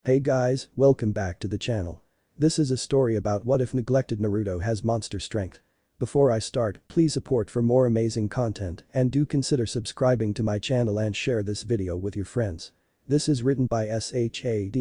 Hey guys, welcome back to the channel. This is a story about what if Neglected Naruto has monster strength. Before I start, please support for more amazing content and do consider subscribing to my channel and share this video with your friends. This is written by SHADENIGHT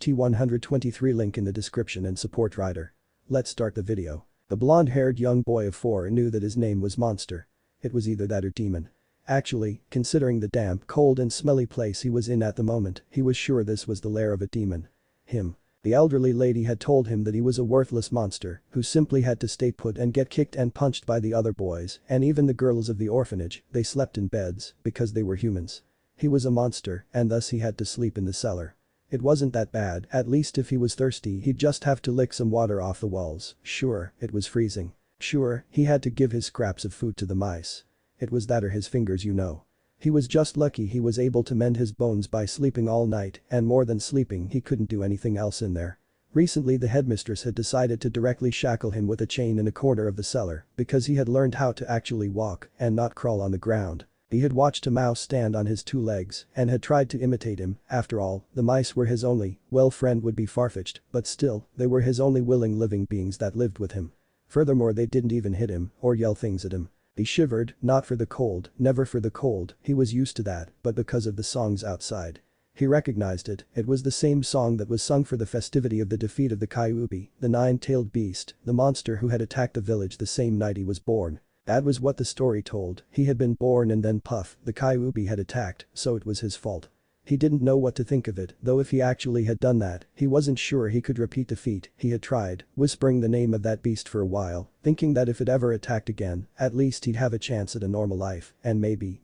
123, link in the description and support writer. Let's start the video. The blonde-haired young boy of 4 knew that his name was Monster. It was either that or Demon. Actually, considering the damp, cold and smelly place he was in at the moment, he was sure this was the lair of a demon. Him. The elderly lady had told him that he was a worthless monster who simply had to stay put and get kicked and punched by the other boys and even the girls of the orphanage. They slept in beds because they were humans. He was a monster and thus he had to sleep in the cellar. It wasn't that bad, at least if he was thirsty he'd just have to lick some water off the walls. Sure, it was freezing. Sure, he had to give his scraps of food to the mice. It was that or his fingers, you know. He was just lucky he was able to mend his bones by sleeping all night, and more than sleeping he couldn't do anything else in there. Recently the headmistress had decided to directly shackle him with a chain in a corner of the cellar because he had learned how to actually walk and not crawl on the ground. He had watched a mouse stand on his 2 legs and had tried to imitate him. After all, the mice were his only, well, friend would be far-fetched, but still, they were his only willing living beings that lived with him. Furthermore, they didn't even hit him or yell things at him. He shivered, not for the cold, never for the cold, he was used to that, but because of the songs outside. He recognized it, it was the same song that was sung for the festivity of the defeat of the Kyuubi, the 9-tailed beast, the monster who had attacked the village the same night he was born. That was what the story told, he had been born and then puff, the Kyuubi had attacked, so it was his fault. He didn't know what to think of it, though if he actually had done that, he wasn't sure he could repeat the feat. He had tried, whispering the name of that beast for a while, thinking that if it ever attacked again, at least he'd have a chance at a normal life, and maybe,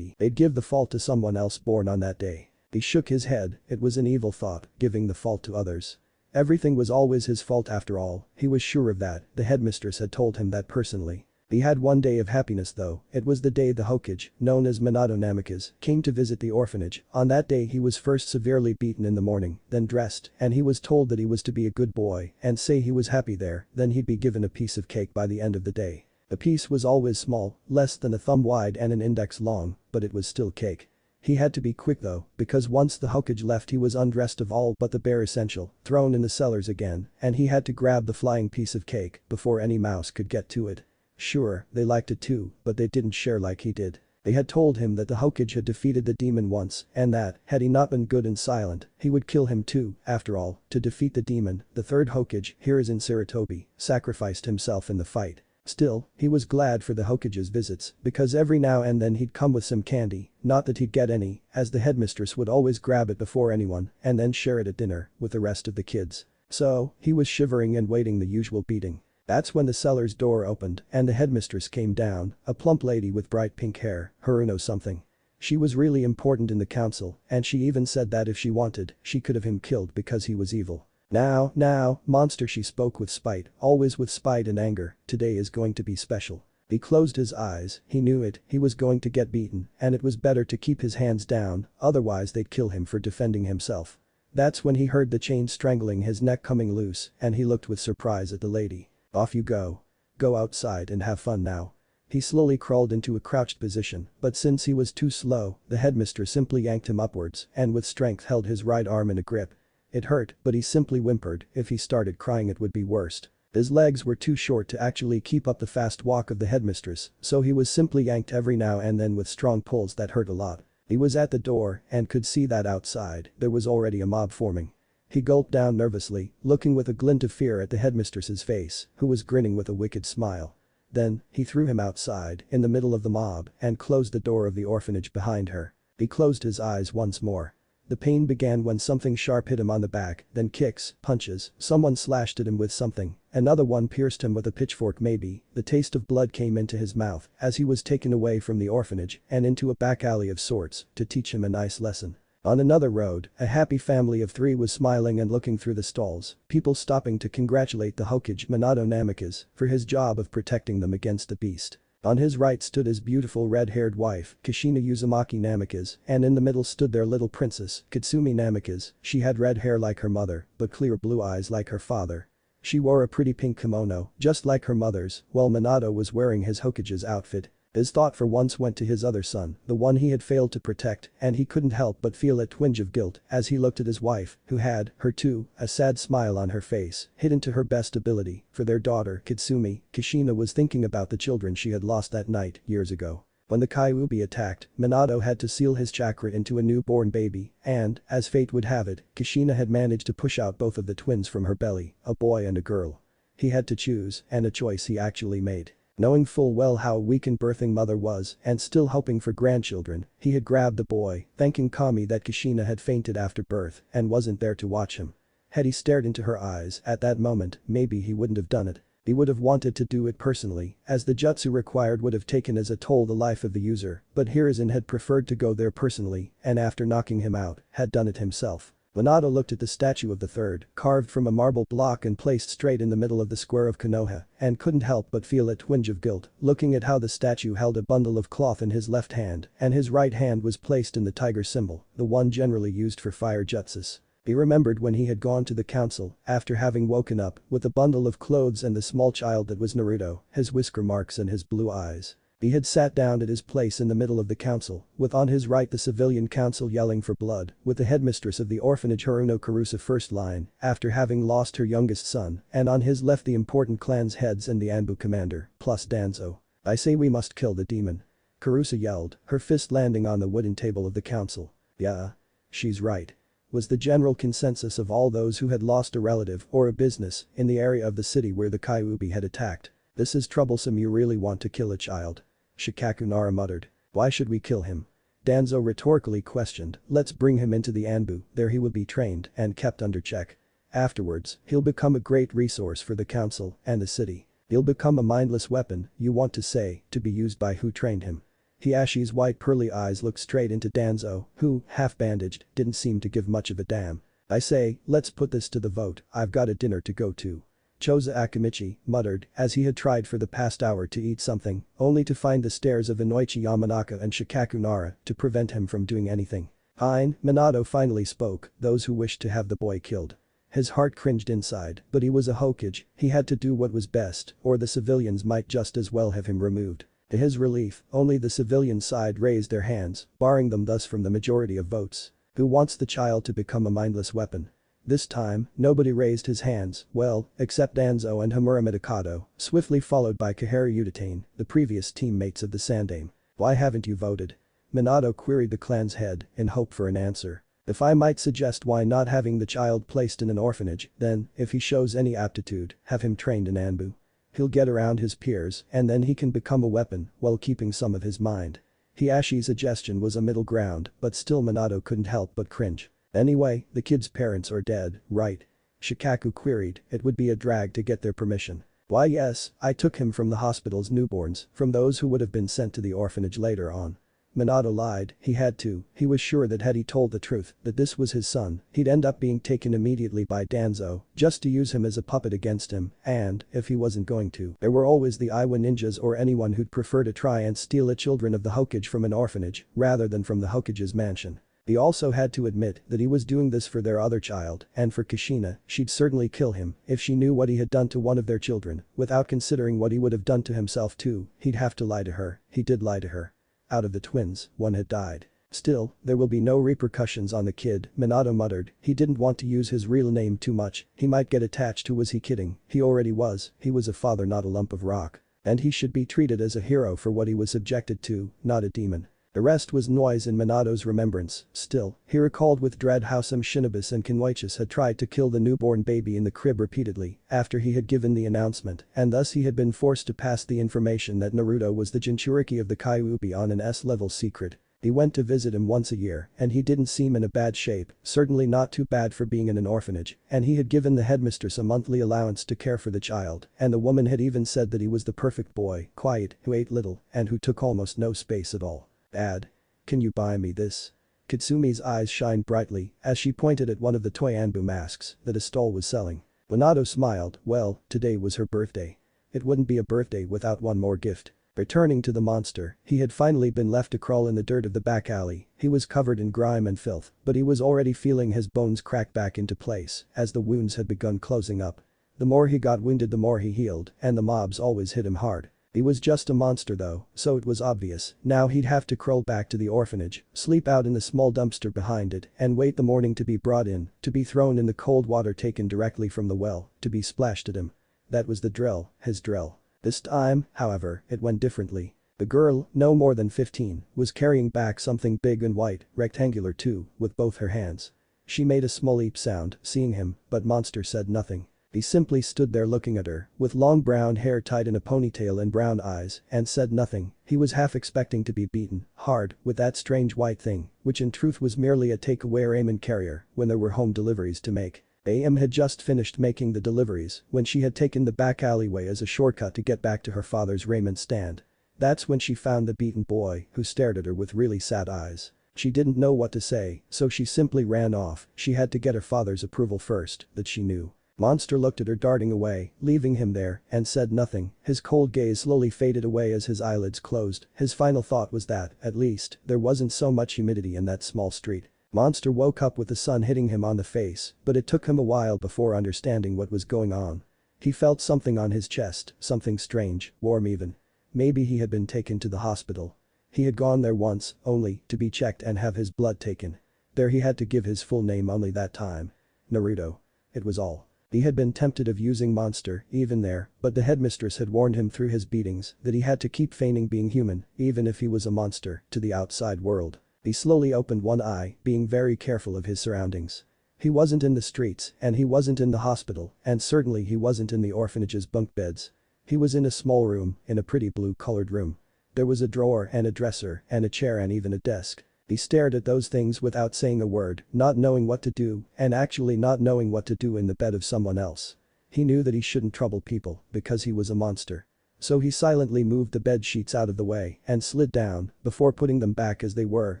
they'd give the fault to someone else born on that day. He shook his head, it was an evil thought, giving the fault to others. Everything was always his fault after all, he was sure of that, the headmistress had told him that personally. He had one day of happiness though, it was the day the hokage, known as Minato, came to visit the orphanage. On that day he was first severely beaten in the morning, then dressed, and he was told that he was to be a good boy and say he was happy there, then he'd be given a piece of cake by the end of the day. The piece was always small, less than a thumb wide and an index long, but it was still cake. He had to be quick though, because once the hokage left he was undressed of all but the bare essential, thrown in the cellars again, and he had to grab the flying piece of cake before any mouse could get to it. Sure, they liked it too, but they didn't share like he did. They had told him that the hokage had defeated the demon once and that, had he not been good and silent, he would kill him too. After all, to defeat the demon, the 3rd hokage, here is in Sarutobi, sacrificed himself in the fight. Still, he was glad for the hokage's visits, because every now and then he'd come with some candy, not that he'd get any, as the headmistress would always grab it before anyone and then share it at dinner with the rest of the kids. So, he was shivering and waiting the usual beating. That's when the cellar's door opened and the headmistress came down, a plump lady with bright pink hair, Haruno something. She was really important in the council and she even said that if she wanted, she could have him killed because he was evil. Now, monster, she spoke with spite, always with spite and anger, today is going to be special. He closed his eyes, he knew it, he was going to get beaten and it was better to keep his hands down, otherwise they'd kill him for defending himself. That's when he heard the chain strangling his neck coming loose and he looked with surprise at the lady. Off you go. Go outside and have fun now. He slowly crawled into a crouched position, but since he was too slow, the headmistress simply yanked him upwards and with strength held his right arm in a grip. It hurt, but he simply whimpered, if he started crying it would be worst. His legs were too short to actually keep up the fast walk of the headmistress, so he was simply yanked every now and then with strong pulls that hurt a lot. He was at the door and could see that outside, there was already a mob forming. He gulped down nervously, looking with a glint of fear at the headmistress's face, who was grinning with a wicked smile. Then, he threw him outside, in the middle of the mob, and closed the door of the orphanage behind her. He closed his eyes once more. The pain began when something sharp hit him on the back, then kicks, punches, someone slashed at him with something, another one pierced him with a pitchfork maybe, the taste of blood came into his mouth as he was taken away from the orphanage and into a back alley of sorts to teach him a nice lesson. On another road, a happy family of 3 was smiling and looking through the stalls, people stopping to congratulate the hokage Minato for his job of protecting them against the beast. On his right stood his beautiful red-haired wife, Kushina Uzumaki, and in the middle stood their little princess, Katsumi. She had red hair like her mother, but clear blue eyes like her father. She wore a pretty pink kimono, just like her mother's, while Minato was wearing his hokage's outfit. His thought for once went to his other son, the one he had failed to protect, and he couldn't help but feel a twinge of guilt as he looked at his wife, who had, her too, a sad smile on her face, hidden to her best ability, for their daughter, Kitsumi. Kushina was thinking about the children she had lost that night, years ago. When the Kyuubi attacked, Minato had to seal his chakra into a newborn baby, and, as fate would have it, Kushina had managed to push out both of the twins from her belly, a boy and a girl. He had to choose, and a choice he actually made. Knowing full well how weak a birthing mother was and still hoping for grandchildren, he had grabbed the boy, thanking Kami that Kushina had fainted after birth and wasn't there to watch him. Had he stared into her eyes at that moment, maybe he wouldn't have done it. He would have wanted to do it personally, as the jutsu required would have taken as a toll the life of the user, but Hiruzen had preferred to go there personally and after knocking him out, had done it himself. Minato looked at the statue of the third, carved from a marble block and placed straight in the middle of the square of Konoha, and couldn't help but feel a twinge of guilt, looking at how the statue held a bundle of cloth in his left hand and his right hand was placed in the tiger symbol, the one generally used for fire jutsus. He remembered when he had gone to the council, after having woken up, with a bundle of clothes and the small child that was Naruto, his whisker marks and his blue eyes. He had sat down at his place in the middle of the council, with on his right the civilian council yelling for blood, with the headmistress of the orphanage Haruno Kurusa first line, after having lost her youngest son, and on his left the important clan's heads and the Anbu commander, plus Danzo. "I say we must kill the demon," Kurusa yelled, her fist landing on the wooden table of the council. "Yeah. She's right," was the general consensus of all those who had lost a relative or a business in the area of the city where the Kyuubi had attacked. "This is troublesome. You really want to kill a child?" Shikaku Nara muttered. "Why should we kill him?" Danzo rhetorically questioned. "Let's bring him into the Anbu, there he will be trained and kept under check. Afterwards, he'll become a great resource for the council and the city. He'll become a mindless weapon, you want to say, to be used by who trained him?" Hiyashi's white pearly eyes looked straight into Danzo, who, half-bandaged, didn't seem to give much of a damn. "I say, let's put this to the vote, I've got a dinner to go to." Choza Akimichi muttered as he had tried for the past hour to eat something, only to find the stares of Inoichi Yamanaka and Shikaku Nara to prevent him from doing anything. "Fine," Minato finally spoke, "those who wished to have the boy killed." His heart cringed inside, but he was a hokage, he had to do what was best, or the civilians might just as well have him removed. To his relief, only the civilian side raised their hands, barring them thus from the majority of votes. Who wants the child to become a mindless weapon? This time, nobody raised his hands, well, except Danzo and Hamura Midokado, swiftly followed by Kaharu Utatane, the previous teammates of the Sandaime. "Why haven't you voted?" Minato queried the clan's head, in hope for an answer. "If I might suggest, why not having the child placed in an orphanage, then, if he shows any aptitude, have him trained in Anbu. He'll get around his peers and then he can become a weapon while keeping some of his mind." Hiyashi's suggestion was a middle ground, but still Minato couldn't help but cringe. "Anyway, the kid's parents are dead, right?" Shikaku queried. "It would be a drag to get their permission." "Why yes, I took him from the hospital's newborns, from those who would have been sent to the orphanage later on." Minato lied, he had to, he was sure that had he told the truth, that this was his son, he'd end up being taken immediately by Danzo, just to use him as a puppet against him, and, if he wasn't going to, there were always the Iwa ninjas or anyone who'd prefer to try and steal the children of the Hokage from an orphanage, rather than from the Hokage's mansion. He also had to admit that he was doing this for their other child, and for Kushina, she'd certainly kill him if she knew what he had done to one of their children, without considering what he would have done to himself too, he'd have to lie to her, he did lie to her. Out of the twins, one had died. "Still, there will be no repercussions on the kid," Minato muttered, he didn't want to use his real name too much, he might get attached to. Was he kidding? He already was, he was a father, not a lump of rock. And he should be treated as a hero for what he was subjected to, not a demon. The rest was noise in Minato's remembrance. Still, he recalled with dread how some shinobis and Kinwaichis had tried to kill the newborn baby in the crib repeatedly after he had given the announcement, and thus he had been forced to pass the information that Naruto was the Jinchuriki of the Kyuubi on an S-level secret. He went to visit him once a year and he didn't seem in a bad shape, certainly not too bad for being in an orphanage, and he had given the headmistress a monthly allowance to care for the child, and the woman had even said that he was the perfect boy, quiet, who ate little, and who took almost no space at all. "Dad. Can you buy me this?" Kitsumi's eyes shined brightly as she pointed at one of the toy Anbu masks that a stall was selling. Minato smiled, well, today was her birthday. It wouldn't be a birthday without one more gift. Returning to the monster, he had finally been left to crawl in the dirt of the back alley, he was covered in grime and filth, but he was already feeling his bones crack back into place as the wounds had begun closing up. The more he got wounded the more he healed, and the mobs always hit him hard. He was just a monster though, so it was obvious. Now he'd have to crawl back to the orphanage, sleep out in the small dumpster behind it, and wait the morning to be brought in, to be thrown in the cold water taken directly from the well, to be splashed at him. That was the drill, his drill. This time, however, it went differently. The girl, no more than 15, was carrying back something big and white, rectangular too, with both her hands. She made a small eep sound, seeing him, but Monster said nothing. He simply stood there looking at her, with long brown hair tied in a ponytail and brown eyes, and said nothing. He was half expecting to be beaten, hard, with that strange white thing, which in truth was merely a takeaway ramen carrier, when there were home deliveries to make. AM had just finished making the deliveries, when she had taken the back alleyway as a shortcut to get back to her father's ramen stand. That's when she found the beaten boy, who stared at her with really sad eyes. She didn't know what to say, so she simply ran off. She had to get her father's approval first, that she knew. Monster looked at her darting away, leaving him there, and said nothing. His cold gaze slowly faded away as his eyelids closed. His final thought was that, at least, there wasn't so much humidity in that small street. Monster woke up with the sun hitting him on the face, but it took him a while before understanding what was going on. He felt something on his chest, something strange, warm even. Maybe he had been taken to the hospital. He had gone there once, only, to be checked and have his blood taken. There he had to give his full name only that time. Naruto. It was all. He had been tempted of using Monster, even there, but the headmistress had warned him through his beatings that he had to keep feigning being human, even if he was a monster, to the outside world. He slowly opened one eye, being very careful of his surroundings. He wasn't in the streets, and he wasn't in the hospital, and certainly he wasn't in the orphanage's bunk beds. He was in a small room, in a pretty blue-colored room. There was a drawer and a dresser and a chair and even a desk. He stared at those things without saying a word, not knowing what to do, and actually not knowing what to do in the bed of someone else. He knew that he shouldn't trouble people, because he was a monster. So he silently moved the bed sheets out of the way and slid down, before putting them back as they were,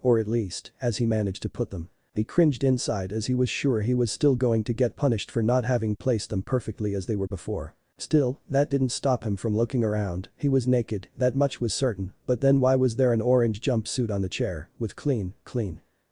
or at least, as he managed to put them. He cringed inside as he was sure he was still going to get punished for not having placed them perfectly as they were before. Still, that didn't stop him from looking around. He was naked, that much was certain, but then why was there an orange jumpsuit on the chair, with clean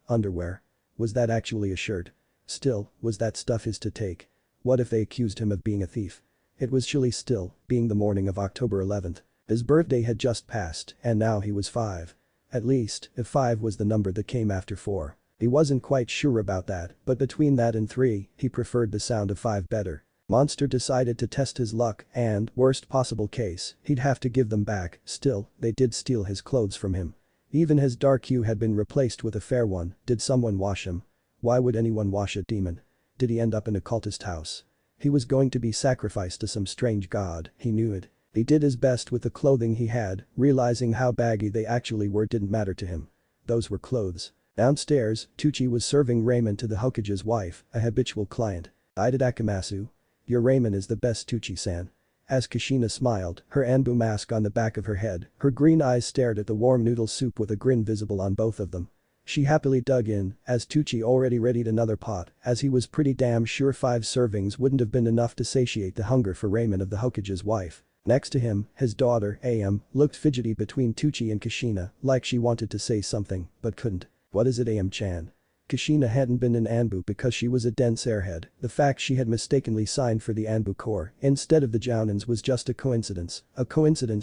underwear? Was that actually a shirt? Still, was that stuff his to take? What if they accused him of being a thief? It was chilly still, being the morning of October 11th. His birthday had just passed, and now he was 5. At least, if 5 was the number that came after 4. He wasn't quite sure about that, but between that and 3, he preferred the sound of 5 better. Monster decided to test his luck and, worst possible case, he'd have to give them back. Still, they did steal his clothes from him. Even his dark hue had been replaced with a fair one. Did someone wash him? Why would anyone wash a demon? Did he end up in a cultist house? He was going to be sacrificed to some strange god, he knew it. He did his best with the clothing he had, realizing how baggy they actually were didn't matter to him. Those were clothes. Downstairs, Tucci was serving ramen to the hokage's wife, a habitual client. Itadakamasu. Your ramen is the best, Tucci-san. As Kushina smiled, her Anbu mask on the back of her head, her green eyes stared at the warm noodle soup with a grin visible on both of them. She happily dug in, as Tucci already readied another pot, as he was pretty damn sure 5 servings wouldn't have been enough to satiate the hunger for ramen of the hokage's wife. Next to him, his daughter, AM, looked fidgety between Tucci and Kushina, like she wanted to say something, but couldn't. What is it, AM-chan? Kushina hadn't been in Anbu because she was a dense airhead. The fact she had mistakenly signed for the Anbu Corps instead of the Jounins was just a coincidence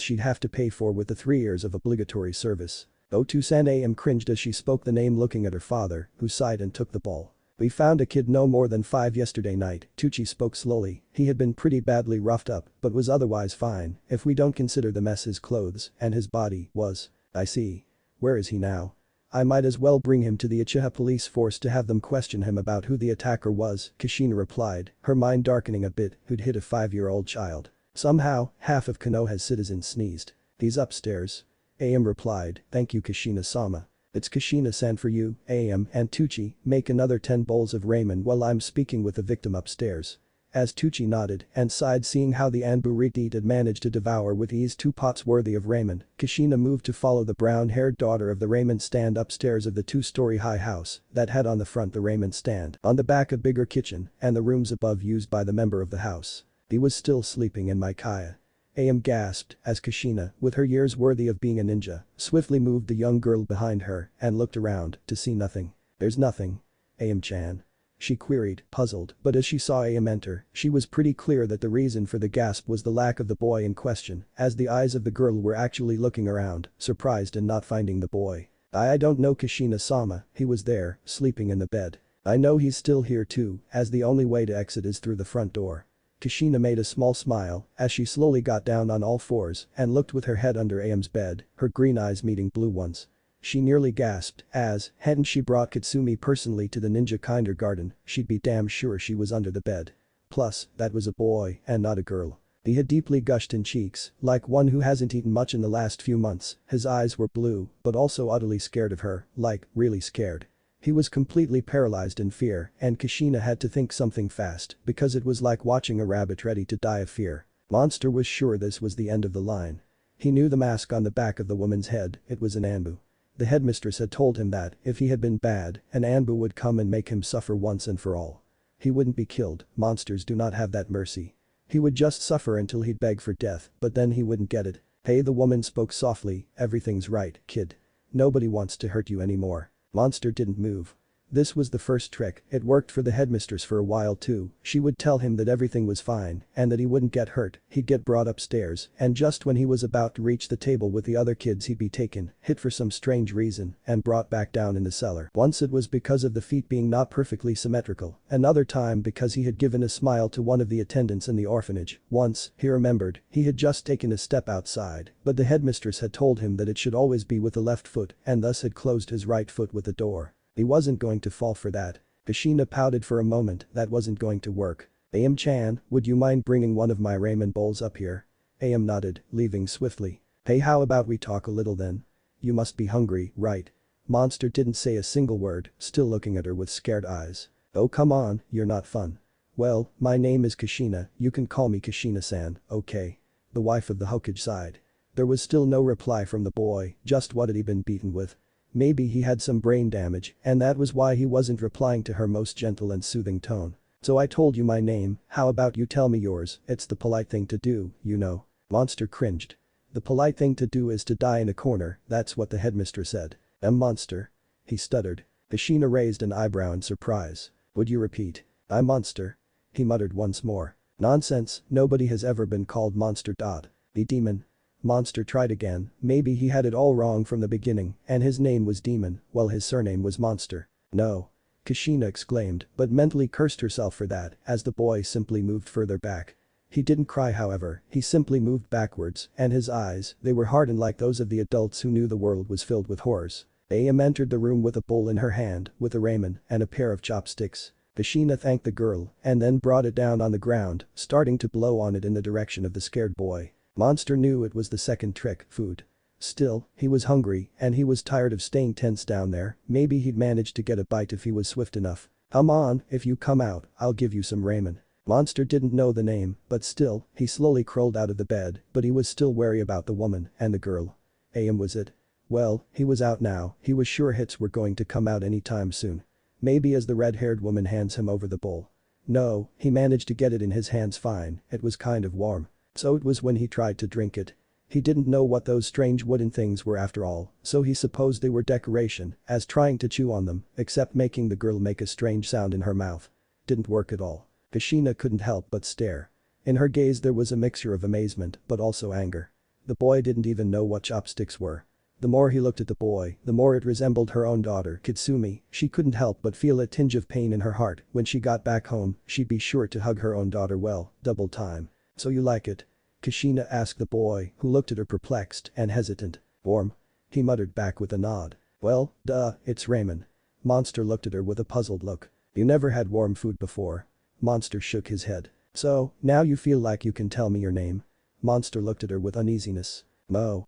she'd have to pay for with the 3 years of obligatory service. Otu-san AM cringed as she spoke the name, looking at her father, who sighed and took the ball. We found a kid no more than 5 yesterday night, Tucci spoke slowly. He had been pretty badly roughed up, but was otherwise fine, if we don't consider the mess his clothes and his body was. I see. Where is he now? I might as well bring him to the Uchiha police force to have them question him about who the attacker was, Kushina replied, her mind darkening a bit. Who'd hit a 5-year-old child? Somehow, half of Konoha's citizens sneezed. He's upstairs. AM replied, thank you, Kushina-sama. It's Kushina-san for you, AM and Tucci. Make another 10 bowls of ramen while I'm speaking with the victim upstairs. As Tucci nodded and sighed, seeing how the Anbu Reed had managed to devour with ease 2 pots worthy of ramen, Kushina moved to follow the brown-haired daughter of the ramen stand upstairs of the 2-story high house that had on the front the ramen stand, on the back a bigger kitchen, and the rooms above used by the member of the house. He was still sleeping in Mikaya. AM gasped as Kushina, with her years worthy of being a ninja, swiftly moved the young girl behind her and looked around to see nothing. There's nothing. AM-chan. she queried, puzzled, but as she saw AM enter, she was pretty clear that the reason for the gasp was the lack of the boy in question, as the eyes of the girl were actually looking around, surprised in not finding the boy. I don't know Kushina-sama, he was there, sleeping in the bed. I know he's still here too, as the only way to exit is through the front door. Kushina made a small smile as she slowly got down on all fours and looked with her head under AM's bed, her green eyes meeting blue ones. She nearly gasped as, hadn't she brought Katsumi personally to the ninja kindergarten, she'd be damn sure she was under the bed. Plus, that was a boy and not a girl. He had deeply gushed in cheeks, like one who hasn't eaten much in the last few months, his eyes were blue, but also utterly scared of her, like, really scared. He was completely paralyzed in fear, and Kushina had to think something fast, because it was like watching a rabbit ready to die of fear. Monster was sure this was the end of the line. He knew the mask on the back of the woman's head, it was an Anbu. The headmistress had told him that, if he had been bad, an Anbu would come and make him suffer once and for all. He wouldn't be killed, monsters do not have that mercy. He would just suffer until he'd beg for death, but then he wouldn't get it. Hey, the woman spoke softly, everything's right, kid. Nobody wants to hurt you anymore. Monster didn't move. This was the first trick, it worked for the headmistress for a while too, she would tell him that everything was fine and that he wouldn't get hurt, he'd get brought upstairs and just when he was about to reach the table with the other kids he'd be taken, hit for some strange reason, and brought back down in the cellar. Once it was because of the feet being not perfectly symmetrical, another time because he had given a smile to one of the attendants in the orphanage, once, he remembered, he had just taken a step outside, but the headmistress had told him that it should always be with the left foot and thus had closed his right foot with the door. He wasn't going to fall for that. Kushina pouted for a moment, that wasn't going to work. AM-chan, would you mind bringing one of my ramen bowls up here? AM nodded, leaving swiftly. Hey, how about we talk a little then? You must be hungry, right? Monster didn't say a single word, still looking at her with scared eyes. Oh come on, you're not fun. Well, my name is Kushina, you can call me Kushina-san, okay? The wife of the hokage sighed. There was still no reply from the boy, just what had he been beaten with? Maybe he had some brain damage and that was why he wasn't replying to her most gentle and soothing tone. So I told you my name, how about you tell me yours, it's the polite thing to do, you know. Monster cringed. The polite thing to do is to die in a corner, that's what the headmistress said. Monster? He stuttered. Kushina raised an eyebrow in surprise. Would you repeat? I'm monster? He muttered once more. Nonsense, nobody has ever been called monster. The demon. Monster tried again, maybe he had it all wrong from the beginning and his name was Demon, while his surname was Monster. No. Kushina exclaimed, but mentally cursed herself for that as the boy simply moved further back. He didn't cry however, he simply moved backwards and his eyes, they were hardened like those of the adults who knew the world was filled with horrors. AM entered the room with a bowl in her hand, with a ramen and a pair of chopsticks. Kushina thanked the girl and then brought it down on the ground, starting to blow on it in the direction of the scared boy. Monster knew it was the second trick, food. Still, he was hungry and he was tired of staying tense down there, maybe he'd manage to get a bite if he was swift enough. Come on, if you come out, I'll give you some ramen. Monster didn't know the name, but still, he slowly crawled out of the bed, but he was still wary about the woman and the girl. AM was it? Well, he was out now, he was sure hits were going to come out anytime soon. Maybe as the red-haired woman hands him over the bowl. No, he managed to get it in his hands fine, it was kind of warm. So it was when he tried to drink it. He didn't know what those strange wooden things were after all, so he supposed they were decoration, as trying to chew on them, except making the girl make a strange sound in her mouth. Didn't work at all. Kushina couldn't help but stare. In her gaze there was a mixture of amazement but also anger. The boy didn't even know what chopsticks were. The more he looked at the boy, the more it resembled her own daughter, Katsumi. She couldn't help but feel a tinge of pain in her heart. When she got back home, she'd be sure to hug her own daughter well, double time. So you like it? Kushina asked the boy, who looked at her perplexed and hesitant. Warm? He muttered back with a nod. Well, duh, it's ramen. Monster looked at her with a puzzled look. You never had warm food before? Monster shook his head. So, now you feel like you can tell me your name? Monster looked at her with uneasiness. No.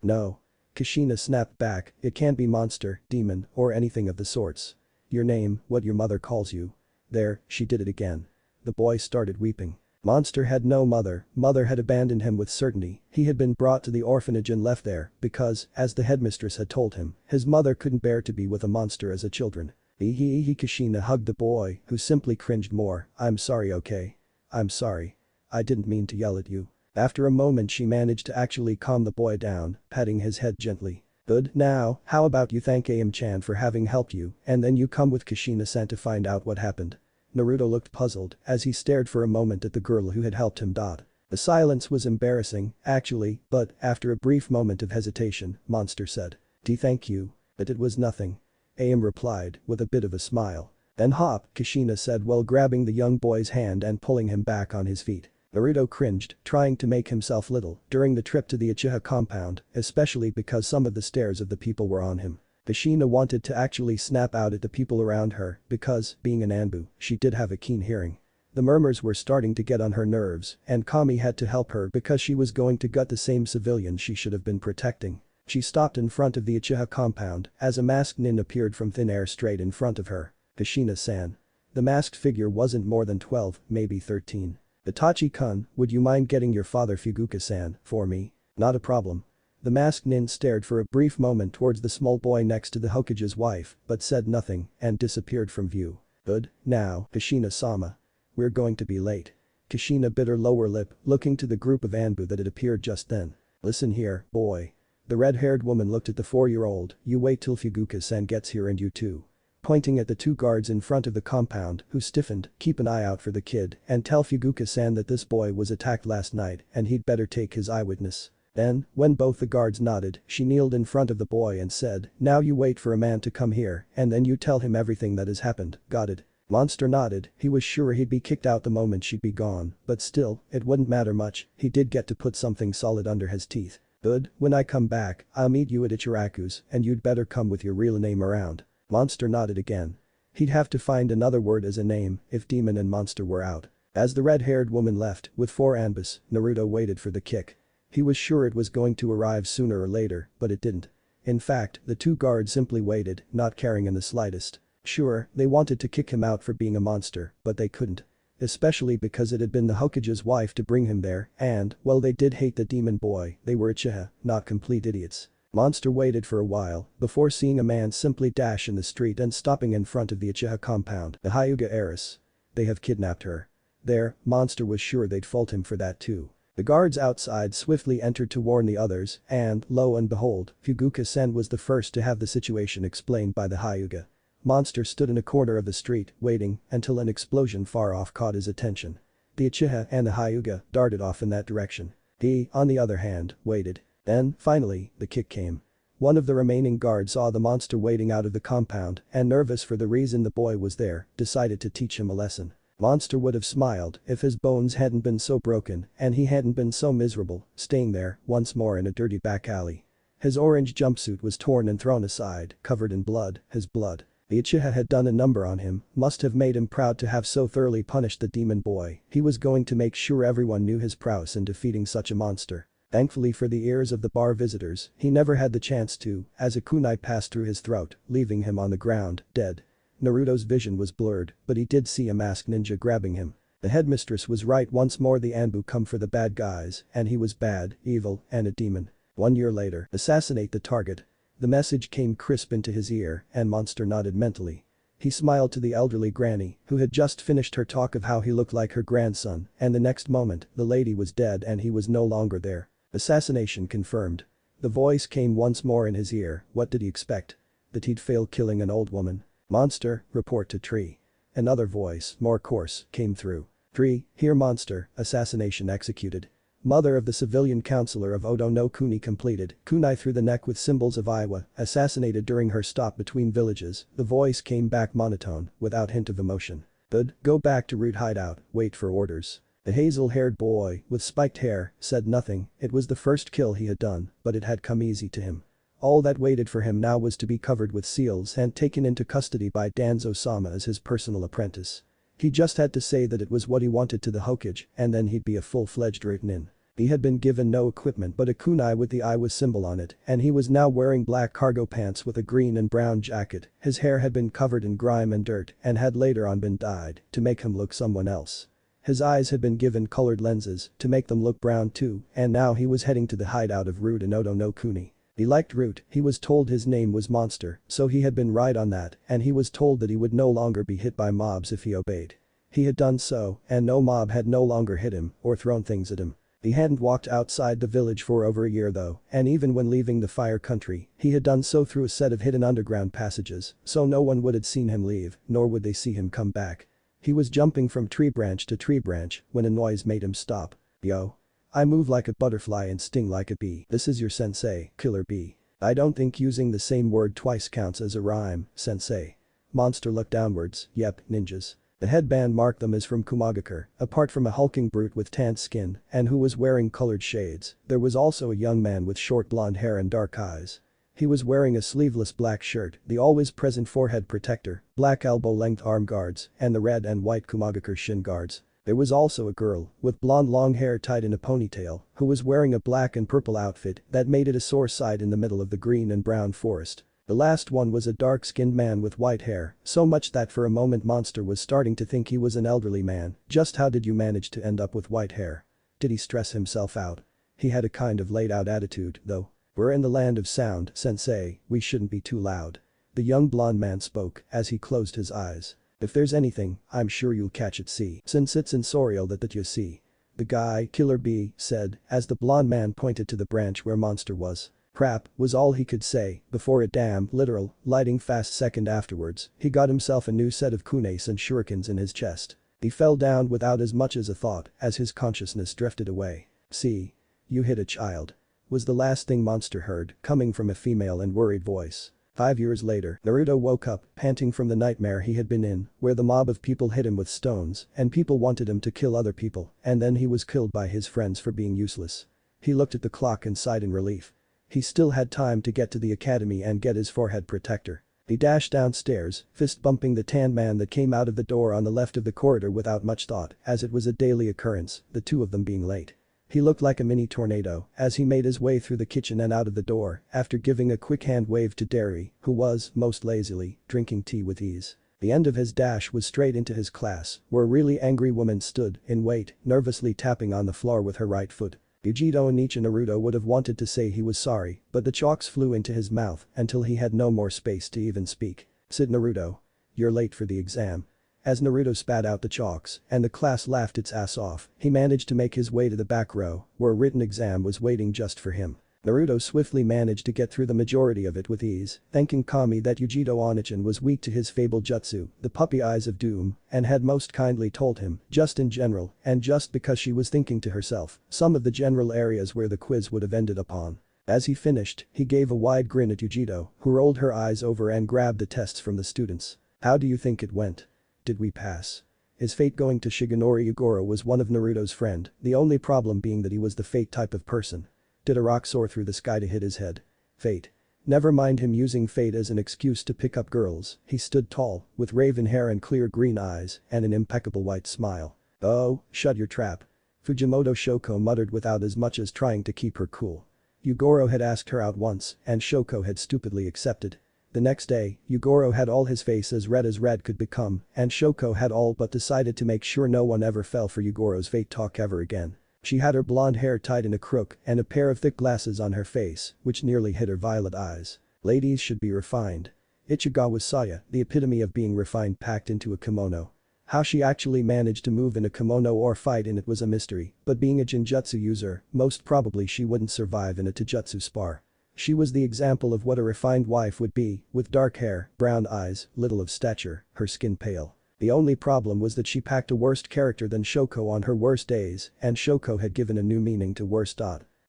Kushina snapped back, it can't be monster, demon, or anything of the sorts. Your name, what your mother calls you. There, she did it again. The boy started weeping. Monster had no mother, mother had abandoned him with certainty, he had been brought to the orphanage and left there because, as the headmistress had told him, his mother couldn't bear to be with a monster as a children. Kushina hugged the boy, who simply cringed more. I'm sorry, okay? I'm sorry. I didn't mean to yell at you. After a moment she managed to actually calm the boy down, patting his head gently. Good, now, how about you thank AM-chan for having helped you and then you come with Kushina-san to find out what happened. Naruto looked puzzled as he stared for a moment at the girl who had helped him. The silence was embarrassing, actually, but after a brief moment of hesitation, Monster said. Thank you. But it was nothing. Am replied, with a bit of a smile. Then hop, Kushina said while grabbing the young boy's hand and pulling him back on his feet. Naruto cringed, trying to make himself little during the trip to the Uchiha compound, especially because some of the stares of the people were on him. Kushina wanted to actually snap out at the people around her because, being an Anbu, she did have a keen hearing. The murmurs were starting to get on her nerves, and Kami had to help her because she was going to gut the same civilian she should have been protecting. She stopped in front of the Uchiha compound as a masked nin appeared from thin air straight in front of her. Kushina-san. The masked figure wasn't more than 12, maybe 13. Itachi-kun, would you mind getting your father Fuguka-san for me? Not a problem. The masked nin stared for a brief moment towards the small boy next to the Hokage's wife, but said nothing and disappeared from view. Good, now, Kushina-sama. We're going to be late. Kushina bit her lower lip, looking to the group of Anbu that had appeared just then. Listen here, boy. The red-haired woman looked at the 4-year-old, you wait till Fuguka-san gets here and you too. Pointing at the 2 guards in front of the compound, who stiffened, keep an eye out for the kid and tell Fuguka-san that this boy was attacked last night and he'd better take his eyewitness. Then, when both the guards nodded, she kneeled in front of the boy and said, now you wait for a man to come here and then you tell him everything that has happened, got it? Monster nodded, he was sure he'd be kicked out the moment she'd be gone, but still, it wouldn't matter much, he did get to put something solid under his teeth. Good, when I come back, I'll meet you at Ichiraku's and you'd better come with your real name around. Monster nodded again. He'd have to find another word as a name if Demon and Monster were out. As the red-haired woman left with 4 Anbus, Naruto waited for the kick. He was sure it was going to arrive sooner or later, but it didn't. In fact, the 2 guards simply waited, not caring in the slightest. Sure, they wanted to kick him out for being a monster, but they couldn't. Especially because it had been the Hokage's wife to bring him there and, while they did hate the demon boy, they were Uchiha, not complete idiots. Monster waited for a while before seeing a man simply dash in the street and stopping in front of the Uchiha compound. The Hyuga heiress. They have kidnapped her. There, Monster was sure they'd fault him for that too. The guards outside swiftly entered to warn the others and, lo and behold, Fuguka-sen was the first to have the situation explained by the Hyuga. Monster stood in a corner of the street, waiting until an explosion far off caught his attention. The Uchiha and the Hyuga darted off in that direction. He, on the other hand, waited. Then, finally, the kick came. One of the remaining guards saw the monster waiting out of the compound and, nervous for the reason the boy was there, decided to teach him a lesson. Monster would have smiled if his bones hadn't been so broken and he hadn't been so miserable, staying there, once more in a dirty back alley. His orange jumpsuit was torn and thrown aside, covered in blood, his blood. The Uchiha had done a number on him, must have made him proud to have so thoroughly punished the demon boy. He was going to make sure everyone knew his prowess in defeating such a monster. Thankfully for the ears of the bar visitors, he never had the chance to, as a kunai passed through his throat, leaving him on the ground, dead. Naruto's vision was blurred, but he did see a masked ninja grabbing him. The headmistress was right, once more the Anbu come for the bad guys, and he was bad, evil, and a demon. 1 year later, assassinate the target. The message came crisp into his ear and Monster nodded mentally. He smiled to the elderly granny, who had just finished her talk of how he looked like her grandson, and the next moment, the lady was dead and he was no longer there. Assassination confirmed. The voice came once more in his ear, what did he expect? That he'd fail killing an old woman? Monster, report to Tree. Another voice, more coarse, came through. Tree, here Monster, assassination executed. Mother of the civilian counselor of Odo no Kuni completed, kunai through the neck with symbols of Iwa, assassinated during her stop between villages. The voice came back monotone, without hint of emotion. Good, go back to root hideout, wait for orders. The hazel-haired boy, with spiked hair, said nothing. It was the first kill he had done, but it had come easy to him. All that waited for him now was to be covered with seals and taken into custody by Danzo-sama as his personal apprentice. He just had to say that it was what he wanted to the Hokage, and then he'd be a full-fledged ronin. He had been given no equipment but a kunai with the Iwa symbol on it, and he was now wearing black cargo pants with a green and brown jacket. His hair had been covered in grime and dirt and had later on been dyed to make him look someone else. His eyes had been given colored lenses to make them look brown too, and now he was heading to the hideout of Root in Odo no Kuni. He liked Root, he was told his name was Monster, so he had been right on that, and he was told that he would no longer be hit by mobs if he obeyed. He had done so, and no mob had no longer hit him or thrown things at him. He hadn't walked outside the village for over a year though, and even when leaving the fire country, he had done so through a set of hidden underground passages, so no one would have seen him leave, nor would they see him come back. He was jumping from tree branch to tree branch when a noise made him stop. Yo. I move like a butterfly and sting like a bee. This is your sensei, Killer Bee. I don't think using the same word twice counts as a rhyme, sensei. Monster looked downwards. Yep, ninjas. The headband marked them as from Kumagakure, apart from a hulking brute with tanned skin and who was wearing colored shades, there was also a young man with short blonde hair and dark eyes. He was wearing a sleeveless black shirt, the always present forehead protector, black elbow-length arm guards, and the red and white Kumagakure shin guards. There was also a girl, with blonde long hair tied in a ponytail, who was wearing a black and purple outfit that made it a sore sight in the middle of the green and brown forest. The last one was a dark-skinned man with white hair, so much that for a moment Monster was starting to think he was an elderly man. Just how did you manage to end up with white hair? Did he stress himself out? He had a kind of laid-out attitude, though. We're in the land of sound, sensei, we shouldn't be too loud. The young blonde man spoke as he closed his eyes. If there's anything, I'm sure you'll catch it see. Since it's sensorial that you see. The guy, Killer Bee, said as the blonde man pointed to the branch where Monster was. Crap, was all he could say before a damn, literal, lightning fast second afterwards, he got himself a new set of kunes and shurikens in his chest. He fell down without as much as a thought as his consciousness drifted away. See? You hit a child. Was the last thing Monster heard, coming from a female and worried voice. 5 years later, Naruto woke up, panting from the nightmare he had been in, where the mob of people hit him with stones, and people wanted him to kill other people, and then he was killed by his friends for being useless. He looked at the clock and sighed in relief. He still had time to get to the academy and get his forehead protector. He dashed downstairs, fist bumping the tan man that came out of the door on the left of the corridor without much thought, as it was a daily occurrence, the two of them being late. He looked like a mini tornado as he made his way through the kitchen and out of the door after giving a quick hand wave to Derry, who was, most lazily, drinking tea with ease. The end of his dash was straight into his class, where a really angry woman stood, in wait, nervously tapping on the floor with her right foot. Yujiro and Naruto would have wanted to say he was sorry, but the chalks flew into his mouth until he had no more space to even speak. Said Naruto. You're late for the exam. As Naruto spat out the chalks and the class laughed its ass off, he managed to make his way to the back row, where a written exam was waiting just for him. Naruto swiftly managed to get through the majority of it with ease, thanking Kami that Yujiro Onichan was weak to his fabled jutsu, the puppy eyes of doom, and had most kindly told him, just in general, and just because she was thinking to herself, some of the general areas where the quiz would have ended upon. As he finished, he gave a wide grin at Yujiro, who rolled her eyes over and grabbed the tests from the students. How do you think it went? Did we pass? His fate going to Shigenori Yugoro was one of Naruto's friend, the only problem being that he was the fate type of person. Did a rock soar through the sky to hit his head? Fate. Never mind him using fate as an excuse to pick up girls, he stood tall, with raven hair and clear green eyes, and an impeccable white smile. Oh, shut your trap. Fujimoto Shoko muttered without as much as trying to keep her cool. Yugoro had asked her out once, and Shoko had stupidly accepted. The next day, Yugoro had all his face as red could become, and Shoko had all but decided to make sure no one ever fell for Yugoro's fate talk ever again. She had her blonde hair tied in a crook and a pair of thick glasses on her face, which nearly hid her violet eyes. Ladies should be refined. Ichigawa Saya, the epitome of being refined, packed into a kimono. How she actually managed to move in a kimono or fight in it was a mystery, but being a genjutsu user, most probably she wouldn't survive in a taijutsu spar. She was the example of what a refined wife would be, with dark hair, brown eyes, little of stature, her skin pale. The only problem was that she packed a worse character than Shoko on her worst days, and Shoko had given a new meaning to worst.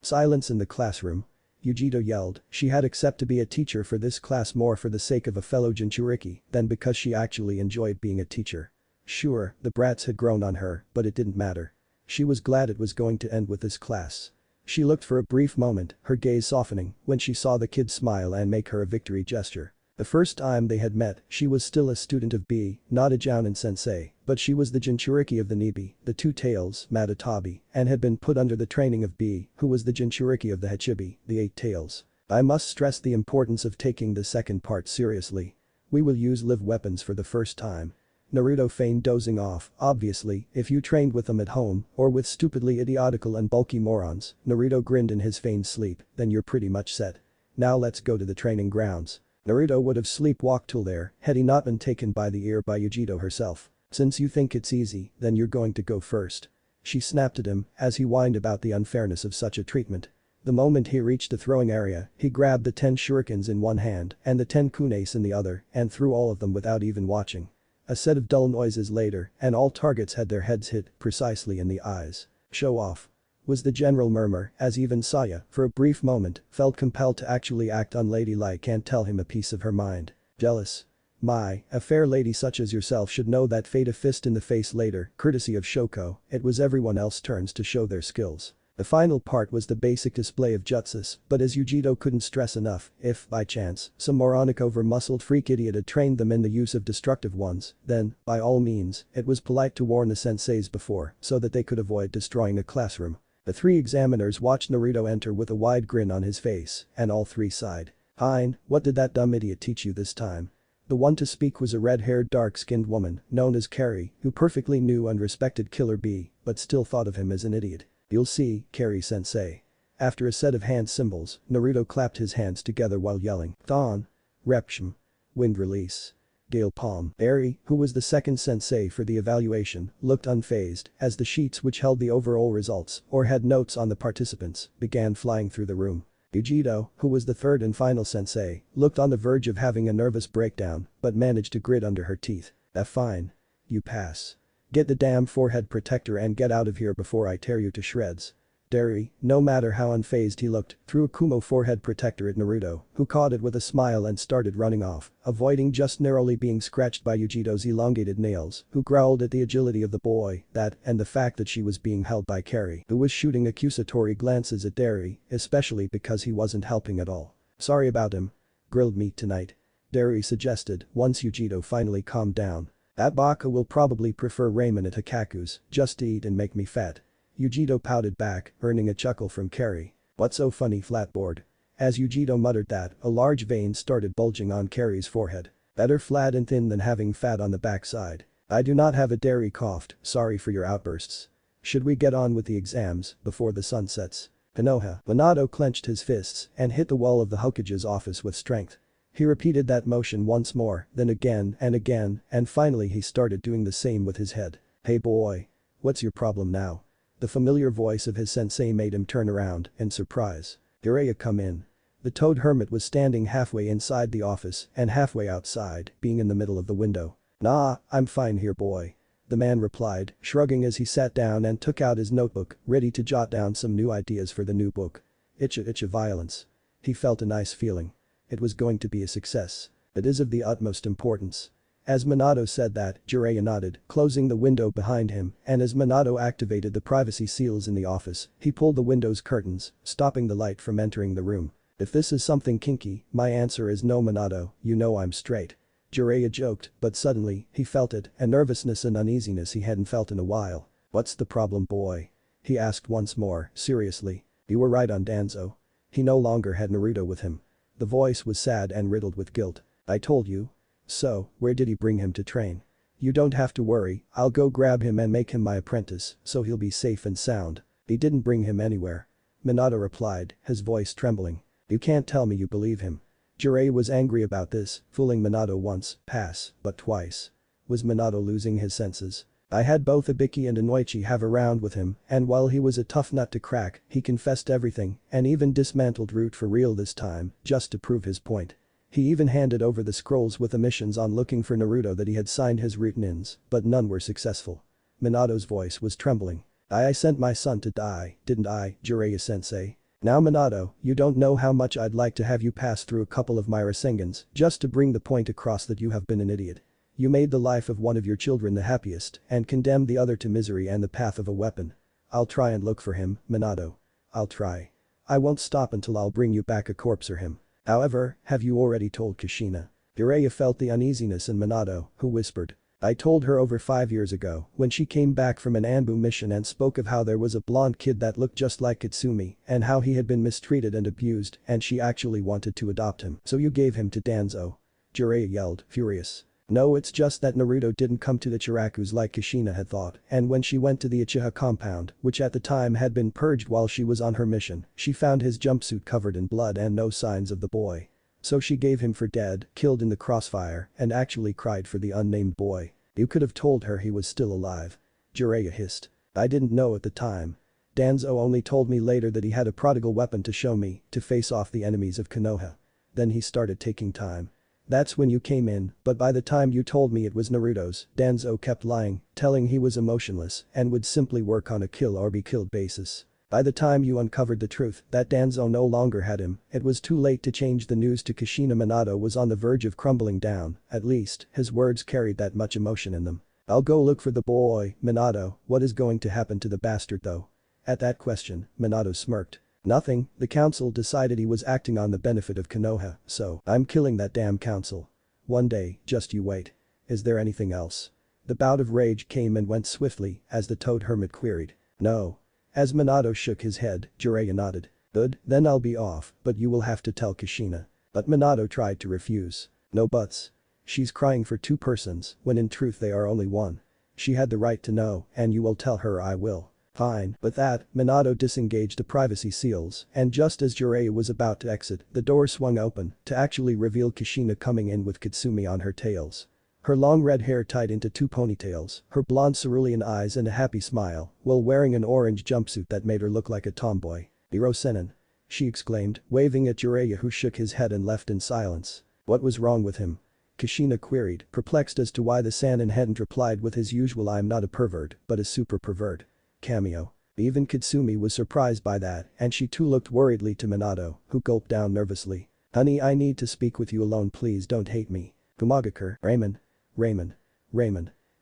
Silence in the classroom. Yujiro yelled, she had accepted to be a teacher for this class more for the sake of a fellow Jinchuriki than because she actually enjoyed being a teacher. Sure, the brats had grown on her, but it didn't matter. She was glad it was going to end with this class. She looked for a brief moment, her gaze softening, when she saw the kid smile and make her a victory gesture. The first time they had met, she was still a student of B, not a Jounin sensei, but she was the Jinchuriki of the Nibi, the Two Tails, Matatabi, and had been put under the training of B, who was the Jinchuriki of the Hachibi, the Eight Tails. I must stress the importance of taking the second part seriously. We will use live weapons for the first time. Naruto feigned dozing off. Obviously, if you trained with them at home, or with stupidly idiotical and bulky morons, Naruto grinned in his feigned sleep, then you're pretty much set. Now let's go to the training grounds. Naruto would have sleepwalked till there had he not been taken by the ear by Yujiro herself. Since you think it's easy, then you're going to go first. She snapped at him as he whined about the unfairness of such a treatment. The moment he reached the throwing area, he grabbed the 10 shurikens in one hand and the 10 kunes in the other and threw all of them without even watching. A set of dull noises later, and all targets had their heads hit precisely in the eyes. "Show off," was the general murmur, as even Saya, for a brief moment, felt compelled to actually act unladylike and tell him a piece of her mind. "Jealous? My, a fair lady such as yourself should know that fate a fist in the face later, courtesy of Shoko, it was everyone else's turns to show their skills." The final part was the basic display of jutsus, but as Yujito couldn't stress enough, if, by chance, some moronic over-muscled freak idiot had trained them in the use of destructive ones, then, by all means, it was polite to warn the senseis before, so that they could avoid destroying a classroom. The three examiners watched Naruto enter with a wide grin on his face, and all three sighed. "Hein, what did that dumb idiot teach you this time?" The one to speak was a red-haired dark-skinned woman, known as Carrie, who perfectly knew and respected Killer B, but still thought of him as an idiot. "You'll see, Carrie-sensei." After a set of hand symbols, Naruto clapped his hands together while yelling, "Thon! Repshim! Wind release!" Gale palm. Eri, who was the second sensei for the evaluation, looked unfazed as the sheets which held the overall results, or had notes on the participants, began flying through the room. Yujito, who was the third and final sensei, looked on the verge of having a nervous breakdown, but managed to grit under her teeth. Fine. You pass. Get the damn forehead protector and get out of here before I tear you to shreds." Derry, no matter how unfazed he looked, threw a Kumo forehead protector at Naruto, who caught it with a smile and started running off, avoiding just narrowly being scratched by Yujito's elongated nails, who growled at the agility of the boy, that, and the fact that she was being held by Carrie, who was shooting accusatory glances at Derry, especially because he wasn't helping at all. "Sorry about him. Grilled meat tonight," Derry suggested, once Yujito finally calmed down. "That baka will probably prefer ramen at Hikaku's, just eat and make me fat." Yujito pouted back, earning a chuckle from Carrie. "What's so funny, flatboard?" As Yujito muttered that, a large vein started bulging on Carrie's forehead. "Better flat and thin than having fat on the backside." "I do not have a dairy," coughed, "sorry for your outbursts. Should we get on with the exams before the sun sets?" "Konoha." Minato clenched his fists and hit the wall of the Hokage's office with strength. He repeated that motion once more, then again, and finally he started doing the same with his head. "Hey boy. What's your problem now?" The familiar voice of his sensei made him turn around in surprise. "Jiraiya, come in." The toad hermit was standing halfway inside the office and halfway outside, being in the middle of the window. "Nah, I'm fine here, boy," the man replied, shrugging as he sat down and took out his notebook, ready to jot down some new ideas for the new book. Itcha violence. He felt a nice feeling. It was going to be a success. It is of the utmost importance. As Minato said that, Jiraiya nodded, closing the window behind him, and as Minato activated the privacy seals in the office, he pulled the window's curtains, stopping the light from entering the room. "If this is something kinky, my answer is no, Minato, you know I'm straight." Jiraiya joked, but suddenly, he felt it, a nervousness and uneasiness he hadn't felt in a while. "What's the problem, boy?" he asked once more, seriously. "You were right on Danzo." He no longer had Naruto with him. The voice was sad and riddled with guilt. "I told you. So, where did he bring him to train?" "You don't have to worry, I'll go grab him and make him my apprentice, so he'll be safe and sound." "He didn't bring him anywhere," Minato replied, his voice trembling. "You can't tell me you believe him." Jiraiya was angry about this, fooling Minato once, pass, but twice. Was Minato losing his senses? "I had both Ibiki and Inoichi have a round with him, and while he was a tough nut to crack, he confessed everything, and even dismantled Root for real this time, just to prove his point. He even handed over the scrolls with omissions on looking for Naruto that he had signed his root-ins, but none were successful." Minato's voice was trembling. I sent my son to die, didn't I, Jiraiya-sensei? Now Minato, you don't know how much I'd like to have you pass through a couple of my Rasengans just to bring the point across that you have been an idiot. You made the life of one of your children the happiest and condemned the other to misery and the path of a weapon. I'll try and look for him, Minato. I'll try. I won't stop until I'll bring you back a corpse or him. However, have you already told Kushina? Jiraiya felt the uneasiness in Minato, who whispered. I told her over 5 years ago when she came back from an Anbu mission and spoke of how there was a blonde kid that looked just like Kitsumi and how he had been mistreated and abused and she actually wanted to adopt him. So you gave him to Danzo? Jiraiya yelled, furious. No, it's just that Naruto didn't come to the Chirakus like Kushina had thought, and when she went to the Uchiha compound, which at the time had been purged while she was on her mission, she found his jumpsuit covered in blood and no signs of the boy. So she gave him for dead, killed in the crossfire, and actually cried for the unnamed boy. You could have told her he was still alive. Jiraiya hissed. I didn't know at the time. Danzo only told me later that he had a prodigal weapon to show me to face off the enemies of Konoha. Then he started taking time. That's when you came in, but by the time you told me it was Naruto's, Danzo kept lying, telling he was emotionless and would simply work on a kill or be killed basis. By the time you uncovered the truth that Danzo no longer had him, it was too late to change the news to Kushina. Minato was on the verge of crumbling down, at least, his words carried that much emotion in them. I'll go look for the boy, Minato, what is going to happen to the bastard though? At that question, Minato smirked. Nothing, the council decided he was acting on the benefit of Konoha, so I'm killing that damn council. One day, just you wait. Is there anything else? The bout of rage came and went swiftly as the Toad Hermit queried. No. As Minato shook his head, Jiraiya nodded. Good, then I'll be off, but you will have to tell Kushina. But Minato tried to refuse. No buts. She's crying for two persons, when in truth they are only one. She had the right to know, and you will tell her I will. Fine. With that, Minato disengaged the privacy seals, and just as Jiraiya was about to exit, the door swung open to actually reveal Kushina coming in with Kitsumi on her tails. Her long red hair tied into two ponytails, her blonde cerulean eyes and a happy smile, while wearing an orange jumpsuit that made her look like a tomboy. "Hiro Sennin," she exclaimed, waving at Jiraiya who shook his head and left in silence. What was wrong with him? Kushina queried, perplexed as to why the Sannin hadn't replied with his usual "I'm not a pervert, but a super pervert" cameo. Even Kitsumi was surprised by that, and she too looked worriedly to Minato, who gulped down nervously. "Honey, I need to speak with you alone, please don't hate me." Kumagakure, Raymond.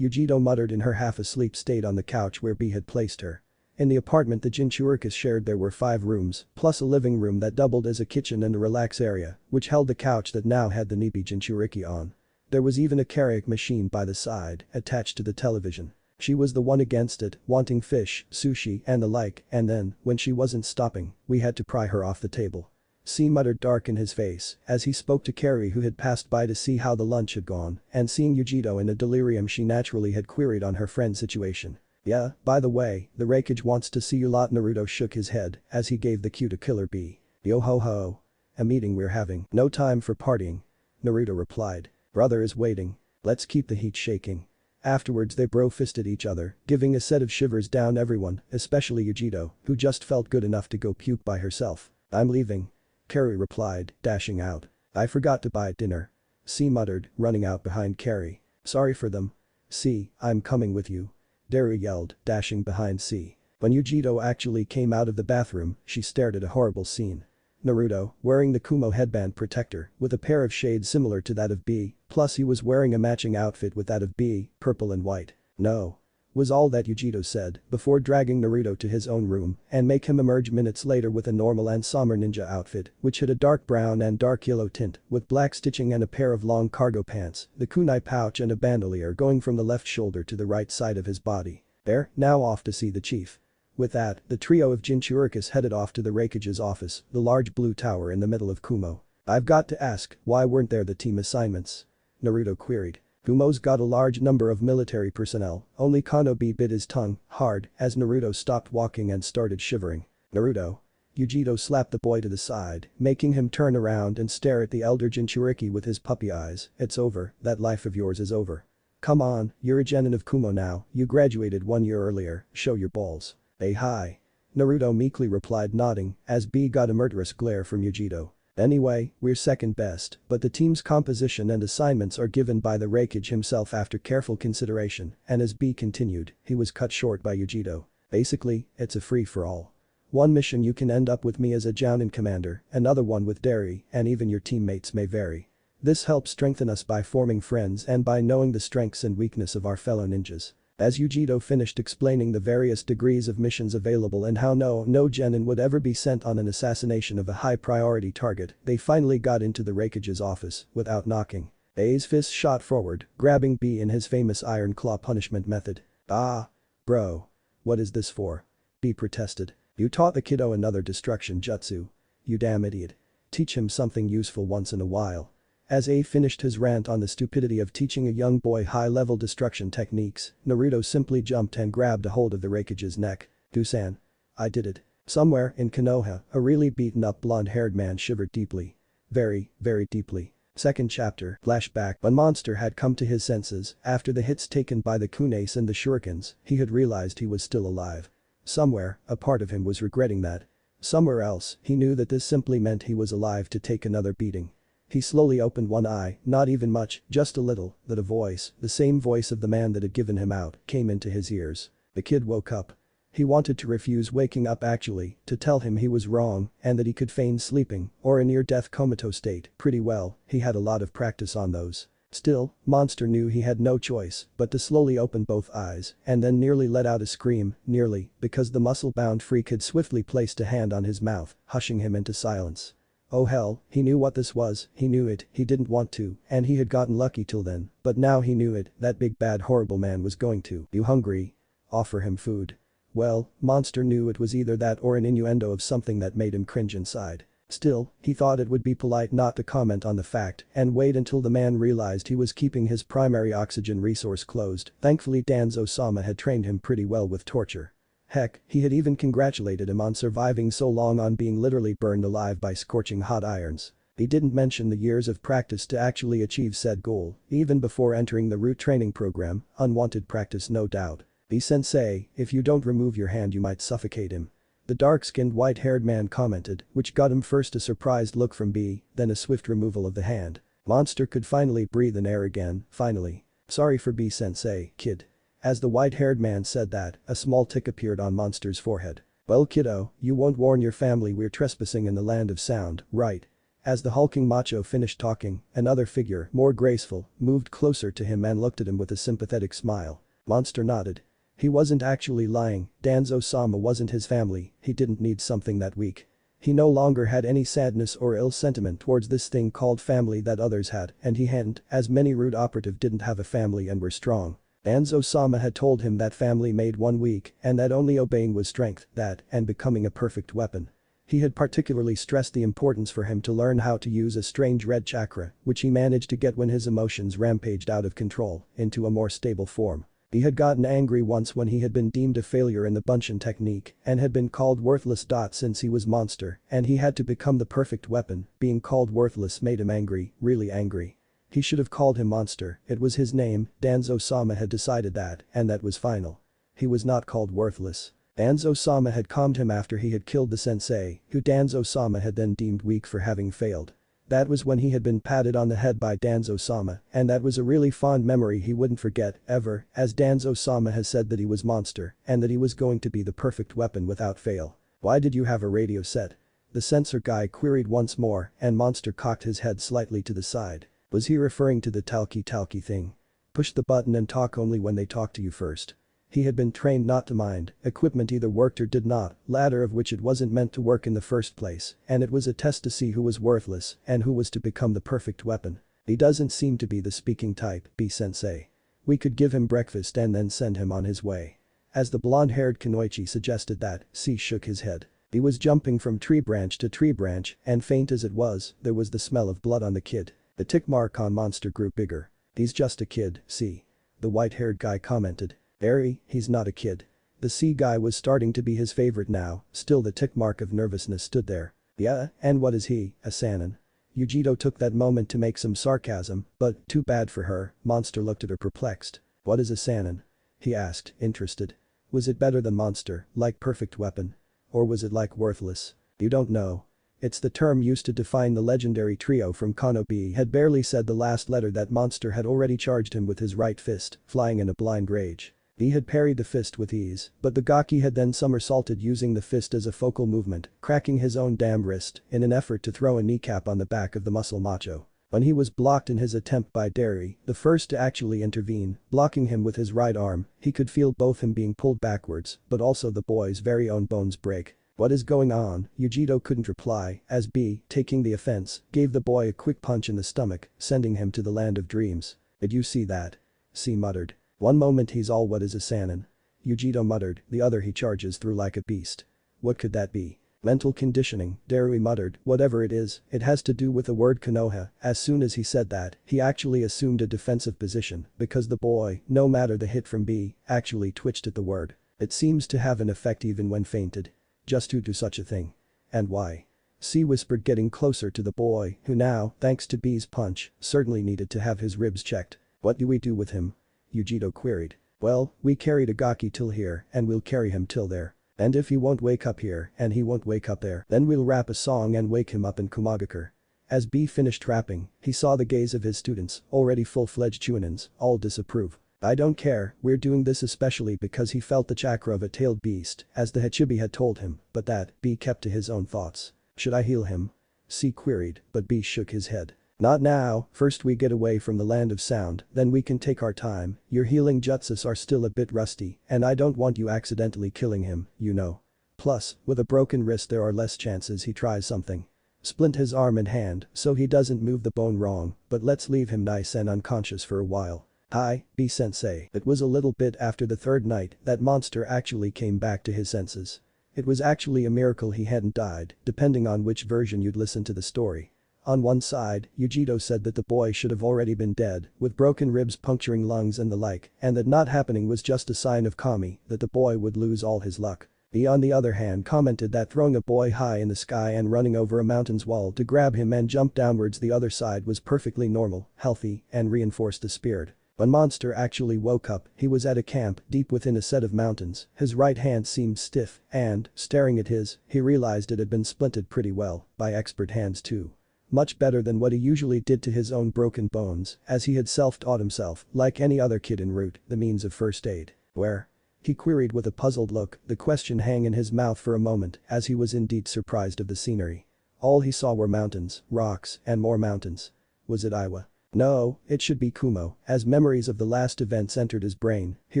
Yujito muttered in her half-asleep state on the couch where B had placed her. In the apartment the Jinchurikis shared there were 5 rooms, plus a living room that doubled as a kitchen and a relax area, which held the couch that now had the Nibi Jinchuriki on. There was even a karaoke machine by the side, attached to the television. She was the one against it, wanting fish, sushi and the like, and then, when she wasn't stopping, we had to pry her off the table. C muttered dark in his face as he spoke to Carrie who had passed by to see how the lunch had gone, and seeing Yujito in a delirium she naturally had queried on her friend's situation. Yeah, by the way, the Raikage wants to see you lot. Naruto shook his head as he gave the cue to Killer B. Yo ho ho. A meeting we're having, no time for partying. Naruto replied. Brother is waiting. Let's keep the heat shaking. Afterwards they bro-fisted each other, giving a set of shivers down everyone, especially Yujito, who just felt good enough to go puke by herself. I'm leaving. Carrie replied, dashing out. I forgot to buy dinner. C muttered, running out behind Carrie. Sorry for them. C, I'm coming with you. Daru yelled, dashing behind C. When Yujito actually came out of the bathroom, she stared at a horrible scene. Naruto, wearing the Kumo headband protector, with a pair of shades similar to that of B, plus he was wearing a matching outfit with that of B, purple and white. No. Was all that Yujito said, before dragging Naruto to his own room and make him emerge minutes later with a normal and somber ninja outfit, which had a dark brown and dark yellow tint, with black stitching and a pair of long cargo pants, the kunai pouch and a bandolier going from the left shoulder to the right side of his body. There, now off to see the chief. With that, the trio of Jinchurikis headed off to the Raikage's office, the large blue tower in the middle of Kumo. I've got to ask, why weren't there the team assignments? Naruto queried. Kumo's got a large number of military personnel, only Kanobi bit his tongue hard as Naruto stopped walking and started shivering. Naruto. Yujito slapped the boy to the side, making him turn around and stare at the elder Jinchuriki with his puppy eyes. It's over, that life of yours is over. Come on, you're a genin of Kumo now, you graduated 1 year earlier, show your balls. Hey hi. Naruto meekly replied nodding as B got a murderous glare from Yujito. Anyway, we're second best, but the team's composition and assignments are given by the Raikage himself after careful consideration, and as B continued, he was cut short by Yujito. Basically, it's a free-for-all. One mission you can end up with me as a Jounin commander, another one with Derry, and even your teammates may vary. This helps strengthen us by forming friends and by knowing the strengths and weakness of our fellow ninjas. As Yujito finished explaining the various degrees of missions available and how no genin would ever be sent on an assassination of a high-priority target, they finally got into the Raikage's office without knocking. A's fist shot forward, grabbing B in his famous iron claw punishment method. Ah. Bro. What is this for? B protested. You taught the kiddo another destruction jutsu. You damn idiot. Teach him something useful once in a while. As A finished his rant on the stupidity of teaching a young boy high-level destruction techniques, Naruto simply jumped and grabbed a hold of the Raikage's neck. Dusan. I did it. Somewhere in Konoha, a really beaten-up blonde-haired man shivered deeply. Very, very deeply. Second chapter, flashback. When Monster had come to his senses after the hits taken by the kunais and the shurikens, he had realized he was still alive. Somewhere, a part of him was regretting that. Somewhere else, he knew that this simply meant he was alive to take another beating. He slowly opened one eye, not even much, just a little, that a voice, the same voice of the man that had given him out, came into his ears. The kid woke up. He wanted to refuse waking up actually, to tell him he was wrong and that he could feign sleeping or a near-death comatose state pretty well, he had a lot of practice on those. Still, Monster knew he had no choice but to slowly open both eyes and then nearly let out a scream, nearly, because the muscle-bound freak had swiftly placed a hand on his mouth, hushing him into silence. Oh hell, he knew what this was, he knew it, he didn't want to, and he had gotten lucky till then, but now he knew it, that big bad horrible man was going to. You hungry? Offer him food. Well, Monster knew it was either that or an innuendo of something that made him cringe inside. Still, he thought it would be polite not to comment on the fact and wait until the man realized he was keeping his primary oxygen resource closed. Thankfully Danzo-sama had trained him pretty well with torture. Heck, he had even congratulated him on surviving so long on being literally burned alive by scorching hot irons. He didn't mention the years of practice to actually achieve said goal, even before entering the root training program, unwanted practice no doubt. B-sensei, if you don't remove your hand you might suffocate him. The dark-skinned white-haired man commented, which got him first a surprised look from B, then a swift removal of the hand. Monster could finally breathe in air again, finally. Sorry for B-sensei, kid. As the white-haired man said that, a small tick appeared on Monster's forehead. Well kiddo, you won't warn your family we're trespassing in the land of sound, right? As the hulking macho finished talking, another figure, more graceful, moved closer to him and looked at him with a sympathetic smile. Monster nodded. He wasn't actually lying, Danzo-sama wasn't his family, he didn't need something that weak. He no longer had any sadness or ill sentiment towards this thing called family that others had, and he hadn't, as many root operative didn't have a family and were strong. Danzo-sama had told him that family made one weak and that only obeying was strength, that, and becoming a perfect weapon. He had particularly stressed the importance for him to learn how to use a strange red chakra, which he managed to get when his emotions rampaged out of control, into a more stable form. He had gotten angry once when he had been deemed a failure in the Bunshin technique and had been called worthless. Since he was Monster and he had to become the perfect weapon, being called worthless made him angry, really angry. He should have called him Monster, it was his name, Danzo-sama had decided that, and that was final. He was not called worthless. Danzo-sama had calmed him after he had killed the sensei, who Danzo-sama had then deemed weak for having failed. That was when he had been patted on the head by Danzo-sama, and that was a really fond memory he wouldn't forget, ever, as Danzo-sama has said that he was Monster, and that he was going to be the perfect weapon without fail. Why did you have a radio set? The sensor guy queried once more, and Monster cocked his head slightly to the side. Was he referring to the talkie-talkie thing? Push the button and talk only when they talk to you first. He had been trained not to mind, equipment either worked or did not, latter of which it wasn't meant to work in the first place, and it was a test to see who was worthless and who was to become the perfect weapon. He doesn't seem to be the speaking type, B-sensei. We could give him breakfast and then send him on his way. As the blonde-haired Kunoichi suggested that, C shook his head. He was jumping from tree branch to tree branch, and faint as it was, there was the smell of blood on the kid. The tick mark on Monster grew bigger. He's just a kid, C. The white-haired guy commented. Barry, he's not a kid. The C guy was starting to be his favorite now, still the tick mark of nervousness stood there. Yeah, and what is he, a Sanin? Yujito took that moment to make some sarcasm, but, too bad for her, Monster looked at her perplexed. What is a Sanin? He asked, interested. Was it better than Monster, like perfect weapon? Or was it like worthless? You don't know. It's the term used to define the legendary trio from Kano. B had barely said the last letter that Monster had already charged him with his right fist, flying in a blind rage. He had parried the fist with ease, but the gaki had then somersaulted using the fist as a focal movement, cracking his own damn wrist in an effort to throw a kneecap on the back of the muscle macho. When he was blocked in his attempt by Derry, the first to actually intervene, blocking him with his right arm, he could feel both him being pulled backwards, but also the boy's very own bones break. What is going on? Yujito couldn't reply, as B, taking the offense, gave the boy a quick punch in the stomach, sending him to the land of dreams. Did you see that? C muttered. One moment he's all what is a Sanin. Yujito muttered, the other he charges through like a beast. What could that be? Mental conditioning, Darui muttered, whatever it is, it has to do with the word Konoha. As soon as he said that, he actually assumed a defensive position, because the boy, no matter the hit from B, actually twitched at the word. It seems to have an effect even when fainted. Just who do such a thing? And why? C whispered, getting closer to the boy, who now, thanks to B's punch, certainly needed to have his ribs checked. What do we do with him? Yujito queried. Well, we carried Agaki till here and we'll carry him till there. And if he won't wake up here and he won't wake up there, then we'll rap a song and wake him up in Kumagakure. As B finished rapping, he saw the gaze of his students, already full-fledged Chuninins, all disapprove. I don't care, we're doing this especially because he felt the chakra of a tailed beast, as the Hachibi had told him, but that, B kept to his own thoughts. Should I heal him? C queried, but B shook his head. Not now, first we get away from the land of sound, then we can take our time, your healing jutsus are still a bit rusty, and I don't want you accidentally killing him, you know. Plus, with a broken wrist there are less chances he tries something. Splint his arm and hand so he doesn't move the bone wrong, but let's leave him nice and unconscious for a while. Hi, B-sensei. It was a little bit after the third night that monster actually came back to his senses. It was actually a miracle he hadn't died, depending on which version you'd listen to the story. On one side, Yujito said that the boy should have already been dead, with broken ribs puncturing lungs and the like, and that not happening was just a sign of Kami, that the boy would lose all his luck. He on the other hand commented that throwing a boy high in the sky and running over a mountain's wall to grab him and jump downwards the other side was perfectly normal, healthy, and reinforced the spirit. When Monster actually woke up, he was at a camp deep within a set of mountains, his right hand seemed stiff, and, staring at his, he realized it had been splinted pretty well, by expert hands too. Much better than what he usually did to his own broken bones, as he had self-taught himself, like any other kid en route, the means of first aid. Where? He queried with a puzzled look, the question hang in his mouth for a moment as he was indeed surprised of the scenery. All he saw were mountains, rocks, and more mountains. Was it Iwa? No, it should be Kumo, as memories of the last events entered his brain, he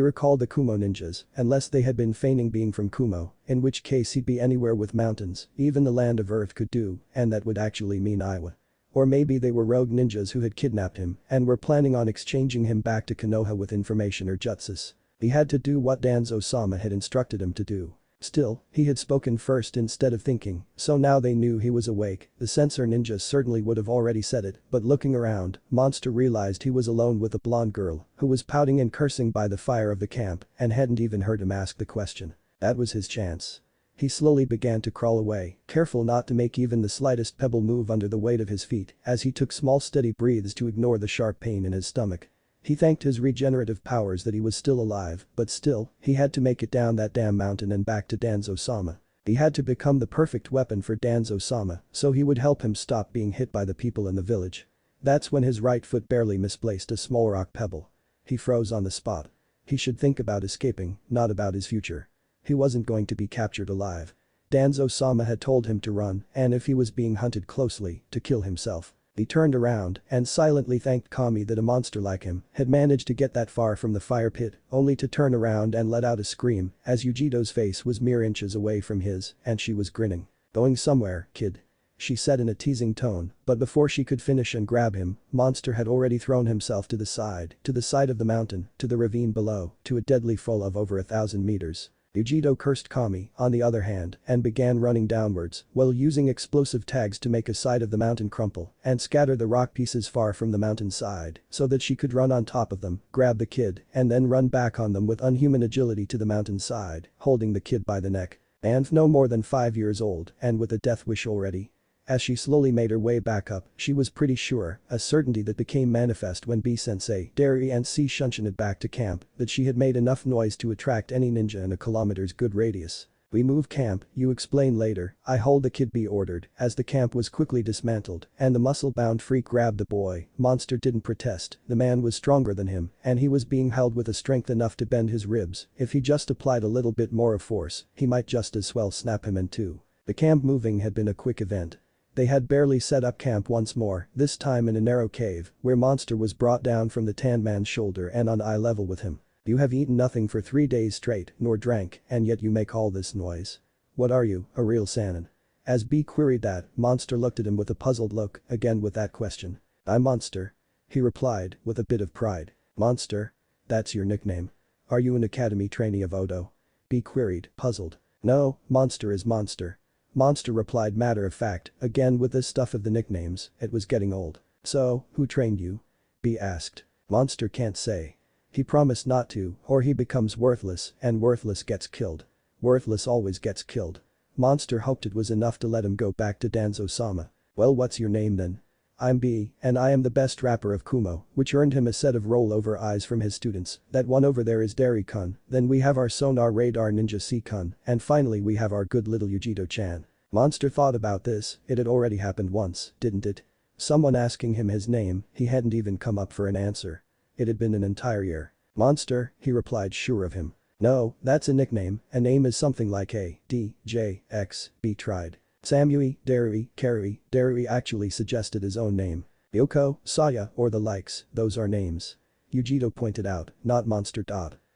recalled the Kumo ninjas, unless they had been feigning being from Kumo, in which case he'd be anywhere with mountains, even the land of Earth could do, and that would actually mean Iwa. Or maybe they were rogue ninjas who had kidnapped him and were planning on exchanging him back to Konoha with information or jutsus. He had to do what Danzo-sama had instructed him to do. Still, he had spoken first instead of thinking, so now they knew he was awake, the censor ninjas certainly would have already said it, but looking around, Monster realized he was alone with a blonde girl, who was pouting and cursing by the fire of the camp, and hadn't even heard him ask the question. That was his chance. He slowly began to crawl away, careful not to make even the slightest pebble move under the weight of his feet, as he took small steady breaths to ignore the sharp pain in his stomach. He thanked his regenerative powers that he was still alive, but still, he had to make it down that damn mountain and back to Danzo-sama. He had to become the perfect weapon for Danzo-sama, so he would help him stop being hit by the people in the village. That's when his right foot barely misplaced a small rock pebble. He froze on the spot. He should think about escaping, not about his future. He wasn't going to be captured alive. Danzo-sama had told him to run, and if he was being hunted closely, to kill himself. He turned around and silently thanked Kami that a monster like him had managed to get that far from the fire pit, only to turn around and let out a scream as Yujito's face was mere inches away from his and she was grinning. Going somewhere, kid. She said in a teasing tone, but before she could finish and grab him, Monster had already thrown himself to the side of the mountain, to the ravine below, to a deadly fall of over 1,000 meters. Yujito cursed Kami, on the other hand, and began running downwards, while using explosive tags to make a side of the mountain crumple and scatter the rock pieces far from the mountain side so that she could run on top of them, grab the kid, and then run back on them with unhuman agility to the mountain side, holding the kid by the neck. And no more than 5 years old and with a death wish already. As she slowly made her way back up, she was pretty sure, a certainty that became manifest when B-sensei, Derry and C shunshined back to camp, that she had made enough noise to attract any ninja in a kilometer's good radius. We move camp, you explain later, I hold the kid, B ordered, as the camp was quickly dismantled and the muscle-bound freak grabbed the boy. Monster didn't protest, the man was stronger than him and he was being held with a strength enough to bend his ribs. If he just applied a little bit more of force, he might just as well snap him in two. The camp moving had been a quick event. They had barely set up camp once more, this time in a narrow cave, where Monster was brought down from the tan man's shoulder and on eye level with him. You have eaten nothing for 3 days straight, nor drank, and yet you make all this noise. What are you, a real Sannin? As B queried that, Monster looked at him with a puzzled look, again with that question. I'm Monster. He replied, with a bit of pride. Monster? That's your nickname. Are you an academy trainee of Odo? B queried, puzzled. No, Monster is Monster. Monster replied matter of fact, again with this stuff of the nicknames, it was getting old. So, who trained you? B asked. Monster can't say. He promised not to, or he becomes worthless, and worthless gets killed. Worthless always gets killed. Monster hoped it was enough to let him go back to Danzo-sama. Well, what's your name then? I'm B, and I am the best rapper of Kumo, which earned him a set of roll-over eyes from his students. That one over there is Derry-kun, then we have our sonar radar ninja C-kun, and finally we have our good little Yujito-chan. Monster thought about this, it had already happened once, didn't it? Someone asking him his name, he hadn't even come up for an answer. It had been an entire year. Monster, he replied, sure of him. No, that's a nickname, a name is something like A, D, J, X, B tried. Samui, Darui, Karui, Darui actually suggested his own name. Yoko, Saya, or the likes, those are names. Yujito pointed out, not Monster.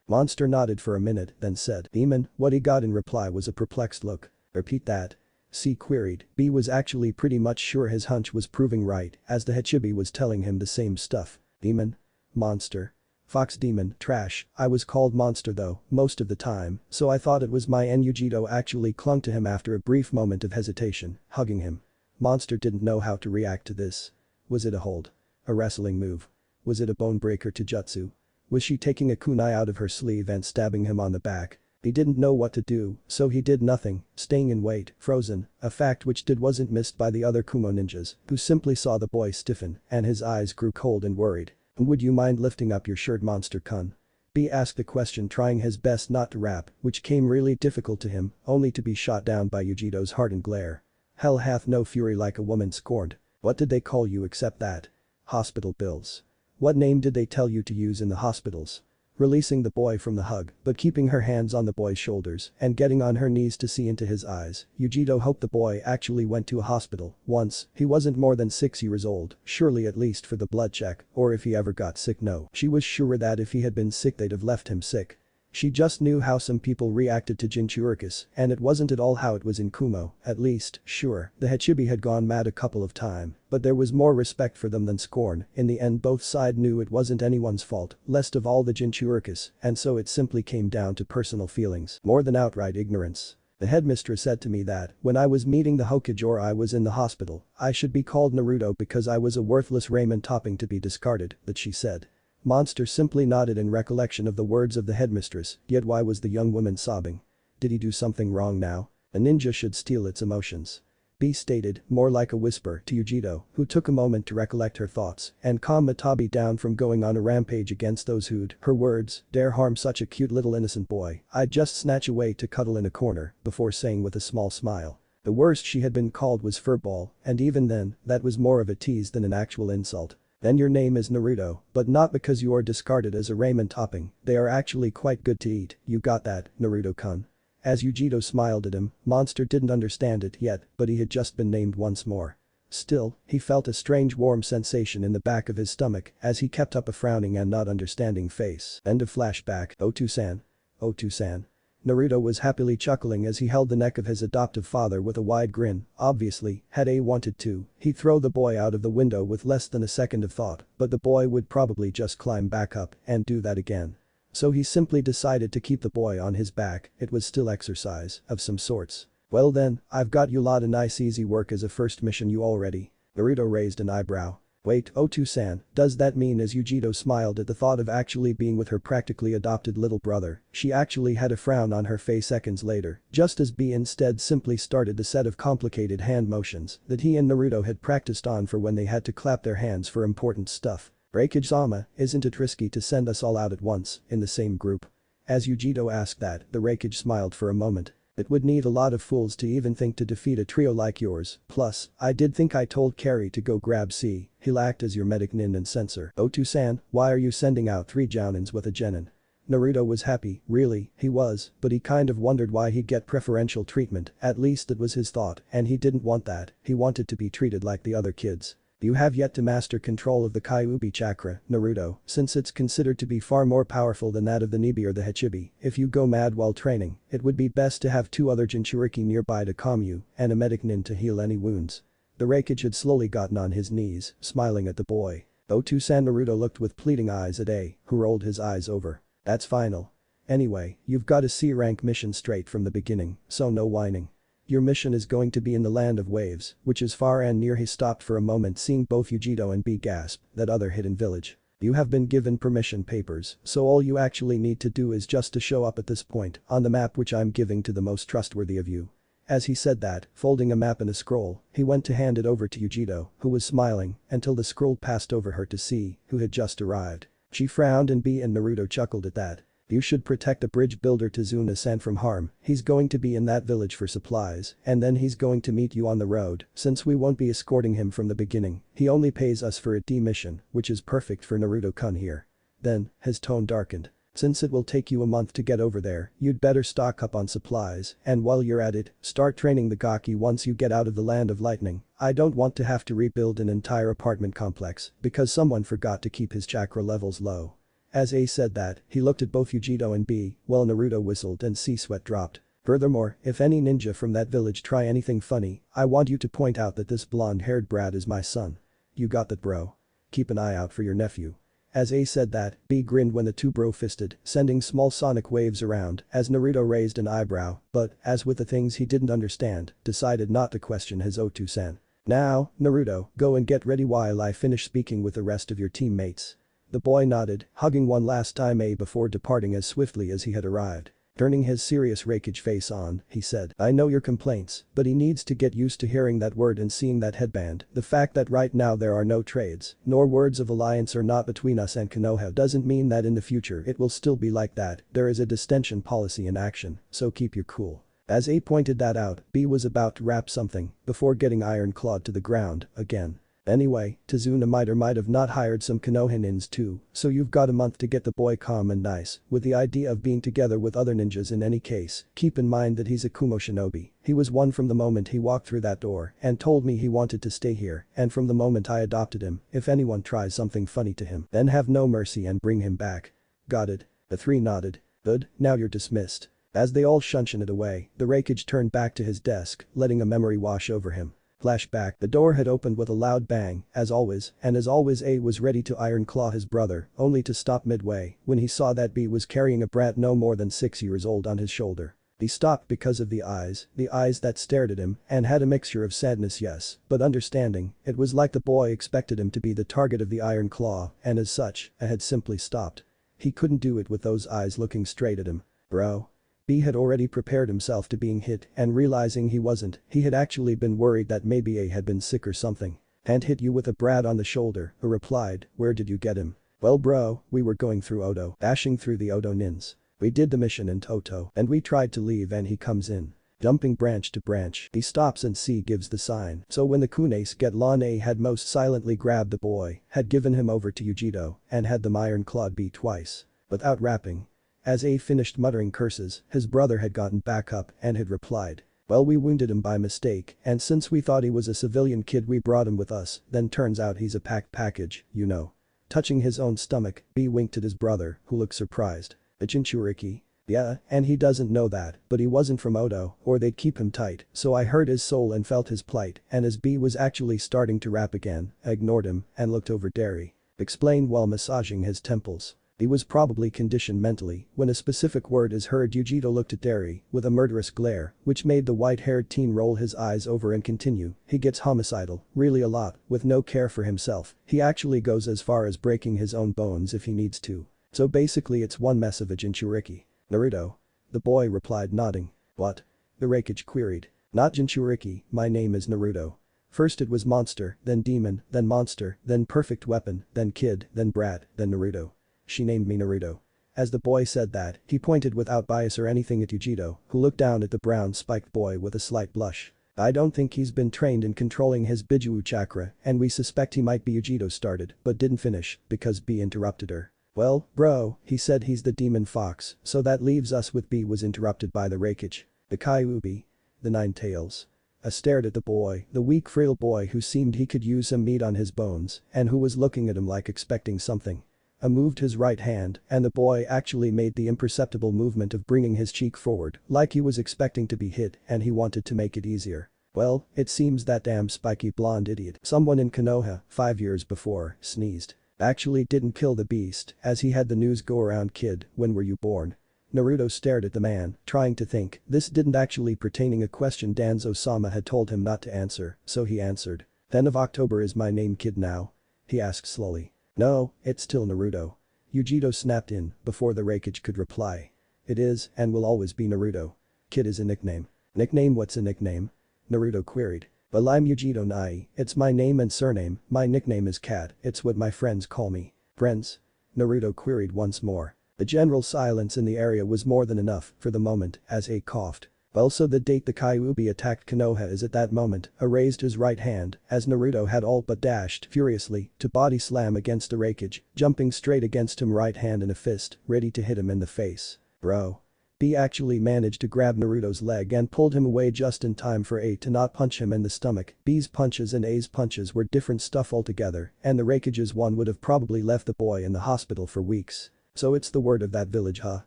Monster nodded for a minute, then said, Demon, what he got in reply was a perplexed look. Repeat that. C queried. B was actually pretty much sure his hunch was proving right, as the Hachibi was telling him the same stuff. Demon. Monster. Fox demon, trash, I was called Monster though, most of the time, so I thought it was my N. Yujito actually clung to him after a brief moment of hesitation, hugging him. Monster didn't know how to react to this. Was it a hold? A wrestling move? Was it a bone breaker to jutsu? Was she taking a kunai out of her sleeve and stabbing him on the back? He didn't know what to do, so he did nothing, staying in wait, frozen, a fact which wasn't missed by the other Kumo ninjas, who simply saw the boy stiffen, and his eyes grew cold and worried. Would you mind lifting up your shirt, Monster-kun? B asked the question, trying his best not to rap, which came really difficult to him, only to be shot down by Yujito's hardened glare. Hell hath no fury like a woman scorned. What did they call you except that? Hospital bills. What name did they tell you to use in the hospitals? Releasing the boy from the hug, but keeping her hands on the boy's shoulders and getting on her knees to see into his eyes, Yujito hoped the boy actually went to a hospital once. He wasn't more than 6 years old, surely at least for the blood check, or if he ever got sick. No, she was sure that if he had been sick they'd have left him sick. She just knew how some people reacted to Jinchurikis, and it wasn't at all how it was in Kumo, at least, sure, the Hachibi had gone mad a couple of times, but there was more respect for them than scorn. In the end both sides knew it wasn't anyone's fault, least of all the Jinchurikis, and so it simply came down to personal feelings, more than outright ignorance. The headmistress said to me that, when I was meeting the hokage or I was in the hospital, I should be called Naruto because I was a worthless ramen topping to be discarded, that she said. Monster simply nodded in recollection of the words of the headmistress, yet why was the young woman sobbing? Did he do something wrong now? A ninja should steal its emotions. B stated, more like a whisper, to Yujito, who took a moment to recollect her thoughts and calm Matabi down from going on a rampage against those who'd, her words, dare harm such a cute little innocent boy. I'd just snatch away to cuddle in a corner, before saying with a small smile. The worst she had been called was furball, and even then, that was more of a tease than an actual insult. Then your name is Naruto, but not because you are discarded as a ramen topping, they are actually quite good to eat, you got that, Naruto-kun. As Yujito smiled at him, Monster didn't understand it yet, but he had just been named once more. Still, he felt a strange warm sensation in the back of his stomach as he kept up a frowning and not understanding face. End of flashback. Otu-san. Otu-san. Naruto was happily chuckling as he held the neck of his adoptive father with a wide grin. Obviously, had A wanted to, he'd throw the boy out of the window with less than a second of thought, but the boy would probably just climb back up and do that again. So he simply decided to keep the boy on his back. It was still exercise, of some sorts. Well then, I've got you lot a nice easy work as a first mission you already. Naruto raised an eyebrow. Wait, Otu-san, does that mean? As Yujito smiled at the thought of actually being with her practically adopted little brother, she actually had a frown on her face seconds later, just as B instead simply started a set of complicated hand motions that he and Naruto had practiced on for when they had to clap their hands for important stuff. Reikage-sama, isn't it risky to send us all out at once, in the same group? As Yujito asked that, the Reikage smiled for a moment. It would need a lot of fools to even think to defeat a trio like yours, plus, I did think I told Carrie to go grab C. He'll act as your medic nin and sensor. Otu-san, why are you sending out 3 jounins with a genin? Naruto was happy, really, he was, but he kind of wondered why he'd get preferential treatment, at least that was his thought, and he didn't want that, he wanted to be treated like the other kids. You have yet to master control of the Kyuubi chakra, Naruto, since it's considered to be far more powerful than that of the Nibi or the Hachibi. If you go mad while training, it would be best to have 2 other Jinchuriki nearby to calm you, and a medic nin to heal any wounds. The Reikage had slowly gotten on his knees, smiling at the boy. Otu-san. Naruto looked with pleading eyes at A, who rolled his eyes over. That's final. Anyway, you've got a C-rank mission straight from the beginning, so no whining. Your mission is going to be in the land of waves, which is far and near. He stopped for a moment, seeing both Yujito and B gasp, that other hidden village. You have been given permission papers, so all you actually need to do is just to show up at this point on the map which I'm giving to the most trustworthy of you. As he said that, folding a map and a scroll, he went to hand it over to Yujito, who was smiling until the scroll passed over her to C, who had just arrived. She frowned and B and Naruto chuckled at that. You should protect the bridge builder Tazuna-san from harm, he's going to be in that village for supplies, and then he's going to meet you on the road, since we won't be escorting him from the beginning, he only pays us for a D mission, which is perfect for Naruto-kun here. Then, his tone darkened. Since it will take you a month to get over there, you'd better stock up on supplies, and while you're at it, start training the Gaki once you get out of the land of lightning. I don't want to have to rebuild an entire apartment complex because someone forgot to keep his chakra levels low. As A said that, he looked at both Yujito and B, while Naruto whistled and C-sweat dropped. Furthermore, if any ninja from that village try anything funny, I want you to point out that this blonde-haired brat is my son. You got that, bro? Keep an eye out for your nephew. As A said that, B grinned when the two bro-fisted, sending small sonic waves around as Naruto raised an eyebrow, but, as with the things he didn't understand, decided not to question his Otu-san. Now, Naruto, go and get ready while I finish speaking with the rest of your teammates. The boy nodded, hugging one last time A before departing as swiftly as he had arrived. Turning his serious Raikage face on, he said, I know your complaints, but he needs to get used to hearing that word and seeing that headband. The fact that right now there are no trades, nor words of alliance are not between us and Konoha doesn't mean that in the future it will still be like that, there is a distension policy in action, so keep your cool. As A pointed that out, B was about to rap something, before getting iron-clawed to the ground, again. Anyway, Tazuna might or might have not hired some Konoha ninjas too, so you've got a month to get the boy calm and nice, with the idea of being together with other ninjas in any case, keep in mind that he's a Kumo shinobi, he was one from the moment he walked through that door and told me he wanted to stay here, and from the moment I adopted him, if anyone tries something funny to him, then have no mercy and bring him back. Got it? The three nodded. Good, now you're dismissed. As they all shunted away, the Raikage turned back to his desk, letting a memory wash over him. Flashback, the door had opened with a loud bang, as always, and as always A was ready to iron-claw his brother, only to stop midway when he saw that B was carrying a brat no more than 6 years old on his shoulder. He stopped because of the eyes that stared at him and had a mixture of sadness yes, but understanding, it was like the boy expected him to be the target of the iron claw and as such, A had simply stopped. He couldn't do it with those eyes looking straight at him. Bro. B had already prepared himself to being hit and realizing he wasn't, he had actually been worried that maybe A had been sick or something. And hit you with a brat on the shoulder, who replied, where did you get him? Well bro, we were going through Odo, dashing through the Odo nins. We did the mission in Toto and we tried to leave and he comes in. Jumping branch to branch, he stops and C gives the sign. So when the Kunes get Lon A had most silently grabbed the boy, had given him over to Yujito, and had them iron-clawed B twice. Without rapping. As A finished muttering curses, his brother had gotten back up and had replied. Well we wounded him by mistake and since we thought he was a civilian kid we brought him with us, then turns out he's a packed package, you know. Touching his own stomach, B winked at his brother, who looked surprised. A Jinchuriki? Yeah, and he doesn't know that, but he wasn't from Odo, or they'd keep him tight, so I heard his soul and felt his plight, and as B was actually starting to rap again, I ignored him and looked over Derry. Explained while massaging his temples. He was probably conditioned mentally, when a specific word is heard Yujito looked at Derry with a murderous glare, which made the white-haired teen roll his eyes over and continue, he gets homicidal, really a lot, with no care for himself, he actually goes as far as breaking his own bones if he needs to. So basically it's one mess of a Jinchuriki. Naruto. The boy replied nodding. What? The Raikage queried. Not Jinchuriki, my name is Naruto. First it was monster, then demon, then monster, then perfect weapon, then kid, then brat, then Naruto. She named me Naruto. As the boy said that, he pointed without bias or anything at Yujito, who looked down at the brown spiked boy with a slight blush. I don't think he's been trained in controlling his Bijuu chakra and we suspect he might be Yujito started but didn't finish because B interrupted her. Well, bro, he said he's the demon fox, so that leaves us with B was interrupted by the Raikage. The Kyuubi. The Nine Tails. I stared at the boy, the weak frail boy who seemed he could use some meat on his bones and who was looking at him like expecting something. I moved his right hand and the boy actually made the imperceptible movement of bringing his cheek forward like he was expecting to be hit and he wanted to make it easier. Well, it seems that damn spiky blonde idiot, someone in Konoha, 5 years before, sneezed. Actually didn't kill the beast as he had the news go around kid, when were you born? Naruto stared at the man, trying to think, this didn't actually pertaining a question Danzo-sama had told him not to answer, so he answered. 10 of October is my name kid now? He asked slowly. No, it's still Naruto. Yujito snapped in before the Raikage could reply. It is and will always be Naruto. Kid is a nickname. Nickname? What's a nickname? Naruto queried. Well I'm Yujito Nai, it's my name and surname, my nickname is Cat, it's what my friends call me. Friends? Naruto queried once more. The general silence in the area was more than enough for the moment as A coughed. Well, so the date the Kyuubi attacked Konoha is at that moment, raised his right hand as Naruto had all but dashed furiously to body slam against the wreckage, jumping straight against him, right hand in a fist, ready to hit him in the face. Bro. B actually managed to grab Naruto's leg and pulled him away just in time for A to not punch him in the stomach. B's punches and A's punches were different stuff altogether, and the wreckage's one would have probably left the boy in the hospital for weeks. So it's the word of that village, huh?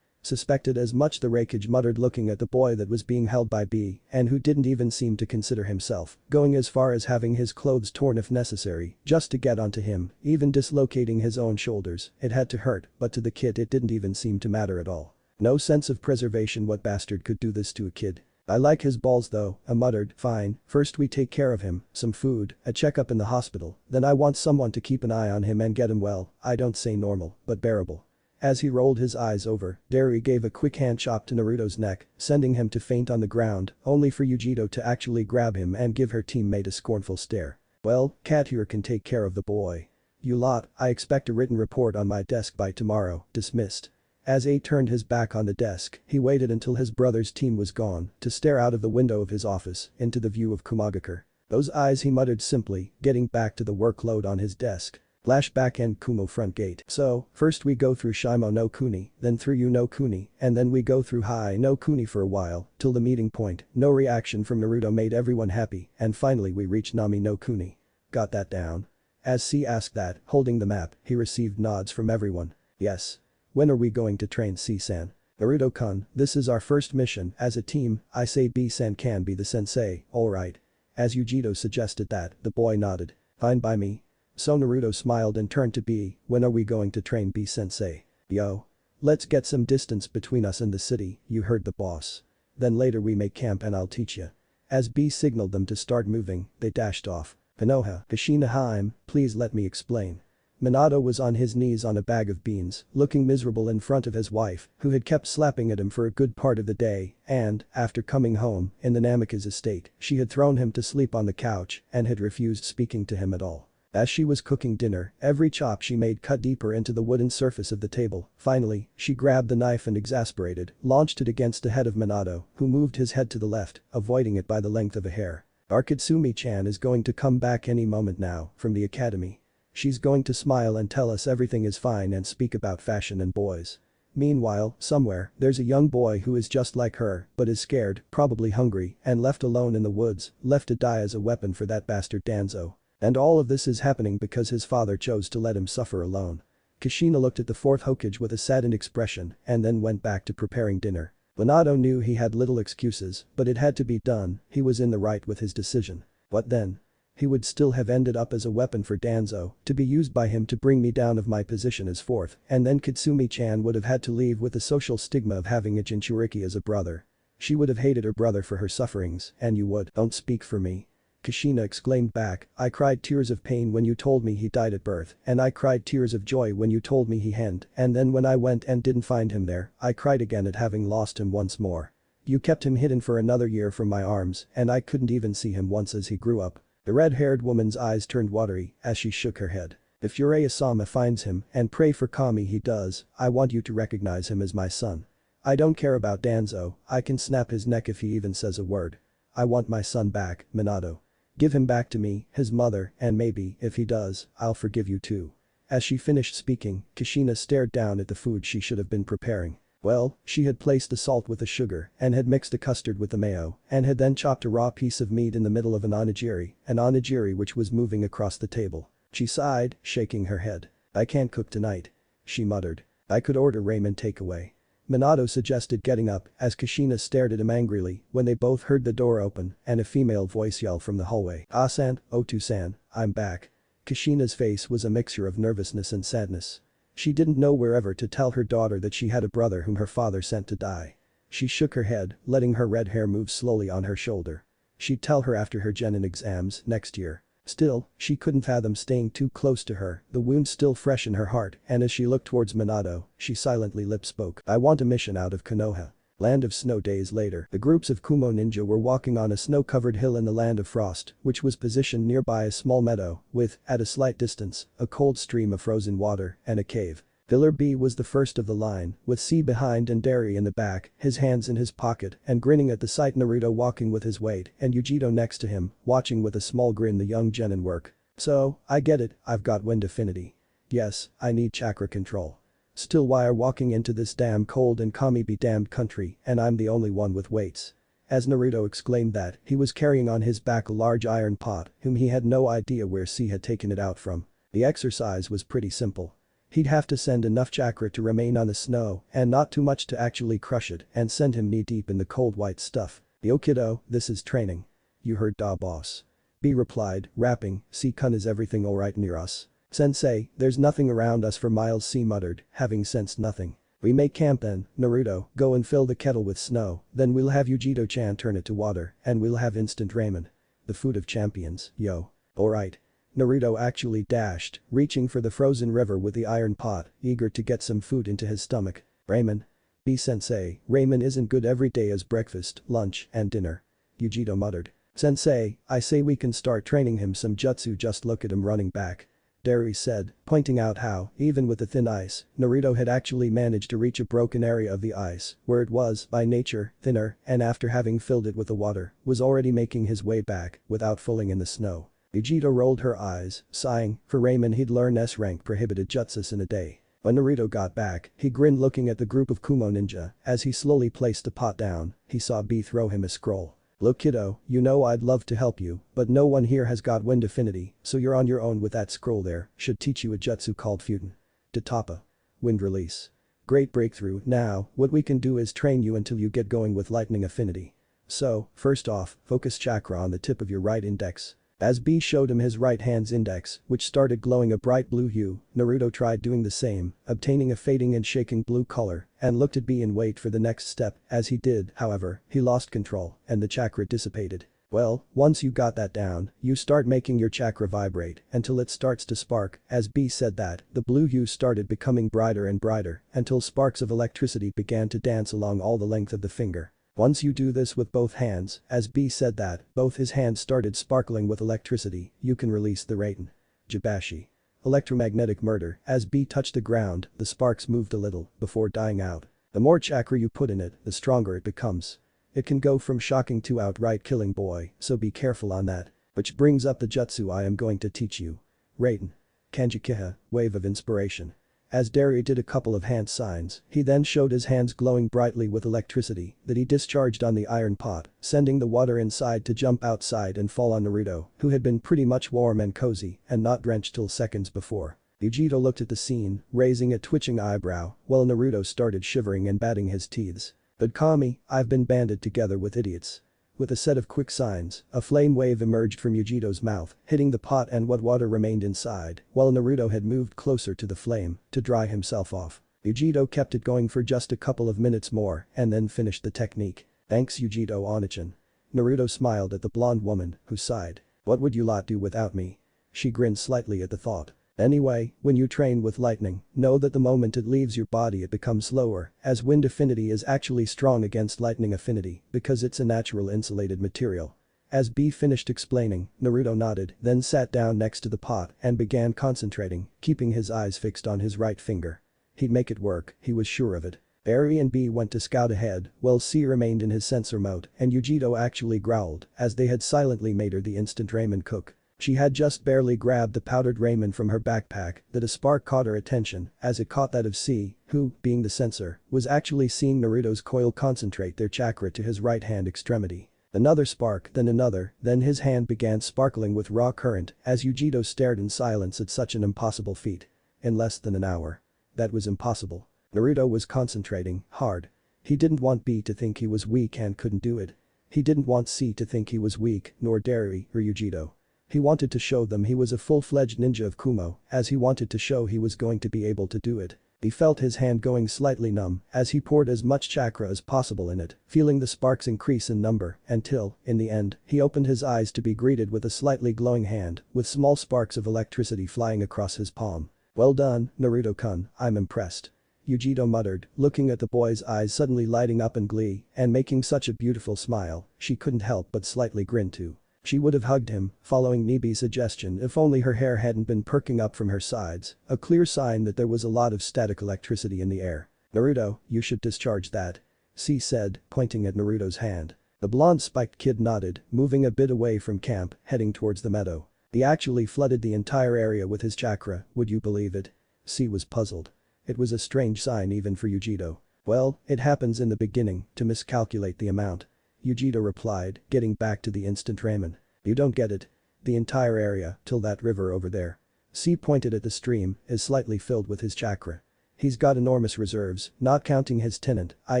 Suspected as much, the wreckage muttered, looking at the boy that was being held by B and who didn't even seem to consider himself, going as far as having his clothes torn if necessary, just to get onto him, even dislocating his own shoulders. It had to hurt, but to the kid it didn't even seem to matter at all. No sense of preservation. What bastard could do this to a kid? I like his balls though, I muttered. Fine, first we take care of him, some food, a checkup in the hospital, then I want someone to keep an eye on him and get him well. I don't say normal, but bearable. As he rolled his eyes over, Derry gave a quick hand chop to Naruto's neck, sending him to faint on the ground, only for Yujito to actually grab him and give her teammate a scornful stare. Well, Cat here can take care of the boy. You lot, I expect a written report on my desk by tomorrow. Dismissed. As A turned his back on the desk, he waited until his brother's team was gone to stare out of the window of his office into the view of Kumagakure. Those eyes, he muttered simply, getting back to the workload on his desk. Flashback and Kumo front gate. So, first we go through Shimo no Kuni, then through Yu no Kuni, and then we go through Hai no Kuni for a while, till the meeting point. No reaction from Naruto made everyone happy, and finally we reach Nami no Kuni. Got that down? As C asked that, holding the map, he received nods from everyone. Yes. When are we going to train C-san? Naruto-kun, this is our first mission as a team. I say B-san can be the sensei, alright. As Yujito suggested that, the boy nodded. Fine by me. So Naruto smiled and turned to B. When are we going to train B-sensei? Yo. Let's get some distance between us and the city, you heard the boss. Then later we make camp and I'll teach ya. As B signaled them to start moving, they dashed off. Konoha, Kushina Haim, please let me explain. Minato was on his knees on a bag of beans, looking miserable in front of his wife, who had kept slapping at him for a good part of the day, and, after coming home, in the Namikaze estate, she had thrown him to sleep on the couch and had refused speaking to him at all. As she was cooking dinner, every chop she made cut deeper into the wooden surface of the table. Finally, she grabbed the knife and, exasperated, launched it against the head of Minato, who moved his head to the left, avoiding it by the length of a hair. Our Kitsumi-chan is going to come back any moment now, from the academy. She's going to smile and tell us everything is fine and speak about fashion and boys. Meanwhile, somewhere, there's a young boy who is just like her, but is scared, probably hungry, and left alone in the woods, left to die as a weapon for that bastard Danzo. And all of this is happening because his father chose to let him suffer alone. Kushina looked at the fourth Hokage with a saddened expression and then went back to preparing dinner. Minato knew he had little excuses, but it had to be done. He was in the right with his decision. What then? He would still have ended up as a weapon for Danzo, to be used by him to bring me down of my position as fourth, and then Kitsumi-chan would have had to leave with the social stigma of having a Jinchuriki as a brother. She would have hated her brother for her sufferings, and you would. Don't speak for me. Kushina exclaimed back, I cried tears of pain when you told me he died at birth, and I cried tears of joy when you told me he hadn't, and then when I went and didn't find him there, I cried again at having lost him once more. You kept him hidden for another year from my arms, and I couldn't even see him once as he grew up. The red-haired woman's eyes turned watery as she shook her head. If Uraya-sama finds him, and pray for Kami he does, I want you to recognize him as my son. I don't care about Danzo, I can snap his neck if he even says a word. I want my son back, Minato. Give him back to me, his mother, and maybe, if he does, I'll forgive you too. As she finished speaking, Kushina stared down at the food she should have been preparing. Well, she had placed the salt with the sugar and had mixed the custard with the mayo and had then chopped a raw piece of meat in the middle of an onigiri which was moving across the table. She sighed, shaking her head. I can't cook tonight. She muttered. I could order ramen takeaway. Minato suggested getting up as Kushina stared at him angrily when they both heard the door open and a female voice yell from the hallway. Ah-san, Otu-san, I'm back. Kushina's face was a mixture of nervousness and sadness. She didn't know wherever to tell her daughter that she had a brother whom her father sent to die. She shook her head, letting her red hair move slowly on her shoulder. She'd tell her after her genin exams next year. Still, she couldn't fathom staying too close to her, the wound still fresh in her heart, and as she looked towards Minato, she silently lip-spoke. I want a mission out of Konoha. Land of Snow. Days later, the groups of Kumo ninja were walking on a snow-covered hill in the Land of Frost, which was positioned nearby a small meadow with, at a slight distance, a cold stream of frozen water and a cave. Filler B was the first of the line, with C behind and Derry in the back, his hands in his pocket and grinning at the sight Naruto walking with his weight and Yujito next to him, watching with a small grin the young genin work. So, I get it, I've got wind affinity. Yes, I need chakra control. Still why are walking into this damn cold and kami be damned country and I'm the only one with weights. As Naruto exclaimed that, he was carrying on his back a large iron pot whom he had no idea where C had taken it out from. The exercise was pretty simple. He'd have to send enough chakra to remain on the snow and not too much to actually crush it and send him knee-deep in the cold white stuff. Yo kiddo, this is training. You heard da boss. B replied, rapping, C-kun is everything alright near us? Sensei, there's nothing around us for miles C muttered, having sensed nothing. We make camp then, Naruto, go and fill the kettle with snow, then we'll have Yujito-chan turn it to water and we'll have instant ramen. The food of champions, yo. Alright. Naruto actually dashed, reaching for the frozen river with the iron pot, eager to get some food into his stomach. Ramen. B-sensei, ramen isn't good every day as breakfast, lunch, and dinner. Yujito muttered. Sensei, I say we can start training him some jutsu just look at him running back. Derry said, pointing out how, even with the thin ice, Naruto had actually managed to reach a broken area of the ice, where it was, by nature, thinner, and after having filled it with the water, was already making his way back, without falling in the snow. Yujito rolled her eyes, sighing, for ramen he'd learn S-rank prohibited jutsus in a day. When Naruto got back, he grinned looking at the group of Kumo ninja, as he slowly placed the pot down, he saw B throw him a scroll. Look kiddo, you know I'd love to help you, but no one here has got wind affinity, so you're on your own with that scroll there, should teach you a jutsu called Futen. Tatapa. Wind release. Great breakthrough, now, what we can do is train you until you get going with lightning affinity. So, first off, focus chakra on the tip of your right index. As B showed him his right hand's index, which started glowing a bright blue hue, Naruto tried doing the same, obtaining a fading and shaking blue color, and looked at B and wait for the next step. As he did, however, he lost control, and the chakra dissipated. Well, once you got that down, you start making your chakra vibrate until it starts to spark. As B said that, the blue hue started becoming brighter and brighter until sparks of electricity began to dance along all the length of the finger. Once you do this with both hands, as B said that, both his hands started sparkling with electricity, you can release the Raten. Jibashi. Electromagnetic murder, as B touched the ground, the sparks moved a little, before dying out. The more chakra you put in it, the stronger it becomes. It can go from shocking to outright killing boy, so be careful on that. Which brings up the jutsu I am going to teach you. Raten. Kanjikiha, wave of inspiration. As Derry did a couple of hand signs, he then showed his hands glowing brightly with electricity that he discharged on the iron pot, sending the water inside to jump outside and fall on Naruto, who had been pretty much warm and cozy and not drenched till seconds before. Yujito looked at the scene, raising a twitching eyebrow, while Naruto started shivering and batting his teeth. But Kami, I've been banded together with idiots. With a set of quick signs, a flame wave emerged from Yujito's mouth, hitting the pot and what water remained inside, while Naruto had moved closer to the flame to dry himself off. Yujito kept it going for just a couple of minutes more and then finished the technique. Thanks Yujito Onichan. Naruto smiled at the blonde woman, who sighed. What would you lot do without me? She grinned slightly at the thought. Anyway, when you train with lightning, know that the moment it leaves your body it becomes slower, as wind affinity is actually strong against lightning affinity because it's a natural insulated material. As B finished explaining, Naruto nodded, then sat down next to the pot and began concentrating, keeping his eyes fixed on his right finger. He'd make it work, he was sure of it. Barry and B went to scout ahead, while C remained in his sensor mode and Yujito actually growled as they had silently made her the instant ramen cook. She had just barely grabbed the powdered ramen from her backpack that a spark caught her attention as it caught that of C, who, being the sensor, was actually seeing Naruto's coil concentrate their chakra to his right hand extremity. Another spark, then another, then his hand began sparkling with raw current as Yujito stared in silence at such an impossible feat. In less than an hour. That was impossible. Naruto was concentrating hard. He didn't want B to think he was weak and couldn't do it. He didn't want C to think he was weak, nor Derry or Yujito. He wanted to show them he was a full-fledged ninja of Kumo, as he wanted to show he was going to be able to do it. He felt his hand going slightly numb as he poured as much chakra as possible in it, feeling the sparks increase in number until, in the end, he opened his eyes to be greeted with a slightly glowing hand with small sparks of electricity flying across his palm. Well done, Naruto-kun, I'm impressed. Yujito muttered, looking at the boy's eyes suddenly lighting up in glee and making such a beautiful smile, she couldn't help but slightly grin too. She would have hugged him, following Nibi's suggestion if only her hair hadn't been perking up from her sides, a clear sign that there was a lot of static electricity in the air. "Naruto, you should discharge that," C said, pointing at Naruto's hand. The blonde spiked kid nodded, moving a bit away from camp, heading towards the meadow. He actually flooded the entire area with his chakra, would you believe it? C was puzzled. It was a strange sign even for Yujito. "Well, it happens in the beginning, to miscalculate the amount," Yujito replied, getting back to the instant ramen. "You don't get it. The entire area, till that river over there." C pointed at the stream, is slightly filled with his chakra. "He's got enormous reserves, not counting his tenant, I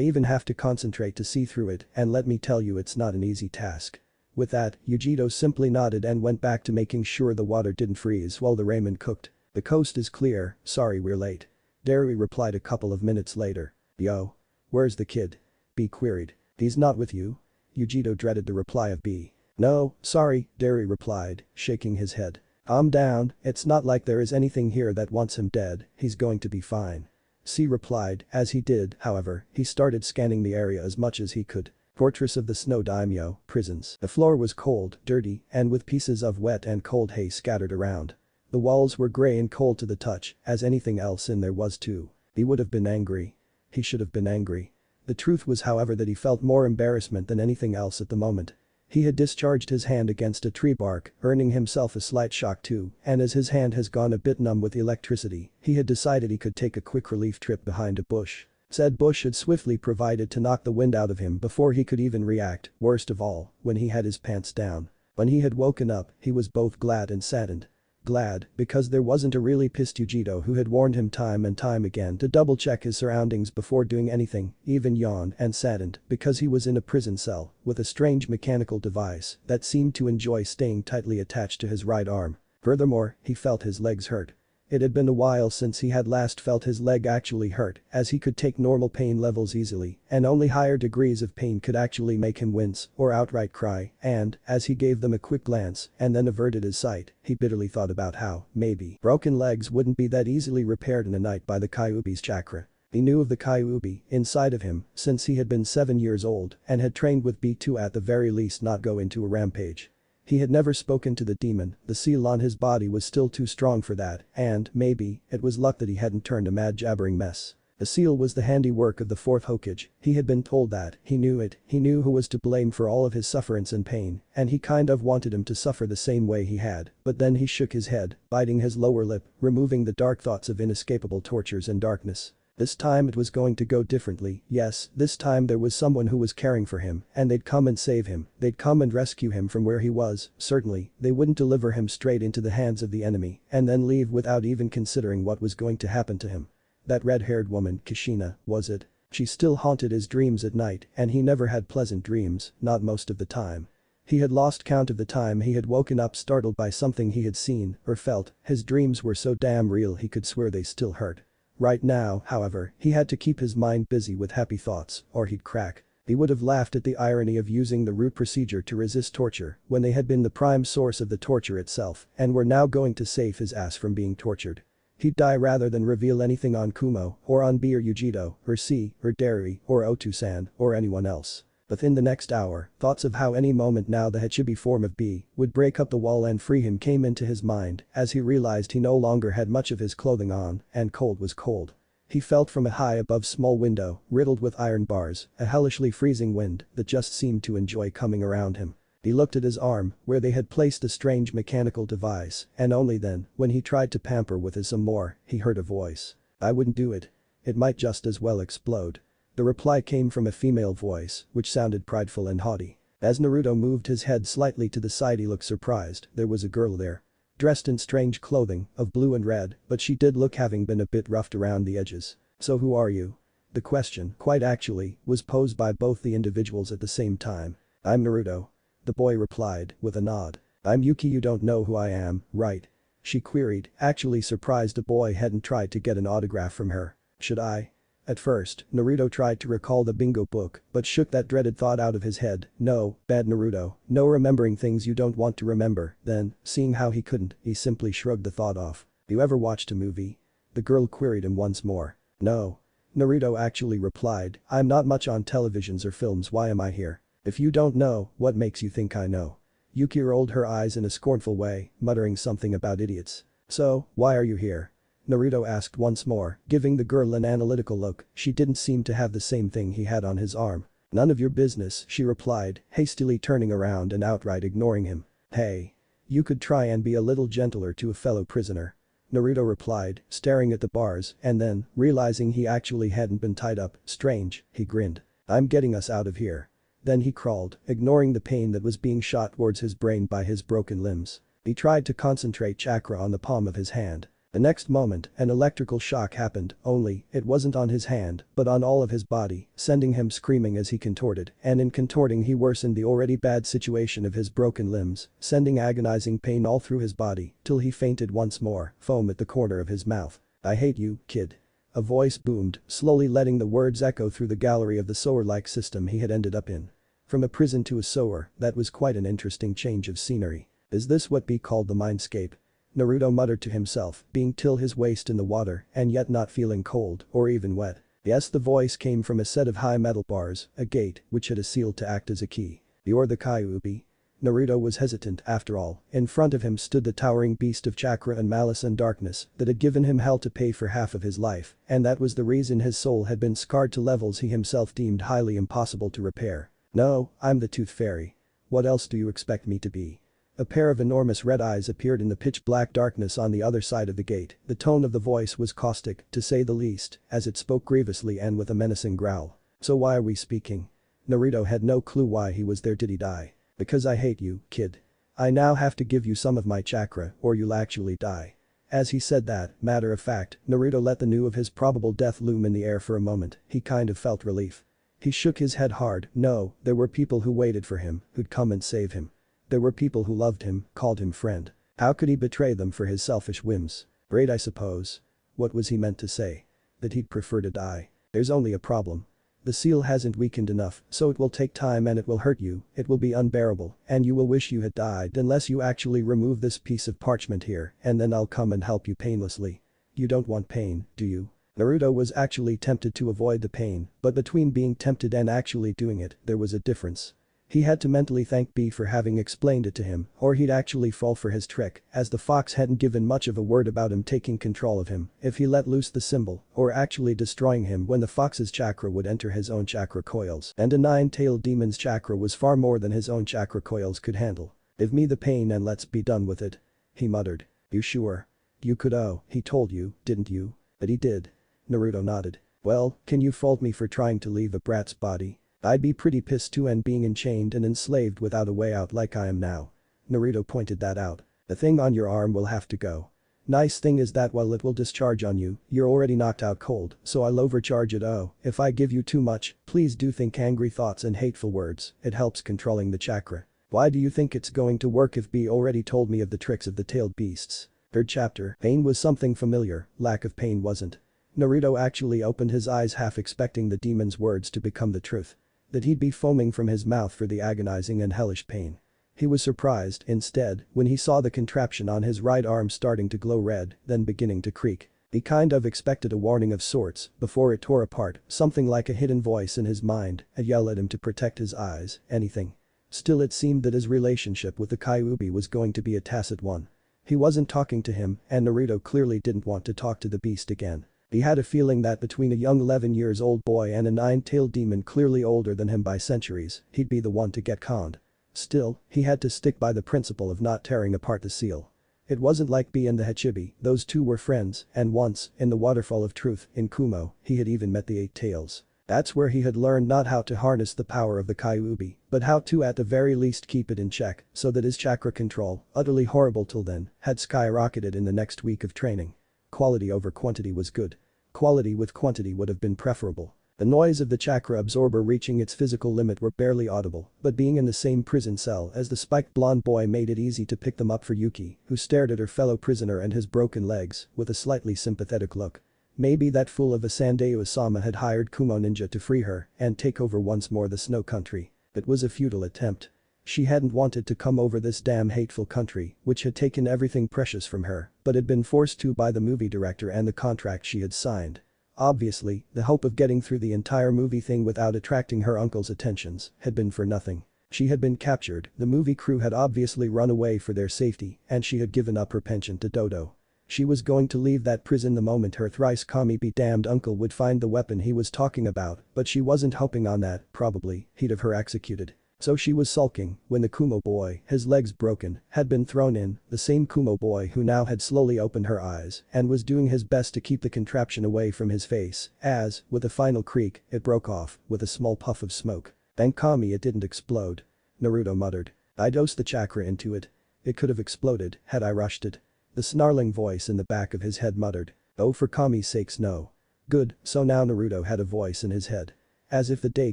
even have to concentrate to see through it and let me tell you it's not an easy task." With that, Yujito simply nodded and went back to making sure the water didn't freeze while the ramen cooked. "The coast is clear, sorry we're late," Derry replied a couple of minutes later. "Yo. Where's the kid?" B queried. "He's not with you?" Yujito dreaded the reply of B. "No, sorry," Derry replied, shaking his head. "Calm down, it's not like there is anything here that wants him dead, he's going to be fine." C replied, as he did, however, he started scanning the area as much as he could. Fortress of the Snow Daimyo, prisons. The floor was cold, dirty, and with pieces of wet and cold hay scattered around. The walls were gray and cold to the touch, as anything else in there was too. He would have been angry. He should have been angry. The truth was however that he felt more embarrassment than anything else at the moment. He had discharged his hand against a tree bark, earning himself a slight shock too, and as his hand has gone a bit numb with electricity, he had decided he could take a quick relief trip behind a bush. Said bush had swiftly provided to knock the wind out of him before he could even react, worst of all, when he had his pants down. When he had woken up, he was both glad and saddened. Glad, because there wasn't a really pissed Yujito who had warned him time and time again to double check his surroundings before doing anything, even yawn, and saddened, because he was in a prison cell, with a strange mechanical device that seemed to enjoy staying tightly attached to his right arm. Furthermore, he felt his legs hurt. It had been a while since he had last felt his leg actually hurt, as he could take normal pain levels easily, and only higher degrees of pain could actually make him wince or outright cry, and, as he gave them a quick glance and then averted his sight, he bitterly thought about how, maybe, broken legs wouldn't be that easily repaired in a night by the Kyuubi's chakra. He knew of the Kyuubi inside of him since he had been 7 years old and had trained with B2 at the very least not go into a rampage. He had never spoken to the demon, the seal on his body was still too strong for that, and, maybe, it was luck that he hadn't turned a mad jabbering mess. The seal was the handiwork of the fourth hokage, he had been told that, he knew it, he knew who was to blame for all of his sufferance and pain, and he kind of wanted him to suffer the same way he had, but then he shook his head, biting his lower lip, removing the dark thoughts of inescapable tortures and darkness. This time it was going to go differently, yes, this time there was someone who was caring for him, and they'd come and save him, they'd come and rescue him from where he was, certainly, they wouldn't deliver him straight into the hands of the enemy and then leave without even considering what was going to happen to him. That red-haired woman, Kushina, was it? She still haunted his dreams at night and he never had pleasant dreams, not most of the time. He had lost count of the time he had woken up startled by something he had seen or felt, his dreams were so damn real he could swear they still hurt. Right now, however, he had to keep his mind busy with happy thoughts or he'd crack. He would have laughed at the irony of using the root procedure to resist torture when they had been the prime source of the torture itself and were now going to save his ass from being tortured. He'd die rather than reveal anything on Kumo or on B or Yujito or C or Derry or Otu-san or anyone else. Within the next hour, thoughts of how any moment now the Hachibi form of B would break up the wall and free him came into his mind as he realized he no longer had much of his clothing on and cold was cold. He felt from a high above small window, riddled with iron bars, a hellishly freezing wind that just seemed to enjoy coming around him. He looked at his arm, where they had placed a strange mechanical device, and only then, when he tried to pamper with it some more, he heard a voice. "I wouldn't do it. It might just as well explode." The reply came from a female voice, which sounded prideful and haughty. As Naruto moved his head slightly to the side he looked surprised, there was a girl there. Dressed in strange clothing, of blue and red, but she did look having been a bit roughed around the edges. "So who are you?" The question, quite actually, was posed by both the individuals at the same time. "I'm Naruto," the boy replied, with a nod. "I'm Yuki, you don't know who I am, right?" she queried, actually surprised the boy hadn't tried to get an autograph from her. "Should I?" At first, Naruto tried to recall the bingo book but shook that dreaded thought out of his head. No, bad Naruto, no remembering things you don't want to remember. Then, seeing how he couldn't, he simply shrugged the thought off. "You ever watched a movie?" the girl queried him once more. "No." Naruto actually replied, "I'm not much on televisions or films, why am I here?" "If you don't know, what makes you think I know?" Yuki rolled her eyes in a scornful way, muttering something about idiots. "So, why are you here?" Naruto asked once more, giving the girl an analytical look. She didn't seem to have the same thing he had on his arm. "None of your business," she replied, hastily turning around and outright ignoring him. "Hey. You could try and be a little gentler to a fellow prisoner." Naruto replied, staring at the bars, and then, realizing he actually hadn't been tied up, strange, he grinned. "I'm getting us out of here." Then he crawled, ignoring the pain that was being shot towards his brain by his broken limbs. He tried to concentrate chakra on the palm of his hand. The next moment, an electrical shock happened, only, it wasn't on his hand, but on all of his body, sending him screaming as he contorted, and in contorting he worsened the already bad situation of his broken limbs, sending agonizing pain all through his body, till he fainted once more, foam at the corner of his mouth. "I hate you, kid." A voice boomed, slowly letting the words echo through the gallery of the sewer-like system he had ended up in. From a prison to a sewer, that was quite an interesting change of scenery. Is this what be called the mindscape? Naruto muttered to himself, being till his waist in the water and yet not feeling cold or even wet. Yes, the voice came from a set of high metal bars, a gate, which had a seal to act as a key. You're the Kyuubi? Naruto was hesitant, after all. In front of him stood the towering beast of chakra and malice and darkness that had given him hell to pay for half of his life, and that was the reason his soul had been scarred to levels he himself deemed highly impossible to repair. "No, I'm the Tooth Fairy. What else do you expect me to be?" A pair of enormous red eyes appeared in the pitch-black darkness on the other side of the gate. The tone of the voice was caustic, to say the least, as it spoke grievously and with a menacing growl. "So why are we speaking?" Naruto had no clue why he was there. Did he die? "Because I hate you, kid. I now have to give you some of my chakra or you'll actually die." As he said that, matter of fact, Naruto let the news of his probable death loom in the air for a moment. He kind of felt relief. He shook his head hard. No, there were people who waited for him, who'd come and save him. There were people who loved him, called him friend. How could he betray them for his selfish whims? Great, I suppose. What was he meant to say? That he'd prefer to die. There's only a problem. The seal hasn't weakened enough, so it will take time and it will hurt you, it will be unbearable, and you will wish you had died unless you actually remove this piece of parchment here, and then I'll come and help you painlessly. You don't want pain, do you? Naruto was actually tempted to avoid the pain, but between being tempted and actually doing it, there was a difference. He had to mentally thank B for having explained it to him, or he'd actually fall for his trick, as the fox hadn't given much of a word about him taking control of him if he let loose the symbol, or actually destroying him when the fox's chakra would enter his own chakra coils, and a nine-tailed demon's chakra was far more than his own chakra coils could handle. "Give me the pain and let's be done with it," he muttered. "You sure? You could. Oh, he told you, didn't you?" "But he did." Naruto nodded. "Well, can you fault me for trying to leave a brat's body? I'd be pretty pissed too, and being enchained and enslaved without a way out like I am now." Naruto pointed that out. "The thing on your arm will have to go. Nice thing is that while it will discharge on you, you're already knocked out cold, so I'll overcharge it. Oh, if I give you too much, please do think angry thoughts and hateful words, it helps controlling the chakra." "Why do you think it's going to work if B already told me of the tricks of the tailed beasts?" Third chapter. Pain was something familiar, lack of pain wasn't. Naruto actually opened his eyes, half expecting the demon's words to become the truth. That he'd be foaming from his mouth for the agonizing and hellish pain. He was surprised, instead, when he saw the contraption on his right arm starting to glow red, then beginning to creak. He kind of expected a warning of sorts before it tore apart, something like a hidden voice in his mind, a yell at him to protect his eyes, anything. Still, it seemed that his relationship with the Kyuubi was going to be a tacit one. He wasn't talking to him, and Naruto clearly didn't want to talk to the beast again. He had a feeling that between a young 11-year-old boy and a nine-tailed demon clearly older than him by centuries, he'd be the one to get conned. Still, he had to stick by the principle of not tearing apart the seal. It wasn't like B and the Hachibi, those two were friends, and once, in the Waterfall of Truth, in Kumo, he had even met the Eight Tails. That's where he had learned not how to harness the power of the Kyuubi, but how to at the very least keep it in check, so that his chakra control, utterly horrible till then, had skyrocketed in the next week of training. Quality over quantity was good. Quality with quantity would have been preferable. The noise of the chakra absorber reaching its physical limit were barely audible, but being in the same prison cell as the spiked blonde boy made it easy to pick them up for Yuki, who stared at her fellow prisoner and his broken legs with a slightly sympathetic look. Maybe that fool of a Sandayu-sama had hired Kumo ninja to free her and take over once more the snow country. It was a futile attempt. She hadn't wanted to come over this damn hateful country, which had taken everything precious from her, but had been forced to by the movie director and the contract she had signed. Obviously, the hope of getting through the entire movie thing without attracting her uncle's attentions had been for nothing. She had been captured, the movie crew had obviously run away for their safety, and she had given up her penchant to Dodo. She was going to leave that prison the moment her thrice commie be damned uncle would find the weapon he was talking about, but she wasn't hoping on that, probably, he'd have her executed. So she was sulking when the Kumo boy, his legs broken, had been thrown in, the same Kumo boy who now had slowly opened her eyes and was doing his best to keep the contraption away from his face as, with a final creak, it broke off with a small puff of smoke. Thank Kami it didn't explode. Naruto muttered. I dosed the chakra into it. It could have exploded had I rushed it. The snarling voice in the back of his head muttered. Oh for Kami's sakes no. Good, so now Naruto had a voice in his head. As if the day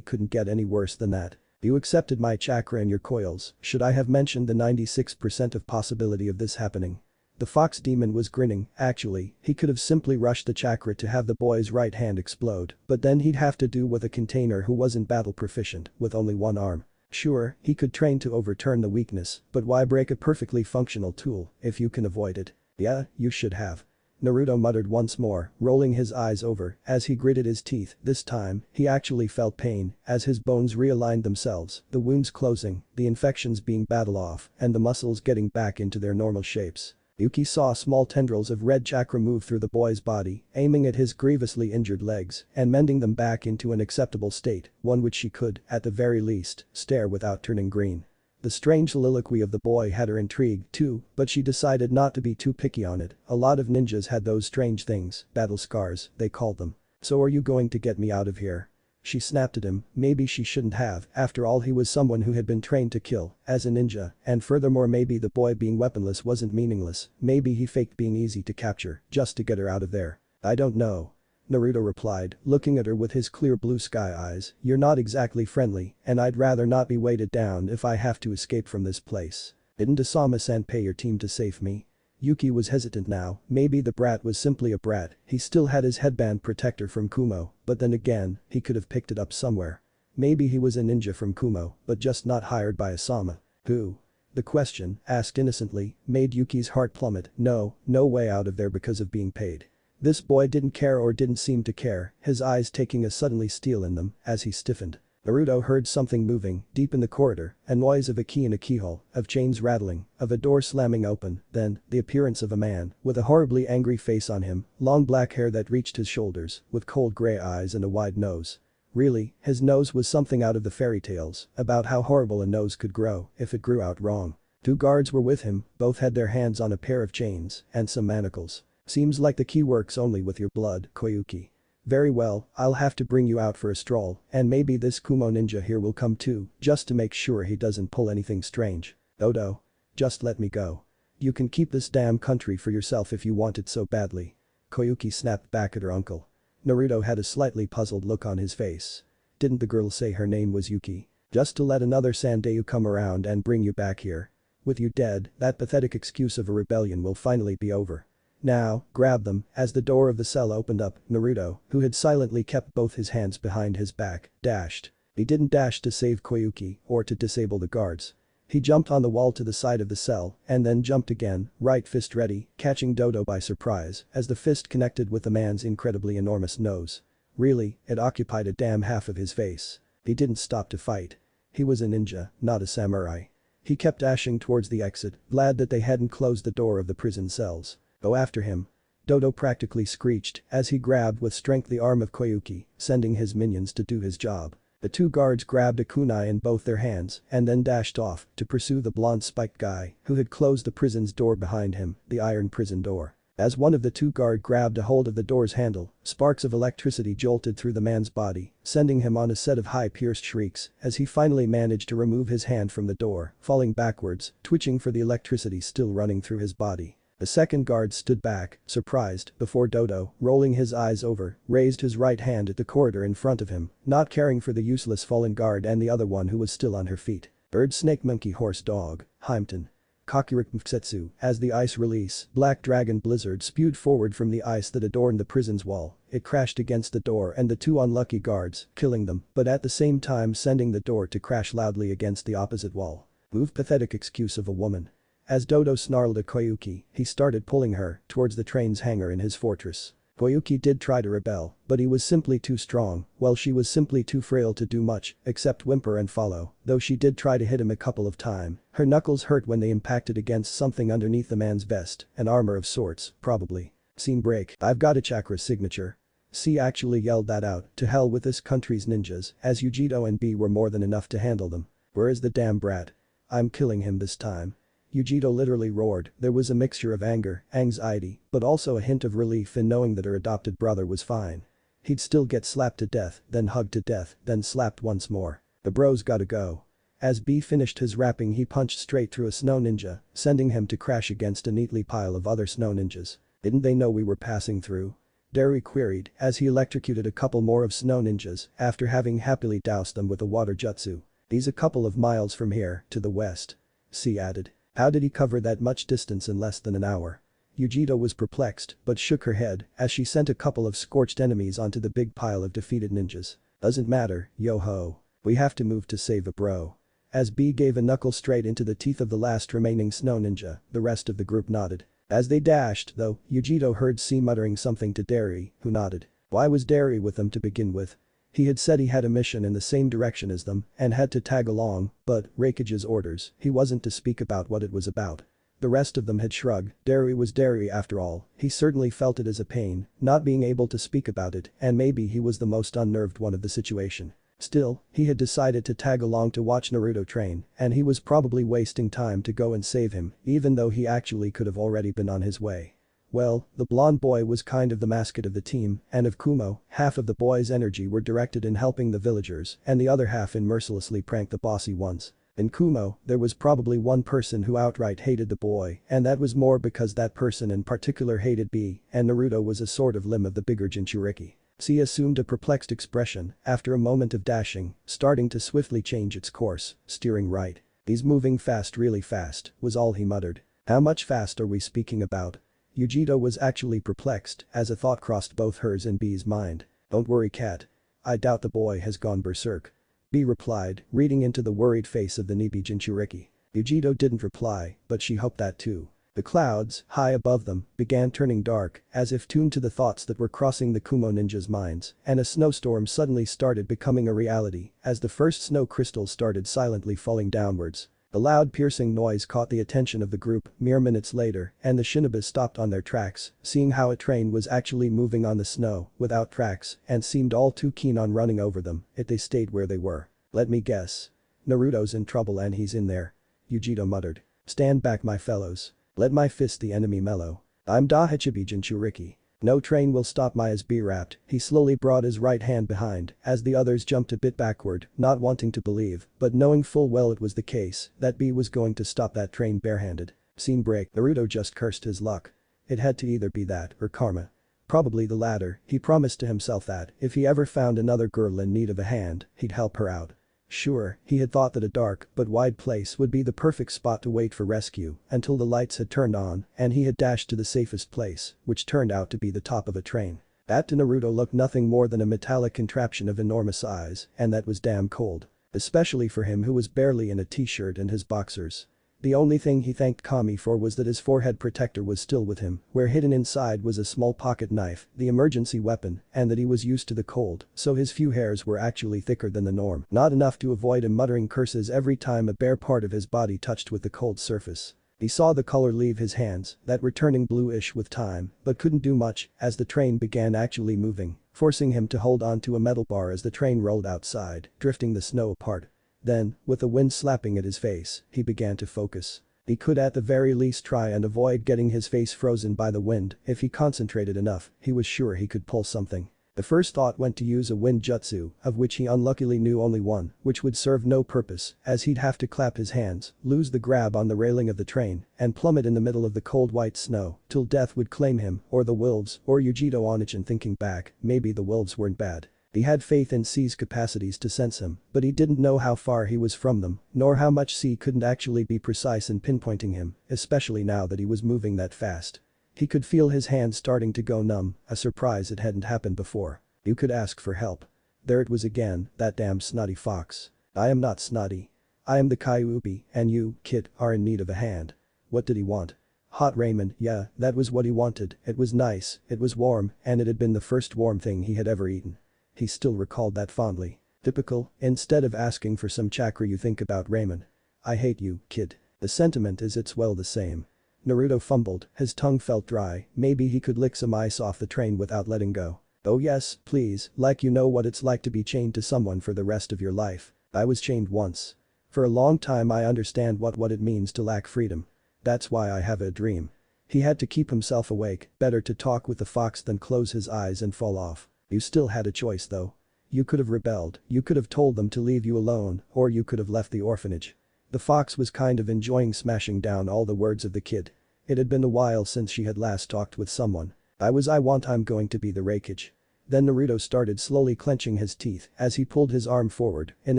couldn't get any worse than that. You accepted my chakra and your coils, should I have mentioned the 96% of possibility of this happening? The fox demon was grinning, actually, he could have simply rushed the chakra to have the boy's right hand explode, but then he'd have to do with a container who wasn't battle proficient, with only one arm. Sure, he could train to overturn the weakness, but why break a perfectly functional tool if you can avoid it? Yeah, you should have. Naruto muttered once more, rolling his eyes over as he gritted his teeth. This time, he actually felt pain as his bones realigned themselves, the wounds closing, the infections being battled off, and the muscles getting back into their normal shapes. Yuki saw small tendrils of red chakra move through the boy's body, aiming at his grievously injured legs and mending them back into an acceptable state, one which she could, at the very least, stare without turning green. The strange soliloquy of the boy had her intrigued too, but she decided not to be too picky on it. A lot of ninjas had those strange things, battle scars, they called them. So are you going to get me out of here? She snapped at him, maybe she shouldn't have, after all he was someone who had been trained to kill, as a ninja, and furthermore maybe the boy being weaponless wasn't meaningless, maybe he faked being easy to capture, just to get her out of there. I don't know. Naruto replied, looking at her with his clear blue sky eyes, you're not exactly friendly, and I'd rather not be weighted down if I have to escape from this place. Didn't Asama-san pay your team to save me? Yuki was hesitant now, maybe the brat was simply a brat, he still had his headband protector from Kumo, but then again, he could have picked it up somewhere. Maybe he was a ninja from Kumo, but just not hired by Asama. Who? The question, asked innocently, made Yuki's heart plummet. No way out of there because of being paid. This boy didn't care or didn't seem to care, his eyes taking a suddenly steel in them as he stiffened. Naruto heard something moving deep in the corridor, a noise of a key in a keyhole, of chains rattling, of a door slamming open, then, the appearance of a man with a horribly angry face on him, long black hair that reached his shoulders, with cold gray eyes and a wide nose. Really, his nose was something out of the fairy tales about how horrible a nose could grow if it grew out wrong. 2 guards were with him, both had their hands on a pair of chains and some manacles. Seems like the key works only with your blood, Koyuki. Very well, I'll have to bring you out for a stroll, and maybe this Kumo ninja here will come too, just to make sure he doesn't pull anything strange. Odo. Just let me go. You can keep this damn country for yourself if you want it so badly. Koyuki snapped back at her uncle. Naruto had a slightly puzzled look on his face. Didn't the girl say her name was Yuki? Just to let another Sandayu come around and bring you back here? With you dead, that pathetic excuse of a rebellion will finally be over. Now, grab them. As the door of the cell opened up, Naruto, who had silently kept both his hands behind his back, dashed. He didn't dash to save Koyuki or to disable the guards. He jumped on the wall to the side of the cell and then jumped again, right fist ready, catching Dodo by surprise as the fist connected with the man's incredibly enormous nose. Really, it occupied a damn half of his face. He didn't stop to fight. He was a ninja, not a samurai. He kept dashing towards the exit, glad that they hadn't closed the door of the prison cells. Go after him. Dodo practically screeched as he grabbed with strength the arm of Koyuki, sending his minions to do his job. The 2 guards grabbed a kunai in both their hands and then dashed off to pursue the blonde spiked guy who had closed the prison's door behind him, the iron prison door. As one of the 2 guards grabbed a hold of the door's handle, sparks of electricity jolted through the man's body, sending him on a set of high-pierced shrieks as he finally managed to remove his hand from the door, falling backwards, twitching for the electricity still running through his body. The second guard stood back, surprised, before Dodo, rolling his eyes over, raised his right hand at the corridor in front of him, not caring for the useless fallen guard and the other one who was still on her feet. Bird snake monkey horse dog, Hympton. Kakurik Mfsetsu, as the ice release, black dragon blizzard spewed forward from the ice that adorned the prison's wall, it crashed against the door and the 2 unlucky guards, killing them, but at the same time sending the door to crash loudly against the opposite wall. Move pathetic excuse of a woman. As Dodo snarled at Koyuki, he started pulling her towards the train's hangar in his fortress. Koyuki did try to rebel, but he was simply too strong, while she was simply too frail to do much, except whimper and follow, though she did try to hit him a couple of times. Her knuckles hurt when they impacted against something underneath the man's vest, an armor of sorts, probably. Scene break. I've got a chakra signature. C actually yelled that out, to hell with this country's ninjas, as Yujiro and B were more than enough to handle them. Where is the damn brat? I'm killing him this time. Yujiro literally roared. There was a mixture of anger, anxiety, but also a hint of relief in knowing that her adopted brother was fine. He'd still get slapped to death, then hugged to death, then slapped once more. The bro's gotta go. As B finished his rapping, he punched straight through a snow ninja, sending him to crash against a neatly pile of other snow ninjas. Didn't they know we were passing through? Derry queried as he electrocuted a couple more of snow ninjas after having happily doused them with a water jutsu. He's a couple of miles from here, to the west. C added. How did he cover that much distance in less than an hour? Yujiro was perplexed but shook her head as she sent a couple of scorched enemies onto the big pile of defeated ninjas. Doesn't matter, yo-ho. We have to move to save a bro. As B gave a knuckle straight into the teeth of the last remaining snow ninja, the rest of the group nodded. As they dashed, though, Yujiro heard C muttering something to Derry, who nodded. Why was Derry with them to begin with? He had said he had a mission in the same direction as them and had to tag along, but, Raikage's orders, he wasn't to speak about what it was about. The rest of them had shrugged. Derry was Derry after all. He certainly felt it as a pain, not being able to speak about it, and maybe he was the most unnerved one of the situation. Still, he had decided to tag along to watch Naruto train, and he was probably wasting time to go and save him, even though he actually could have already been on his way. Well, the blonde boy was kind of the mascot of the team, and of Kumo, half of the boy's energy were directed in helping the villagers, and the other half in mercilessly prank the bossy ones. In Kumo, there was probably one person who outright hated the boy, and that was more because that person in particular hated B, and Naruto was a sort of limb of the bigger Jinchuriki. C assumed a perplexed expression after a moment of dashing, starting to swiftly change its course, steering right. He's moving fast, really fast, was all he muttered. How much fast are we speaking about? Yujiro was actually perplexed as a thought crossed both hers and B's mind. Don't worry, cat. I doubt the boy has gone berserk. B replied, reading into the worried face of the Nibi Jinchuriki. Yujiro didn't reply, but she hoped that too. The clouds, high above them, began turning dark, as if tuned to the thoughts that were crossing the Kumo ninjas' minds, and a snowstorm suddenly started becoming a reality as the first snow crystals started silently falling downwards. The loud piercing noise caught the attention of the group mere minutes later, and the shinobis stopped on their tracks, seeing how a train was actually moving on the snow, without tracks, and seemed all too keen on running over them if they stayed where they were. Let me guess. Naruto's in trouble and he's in there. Yujiro muttered. Stand back, my fellows. Let my fist the enemy mellow. I'm Daiichi Jinchuriki. No train will stop my as B rapped. He slowly brought his right hand behind as the others jumped a bit backward, not wanting to believe, but knowing full well it was the case, that B was going to stop that train barehanded. Scene break. Naruto just cursed his luck. It had to either be that or karma. Probably the latter. He promised to himself that if he ever found another girl in need of a hand, he'd help her out. Sure, he had thought that a dark but wide place would be the perfect spot to wait for rescue until the lights had turned on and he had dashed to the safest place, which turned out to be the top of a train. That to Naruto looked nothing more than a metallic contraption of enormous size, and that was damn cold. Especially for him who was barely in a t-shirt and his boxers. The only thing he thanked Kami for was that his forehead protector was still with him, where hidden inside was a small pocket knife, the emergency weapon, and that he was used to the cold, so his few hairs were actually thicker than the norm. Not enough to avoid him muttering curses every time a bare part of his body touched with the cold surface. He saw the color leave his hands, that were turning bluish with time, but couldn't do much as the train began actually moving, forcing him to hold on to a metal bar as the train rolled outside, drifting the snow apart. Then, with the wind slapping at his face, he began to focus. He could at the very least try and avoid getting his face frozen by the wind. If he concentrated enough, he was sure he could pull something. The first thought went to use a wind jutsu, of which he unluckily knew only one, which would serve no purpose, as he'd have to clap his hands, lose the grab on the railing of the train, and plummet in the middle of the cold white snow, till death would claim him, or the wolves, or Yujiro Onichi. Thinking back, maybe the wolves weren't bad. He had faith in C's capacities to sense him, but he didn't know how far he was from them, nor how much C couldn't actually be precise in pinpointing him, especially now that he was moving that fast. He could feel his hands starting to go numb, a surprise it hadn't happened before. You could ask for help. There it was again, that damn snotty fox. I am not snotty. I am the Kyuubi, and you, kid, are in need of a hand. What did he want? Hot ramen, yeah, that was what he wanted, it was nice, it was warm, and it had been the first warm thing he had ever eaten. He still recalled that fondly. Typical, instead of asking for some chakra you think about ramen. I hate you, kid. The sentiment is it's well the same. Naruto fumbled, his tongue felt dry, maybe he could lick some ice off the train without letting go. Oh yes, please, like you know what it's like to be chained to someone for the rest of your life. I was chained once. For a long time I understand what it means to lack freedom. That's why I have a dream. He had to keep himself awake, better to talk with the fox than close his eyes and fall off. You still had a choice though. You could have rebelled, you could have told them to leave you alone, or you could have left the orphanage. The fox was kind of enjoying smashing down all the words of the kid. It had been a while since she had last talked with someone. I'm going to be the Raikage. Then Naruto started slowly clenching his teeth as he pulled his arm forward in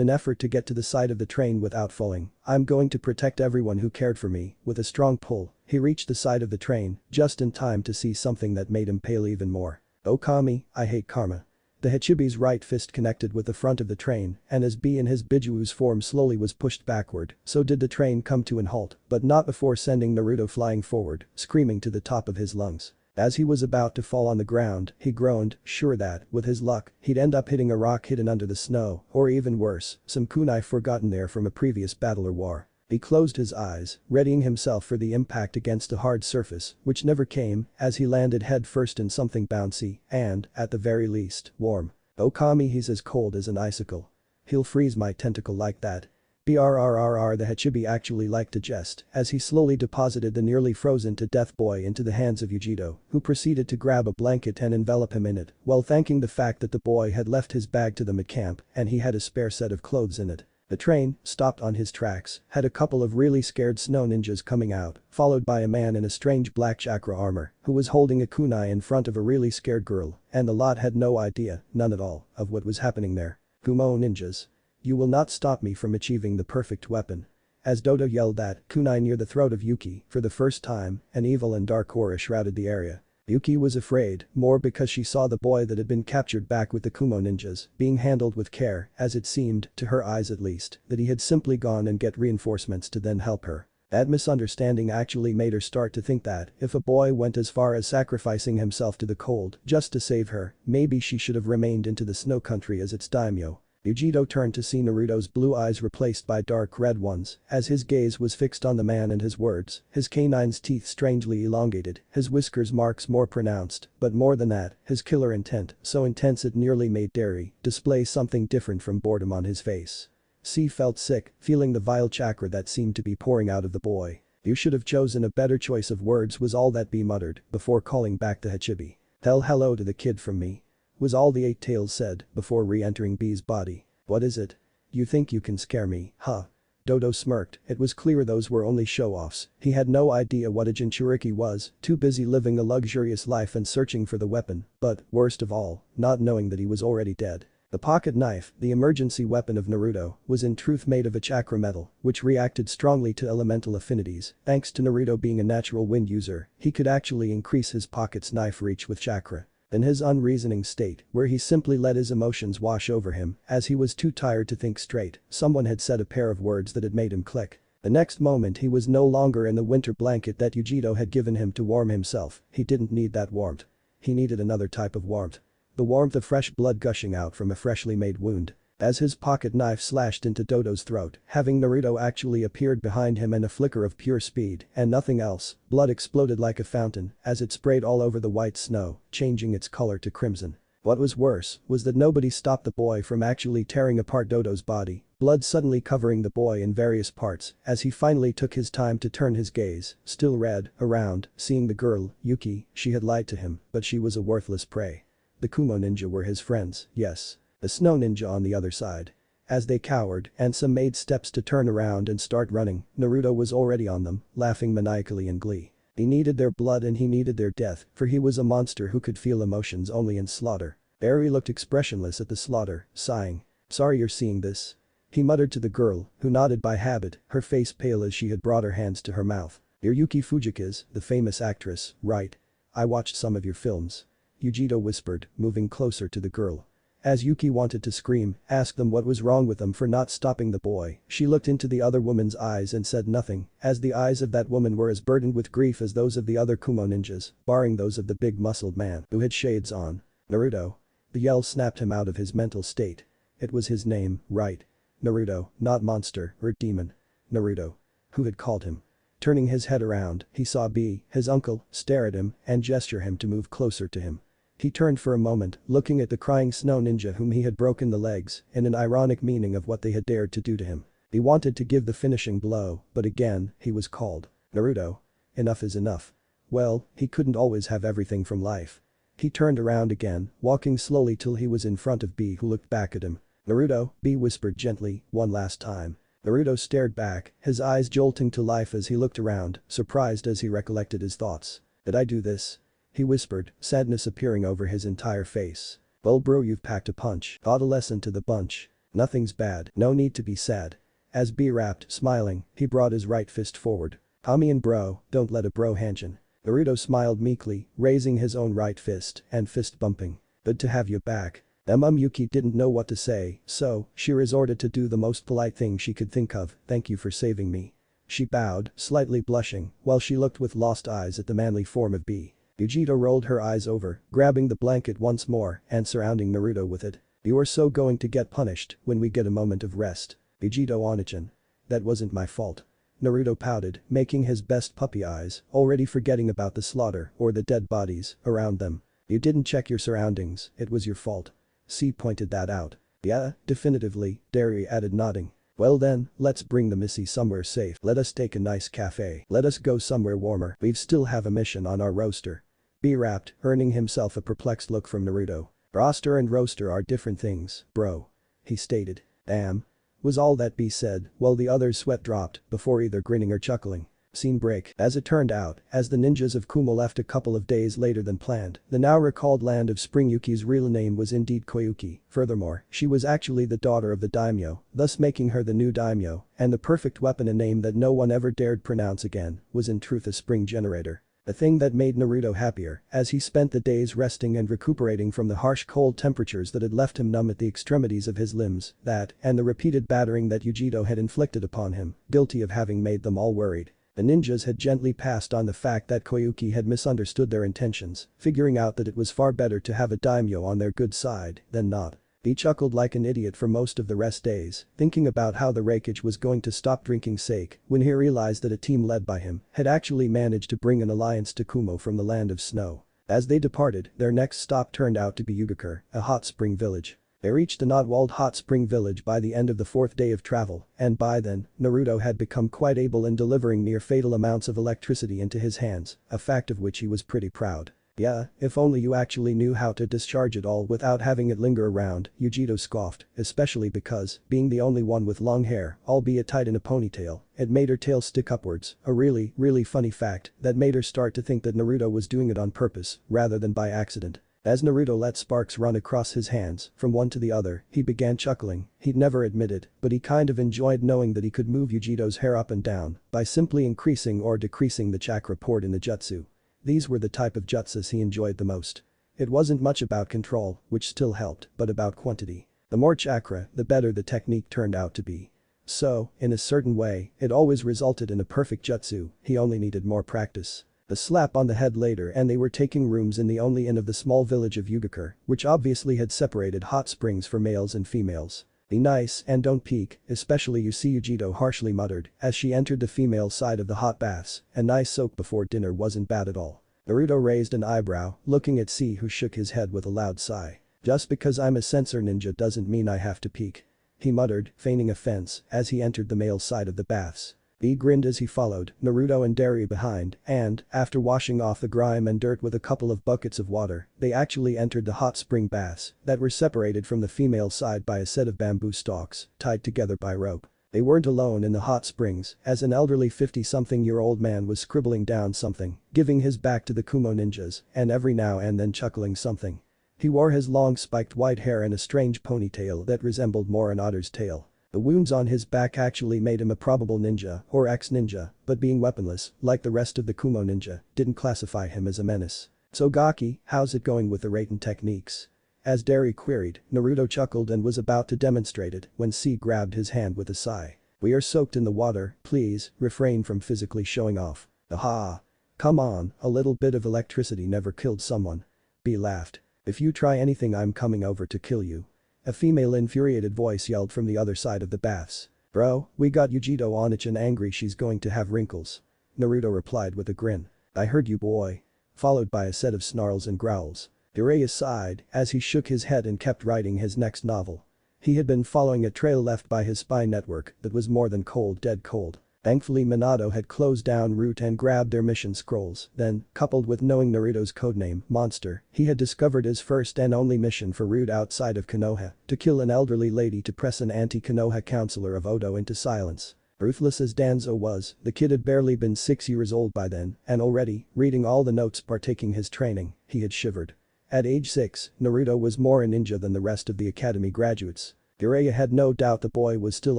an effort to get to the side of the train without falling. I'm going to protect everyone who cared for me. With a strong pull, he reached the side of the train just in time to see something that made him pale even more. Oh Kami, I hate karma. The Hachibi's right fist connected with the front of the train, and as B in his Bijuu's form slowly was pushed backward, so did the train come to an halt, but not before sending Naruto flying forward, screaming to the top of his lungs. As he was about to fall on the ground, he groaned, sure that, with his luck, he'd end up hitting a rock hidden under the snow, or even worse, some kunai forgotten there from a previous battle or war. He closed his eyes, readying himself for the impact against a hard surface, which never came, as he landed head first in something bouncy and, at the very least, warm. Oh Kami, he's as cold as an icicle. He'll freeze my tentacle like that. Brrrr, the Hachibi actually liked to jest as he slowly deposited the nearly frozen to death boy into the hands of Yujito, who proceeded to grab a blanket and envelop him in it, while thanking the fact that the boy had left his bag to them at camp and he had a spare set of clothes in it. The train, stopped on his tracks, had a couple of really scared snow ninjas coming out, followed by a man in a strange black chakra armor who was holding a kunai in front of a really scared girl, and the lot had no idea, none at all, of what was happening there. Kumo ninjas. You will not stop me from achieving the perfect weapon. As Dodo yelled that kunai near the throat of Yuki, for the first time, an evil and dark aura shrouded the area. Yuki was afraid, more because she saw the boy that had been captured back with the Kumo ninjas being handled with care, as it seemed, to her eyes at least, that he had simply gone and get reinforcements to then help her. That misunderstanding actually made her start to think that if a boy went as far as sacrificing himself to the cold just to save her, maybe she should have remained into the snow country as its daimyo. Yujito turned to see Naruto's blue eyes replaced by dark red ones as his gaze was fixed on the man and his words, his canine's teeth strangely elongated, his whiskers marks more pronounced, but more than that, his killer intent, so intense it nearly made Derry display something different from boredom on his face. C felt sick, feeling the vile chakra that seemed to be pouring out of the boy. You should have chosen a better choice of words was all that B muttered before calling back the Hachibi. Tell hello to the kid from me. Was all the Eight Tails said before re-entering B's body. What is it? You think you can scare me, huh? Dodo smirked, it was clear those were only show-offs. He had no idea what a Jinchuriki was, too busy living a luxurious life and searching for the weapon, but, worst of all, not knowing that he was already dead. The pocket knife, the emergency weapon of Naruto, was in truth made of a chakra metal, which reacted strongly to elemental affinities. Thanks to Naruto being a natural wind user, he could actually increase his pocket's knife reach with chakra. In his unreasoning state, where he simply let his emotions wash over him, as he was too tired to think straight, someone had said a pair of words that had made him click. The next moment he was no longer in the winter blanket that Yujito had given him to warm himself, he didn't need that warmth. He needed another type of warmth. The warmth of fresh blood gushing out from a freshly made wound. As his pocket knife slashed into Dodo's throat, having Naruto actually appeared behind him in a flicker of pure speed and nothing else, blood exploded like a fountain as it sprayed all over the white snow, changing its color to crimson. What was worse was that nobody stopped the boy from actually tearing apart Dodo's body, blood suddenly covering the boy in various parts as he finally took his time to turn his gaze, still red, around, seeing the girl, Yuki. She had lied to him, but she was a worthless prey. The Kumo ninja were his friends, yes. The snow ninja on the other side. As they cowered and some made steps to turn around and start running, Naruto was already on them, laughing maniacally in glee. He needed their blood and he needed their death, for he was a monster who could feel emotions only in slaughter. Barry looked expressionless at the slaughter, sighing. Sorry you're seeing this. He muttered to the girl, who nodded by habit, her face pale as she had brought her hands to her mouth. You're Yuki Fujikaze, the famous actress, right? I watched some of your films. Yujito whispered, moving closer to the girl. As Yuki wanted to scream, ask them what was wrong with them for not stopping the boy, she looked into the other woman's eyes and said nothing, as the eyes of that woman were as burdened with grief as those of the other Kumo ninjas, barring those of the big muscled man who had shades on. Naruto. The yell snapped him out of his mental state. It was his name, right? Naruto, not monster or demon. Naruto. Who had called him? Turning his head around, he saw B, his uncle, stare at him and gesture him to move closer to him. He turned for a moment, looking at the crying snow ninja whom he had broken the legs, in an ironic meaning of what they had dared to do to him. He wanted to give the finishing blow, but again, he was called. Naruto. Enough is enough. Well, he couldn't always have everything from life. He turned around again, walking slowly till he was in front of B, who looked back at him. Naruto, B whispered gently, one last time. Naruto stared back, his eyes jolting to life as he looked around, surprised as he recollected his thoughts. Did I do this? He whispered, sadness appearing over his entire face. Well bro, you've packed a punch. Adolescent to the bunch. Nothing's bad, no need to be sad. As B rapped, smiling, he brought his right fist forward. Homie and bro, don't let a bro hanchen. Naruto smiled meekly, raising his own right fist and fist bumping. Good to have you back. Yuki didn't know what to say, so she resorted to do the most polite thing she could think of, thank you for saving me. She bowed, slightly blushing, while she looked with lost eyes at the manly form of B. Yujiro rolled her eyes over, grabbing the blanket once more and surrounding Naruto with it. You are so going to get punished when we get a moment of rest. Yujiro Onichan. That wasn't my fault. Naruto pouted, making his best puppy eyes, already forgetting about the slaughter or the dead bodies around them. You didn't check your surroundings, it was your fault. C pointed that out. Yeah, definitively, Derry added nodding. Well then, let's bring the Missy somewhere safe. Let us take a nice cafe. Let us go somewhere warmer. We still have a mission on our roster. B rapped, earning himself a perplexed look from Naruto. Roster and roaster are different things, bro. He stated. Damn. Was all that B said, while the other's sweat dropped before either grinning or chuckling. Scene break. As it turned out, as the ninjas of Kumo left a couple of days later than planned, the now recalled land of Spring Yuki's real name was indeed Koyuki. Furthermore, she was actually the daughter of the daimyo, thus making her the new daimyo, and the perfect weapon, a name that no one ever dared pronounce again, was in truth a spring generator. A thing that made Naruto happier, as he spent the days resting and recuperating from the harsh cold temperatures that had left him numb at the extremities of his limbs, that, and the repeated battering that Yujiro had inflicted upon him, guilty of having made them all worried. The ninjas had gently passed on the fact that Koyuki had misunderstood their intentions, figuring out that it was far better to have a daimyo on their good side than not. He chuckled like an idiot for most of the rest days, thinking about how the Raikage was going to stop drinking sake when he realized that a team led by him had actually managed to bring an alliance to Kumo from the land of snow. As they departed, their next stop turned out to be Yugakure, a hot spring village. They reached the not-walled hot spring village by the end of the fourth day of travel, and by then, Naruto had become quite able in delivering near-fatal amounts of electricity into his hands, a fact of which he was pretty proud. Yeah, if only you actually knew how to discharge it all without having it linger around, Yujiro scoffed, especially because, being the only one with long hair, albeit tied in a ponytail, it made her tail stick upwards, a really funny fact that made her start to think that Naruto was doing it on purpose, rather than by accident. As Naruto let sparks run across his hands, from one to the other, he began chuckling. He'd never admit it, but he kind of enjoyed knowing that he could move Yujiro's hair up and down by simply increasing or decreasing the chakra poured in the jutsu. These were the type of jutsus he enjoyed the most. It wasn't much about control, which still helped, but about quantity. The more chakra, the better the technique turned out to be. So, in a certain way, it always resulted in a perfect jutsu, he only needed more practice. A slap on the head later and they were taking rooms in the only inn of the small village of Yugakure, which obviously had separated hot springs for males and females. Be nice and don't peek, especially you see, Yujiro harshly muttered as she entered the female side of the hot baths. A nice soak before dinner wasn't bad at all. Naruto raised an eyebrow, looking at C, who shook his head with a loud sigh. Just because I'm a sensor ninja doesn't mean I have to peek. He muttered, feigning offense, as he entered the male side of the baths. He grinned as he followed, Naruto and Derry behind, and, after washing off the grime and dirt with a couple of buckets of water, they actually entered the hot spring baths that were separated from the female side by a set of bamboo stalks, tied together by rope. They weren't alone in the hot springs, as an elderly 50-something-year-old man was scribbling down something, giving his back to the Kumo ninjas, and every now and then chuckling something. He wore his long spiked white hair in a strange ponytail that resembled more an otter's tail. The wounds on his back actually made him a probable ninja or ex-ninja, but being weaponless, like the rest of the Kumo ninja, didn't classify him as a menace. So Gaki, how's it going with the Raiten techniques? As Derry queried, Naruto chuckled and was about to demonstrate it when C grabbed his hand with a sigh. "We are soaked in the water, please, refrain from physically showing off." "Aha. Come on, a little bit of electricity never killed someone." B laughed. "If you try anything I'm coming over to kill you." A female infuriated voice yelled from the other side of the baths. "Bro, we got Yujito Onichan angry she's going to have wrinkles." Naruto replied with a grin. "I heard you boy." Followed by a set of snarls and growls. Jiraiya sighed as he shook his head and kept writing his next novel. He had been following a trail left by his spy network that was more than cold dead cold. Thankfully Minato had closed down route and grabbed their mission scrolls, then, coupled with knowing Naruto's codename, Monster, he had discovered his first and only mission for route outside of Konoha, to kill an elderly lady to press an anti-Konoha counselor of Odo into silence. Ruthless as Danzo was, the kid had barely been 6 years old by then, and already, reading all the notes partaking his training, he had shivered. At age 6, Naruto was more a ninja than the rest of the academy graduates. Jiraiya had no doubt the boy was still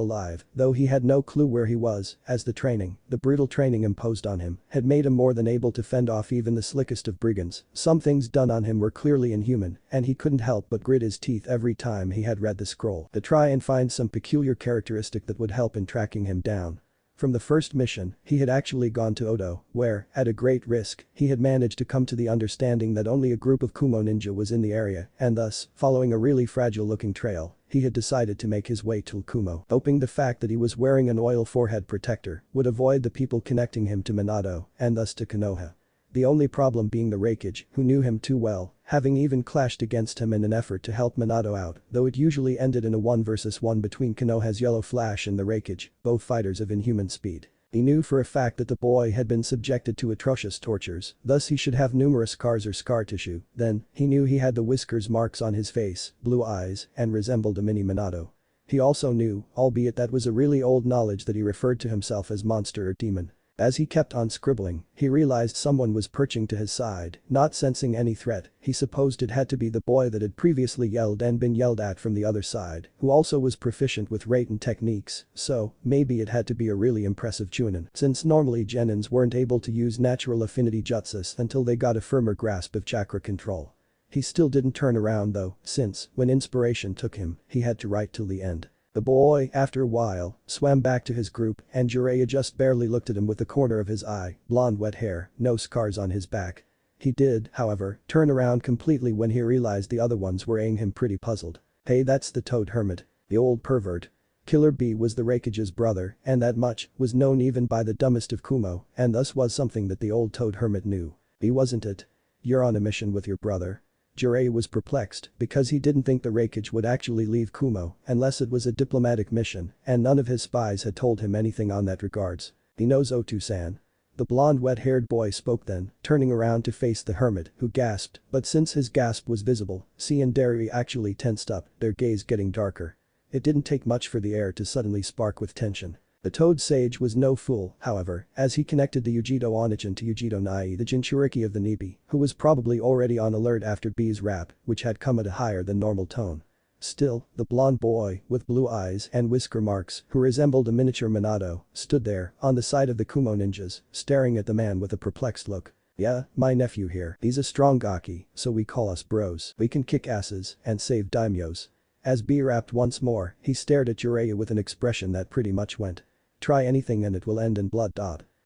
alive, though he had no clue where he was, as the brutal training imposed on him, had made him more than able to fend off even the slickest of brigands. Some things done on him were clearly inhuman, and he couldn't help but grit his teeth every time he had read the scroll to try and find some peculiar characteristic that would help in tracking him down. From the first mission, he had actually gone to Odo, where, at a great risk, he had managed to come to the understanding that only a group of Kumo ninja was in the area, and thus, following a really fragile-looking trail, he had decided to make his way to Kumo, hoping the fact that he was wearing an oil forehead protector would avoid the people connecting him to Minato, and thus to Konoha. The only problem being the Raikage, who knew him too well, having even clashed against him in an effort to help Minato out, though it usually ended in a 1 vs 1 between Konoha's Yellow Flash and the Raikage, both fighters of inhuman speed. He knew for a fact that the boy had been subjected to atrocious tortures, thus he should have numerous scars or scar tissue. Then, he knew he had the whiskers marks on his face, blue eyes, and resembled a mini Minato. He also knew, albeit that was a really old knowledge, that he referred to himself as monster or demon. As he kept on scribbling, he realized someone was perching to his side, not sensing any threat. He supposed it had to be the boy that had previously yelled and been yelled at from the other side, who also was proficient with Raiten techniques, so maybe it had to be a really impressive Chunin, since normally Genins weren't able to use natural affinity jutsus until they got a firmer grasp of chakra control. He still didn't turn around though, since, when inspiration took him, he had to write till the end. The boy, after a while, swam back to his group and Jiraiya just barely looked at him with the corner of his eye, blonde wet hair, no scars on his back. He did, however, turn around completely when he realized the other ones were eyeing him pretty puzzled. "Hey, that's the Toad Hermit. The old pervert." Killer B was the Raikage's brother, and that much was known even by the dumbest of Kumo, and thus was something that the old Toad Hermit knew. "He wasn't it? You're on a mission with your brother?" Jiraiya was perplexed because he didn't think the Raikage would actually leave Kumo unless it was a diplomatic mission, and none of his spies had told him anything on that regards. "He knows Otu-san." The blonde wet-haired boy spoke then, turning around to face the hermit, who gasped, but since his gasp was visible, C and Derry actually tensed up, their gaze getting darker. It didn't take much for the air to suddenly spark with tension. The Toad Sage was no fool, however, as he connected the Yujito Onichan to Yujito Nai, the Jinchuriki of the Nibi, who was probably already on alert after B's rap, which had come at a higher than normal tone. Still, the blonde boy, with blue eyes and whisker marks, who resembled a miniature Minato, stood there, on the side of the Kumo ninjas, staring at the man with a perplexed look. "Yeah, my nephew here, he's a strong gaki, so we call us bros. We can kick asses and save daimyos." As B rapped once more, he stared at Jiraiya with an expression that pretty much went, "Try anything and it will end in blood.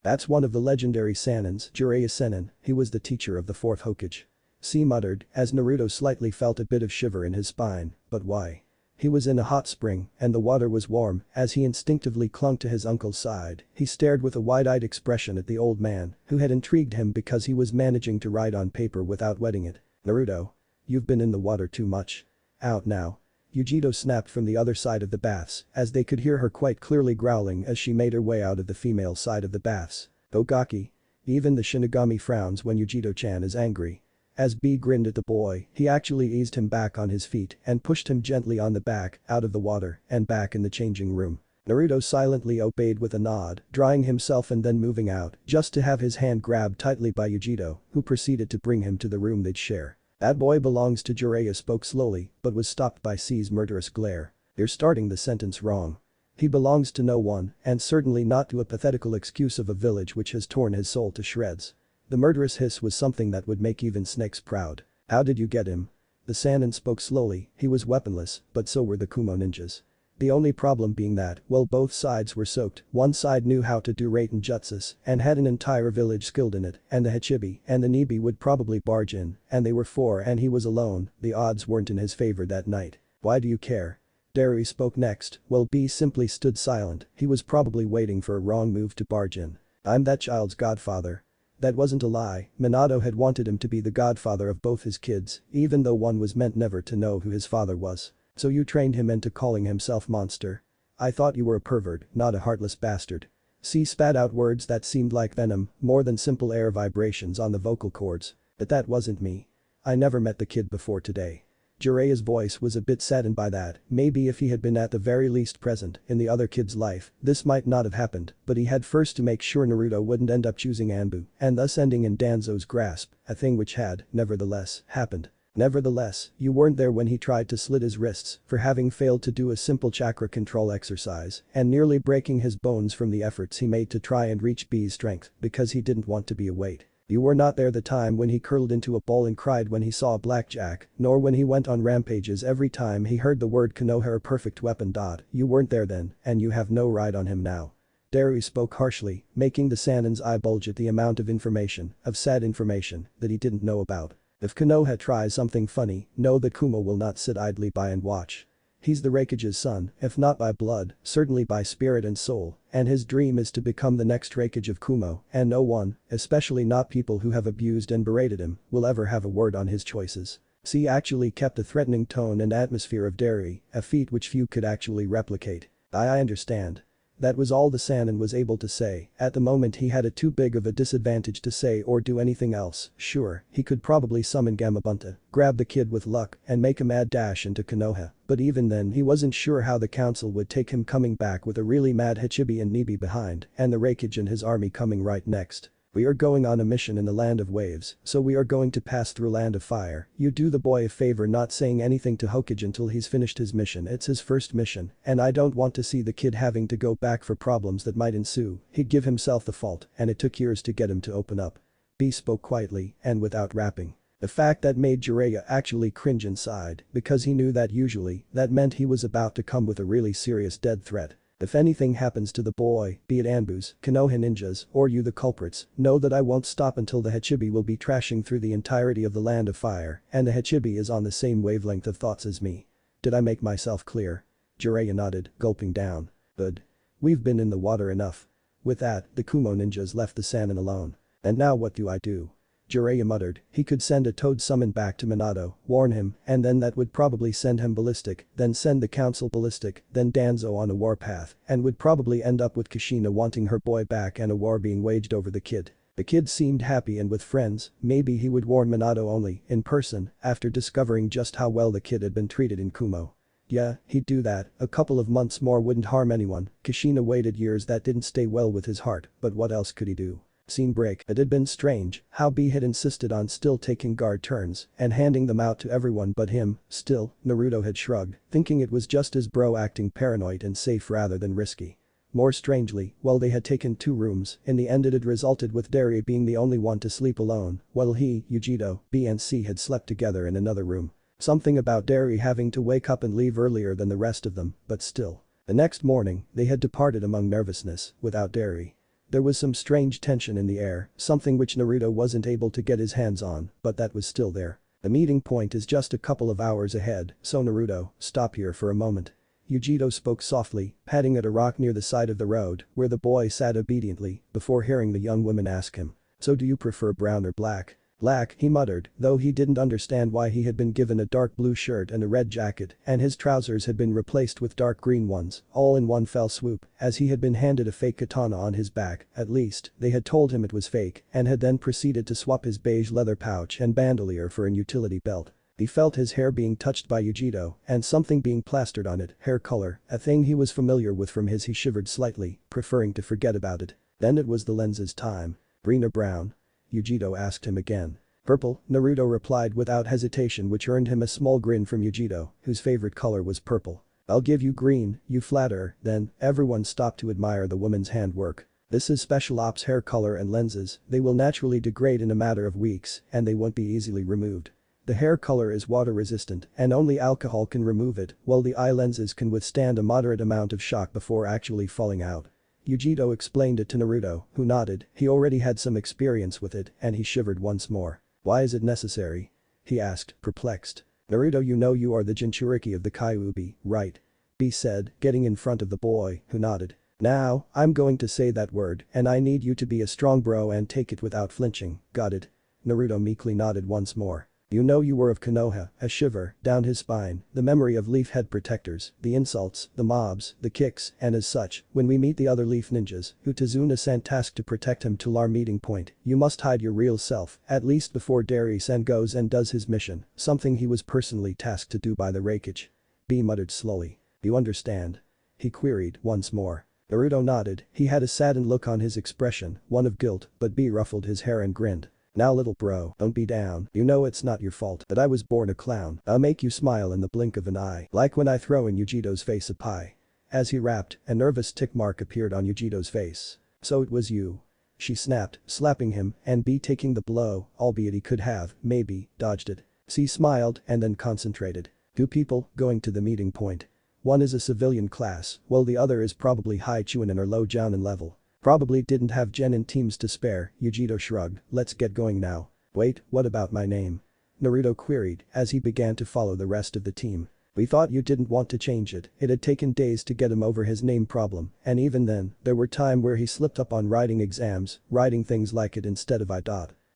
That's one of the legendary Sanins, Jiraiya Senin, he was the teacher of the 4th Hokage." C muttered, as Naruto slightly felt a bit of shiver in his spine, but why? He was in a hot spring, and the water was warm. As he instinctively clung to his uncle's side, he stared with a wide-eyed expression at the old man, who had intrigued him because he was managing to write on paper without wetting it. "Naruto. You've been in the water too much. Out now." Yujito snapped from the other side of the baths, as they could hear her quite clearly growling as she made her way out of the female side of the baths. "Ogaki." Even the Shinigami frowns when Yujito-chan is angry. As B grinned at the boy, he actually eased him back on his feet and pushed him gently on the back, out of the water, and back in the changing room. Naruto silently obeyed with a nod, drying himself and then moving out, just to have his hand grabbed tightly by Yujito, who proceeded to bring him to the room they'd share. "That boy belongs to Jiraiya," spoke slowly, but was stopped by C's murderous glare. "You're starting the sentence wrong. He belongs to no one, and certainly not to a pathetical excuse of a village which has torn his soul to shreds." The murderous hiss was something that would make even snakes proud. "How did you get him?" The Sannin spoke slowly, he was weaponless, but so were the Kumo ninjas. The only problem being that, while both sides were soaked, one side knew how to do Raiten Jutsus and had an entire village skilled in it, and the Hachibi and the Nibi would probably barge in, and they were four and he was alone, the odds weren't in his favor that night. Why do you care? Derry spoke next, while B simply stood silent, he was probably waiting for a wrong move to barge in. I'm that child's godfather. That wasn't a lie, Minato had wanted him to be the godfather of both his kids, even though one was meant never to know who his father was. So you trained him into calling himself monster. I thought you were a pervert, not a heartless bastard. C spat out words that seemed like venom, more than simple air vibrations on the vocal cords. But that wasn't me. I never met the kid before today. Jiraiya's voice was a bit saddened by that, maybe if he had been at the very least present in the other kid's life, this might not have happened, but he had first to make sure Naruto wouldn't end up choosing Anbu, and thus ending in Danzo's grasp, a thing which had, nevertheless, happened. Nevertheless, you weren't there when he tried to slit his wrists for having failed to do a simple chakra control exercise and nearly breaking his bones from the efforts he made to try and reach B's strength because he didn't want to be a weight. You were not there the time when he curled into a ball and cried when he saw a blackjack, nor when he went on rampages every time he heard the word Konoha or perfect weapon. You weren't there then, and you have no right on him now. Derry spoke harshly, making the Sannin's eye bulge at the amount of information, of sad information, that he didn't know about. If Konoha tries something funny, know that Kumo will not sit idly by and watch. He's the Raikage's son, if not by blood, certainly by spirit and soul, and his dream is to become the next Raikage of Kumo, and no one, especially not people who have abused and berated him, will ever have a word on his choices. C actually kept a threatening tone and atmosphere of Derry, a feat which few could actually replicate. I understand. That was all the Sannin was able to say, at the moment he had it too big of a disadvantage to say or do anything else. Sure, he could probably summon Gamabunta, grab the kid with luck and make a mad dash into Konoha, but even then he wasn't sure how the council would take him coming back with a really mad Hachibi and Nibi behind and the Raikage and his army coming right next. We are going on a mission in the Land of Waves, so we are going to pass through Land of Fire. You do the boy a favor not saying anything to Hokage until he's finished his mission. It's his first mission, and I don't want to see the kid having to go back for problems that might ensue. He'd give himself the fault, and it took years to get him to open up. B spoke quietly and without rapping. The fact that made Jiraiya actually cringe inside, because he knew that usually, that meant he was about to come with a really serious dead threat. If anything happens to the boy, be it Anbus, Konoha ninjas, or you the culprits, know that I won't stop until the Hachibi will be trashing through the entirety of the Land of Fire, and the Hachibi is on the same wavelength of thoughts as me. Did I make myself clear? Jiraiya nodded, gulping down. Good. We've been in the water enough. With that, the Kumo ninjas left the Sannin alone. And now what do I do? Jiraiya muttered, he could send a toad summon back to Minato, warn him, and then that would probably send him ballistic, then send the council ballistic, then Danzo on a warpath, and would probably end up with Kushina wanting her boy back and a war being waged over the kid. The kid seemed happy and with friends, maybe he would warn Minato only, in person, after discovering just how well the kid had been treated in Kumo. Yeah, he'd do that, a couple of months more wouldn't harm anyone. Kushina waited years that didn't stay well with his heart, but what else could he do? Scene break. It had been strange how B had insisted on still taking guard turns and handing them out to everyone but him. Still, Naruto had shrugged, thinking it was just his bro acting paranoid and safe rather than risky. More strangely, while they had taken 2 rooms, in the end it had resulted with Derry being the only one to sleep alone, while he, Yujito, B and C had slept together in another room. Something about Derry having to wake up and leave earlier than the rest of them, but still. The next morning, they had departed among nervousness, without Derry. There was some strange tension in the air, something which Naruto wasn't able to get his hands on, but that was still there. The meeting point is just a couple of hours ahead, so Naruto, stop here for a moment. Yujito spoke softly, patting at a rock near the side of the road, where the boy sat obediently, before hearing the young woman ask him. So do you prefer brown or black? Black, he muttered, though he didn't understand why he had been given a dark blue shirt and a red jacket, and his trousers had been replaced with dark green ones, all in one fell swoop, as he had been handed a fake katana on his back. At least, they had told him it was fake, and had then proceeded to swap his beige leather pouch and bandolier for an utility belt. He felt his hair being touched by Yujito, and something being plastered on it, hair color, a thing he was familiar with from his. He shivered slightly, preferring to forget about it. Then it was the lens's time. Green or brown? Yujito asked him again. Purple, Naruto replied without hesitation, which earned him a small grin from Yujito, whose favorite color was purple. I'll give you green, you flatterer. Then, everyone stopped to admire the woman's handwork. This is special ops hair color and lenses, they will naturally degrade in a matter of weeks, and they won't be easily removed. The hair color is water resistant and only alcohol can remove it, while the eye lenses can withstand a moderate amount of shock before actually falling out. Yujito explained it to Naruto, who nodded. He already had some experience with it and he shivered once more. Why is it necessary? He asked, perplexed. Naruto, you know you are the Jinchuriki of the Kyuubi, right? B said, getting in front of the boy, who nodded. Now, I'm going to say that word and I need you to be a strong bro and take it without flinching, got it? Naruto meekly nodded once more. You know you were of Konoha, a shiver down his spine, the memory of leaf head protectors, the insults, the mobs, the kicks, and as such, when we meet the other leaf ninjas, who Tazuna-san tasked to protect him till our meeting point, you must hide your real self, at least before Dari-san goes and does his mission, something he was personally tasked to do by the Raikage. B muttered slowly. You understand? He queried once more. Naruto nodded, he had a saddened look on his expression, one of guilt, but B ruffled his hair and grinned. Now little bro, don't be down, you know it's not your fault that I was born a clown, I'll make you smile in the blink of an eye, like when I throw in Yujito's face a pie. As he rapped, a nervous tick mark appeared on Yujito's face. So it was you. She snapped, slapping him, and B taking the blow, albeit he could have, maybe, dodged it. C smiled and then concentrated. Two people, going to the meeting point. One is a civilian class, while the other is probably high chunin or low jounin level. Probably didn't have genin teams to spare, Yujito shrugged, let's get going now. Wait, what about my name? Naruto queried as he began to follow the rest of the team. We thought you didn't want to change it, it had taken days to get him over his name problem, and even then, there were times where he slipped up on writing exams, writing things like it instead of I.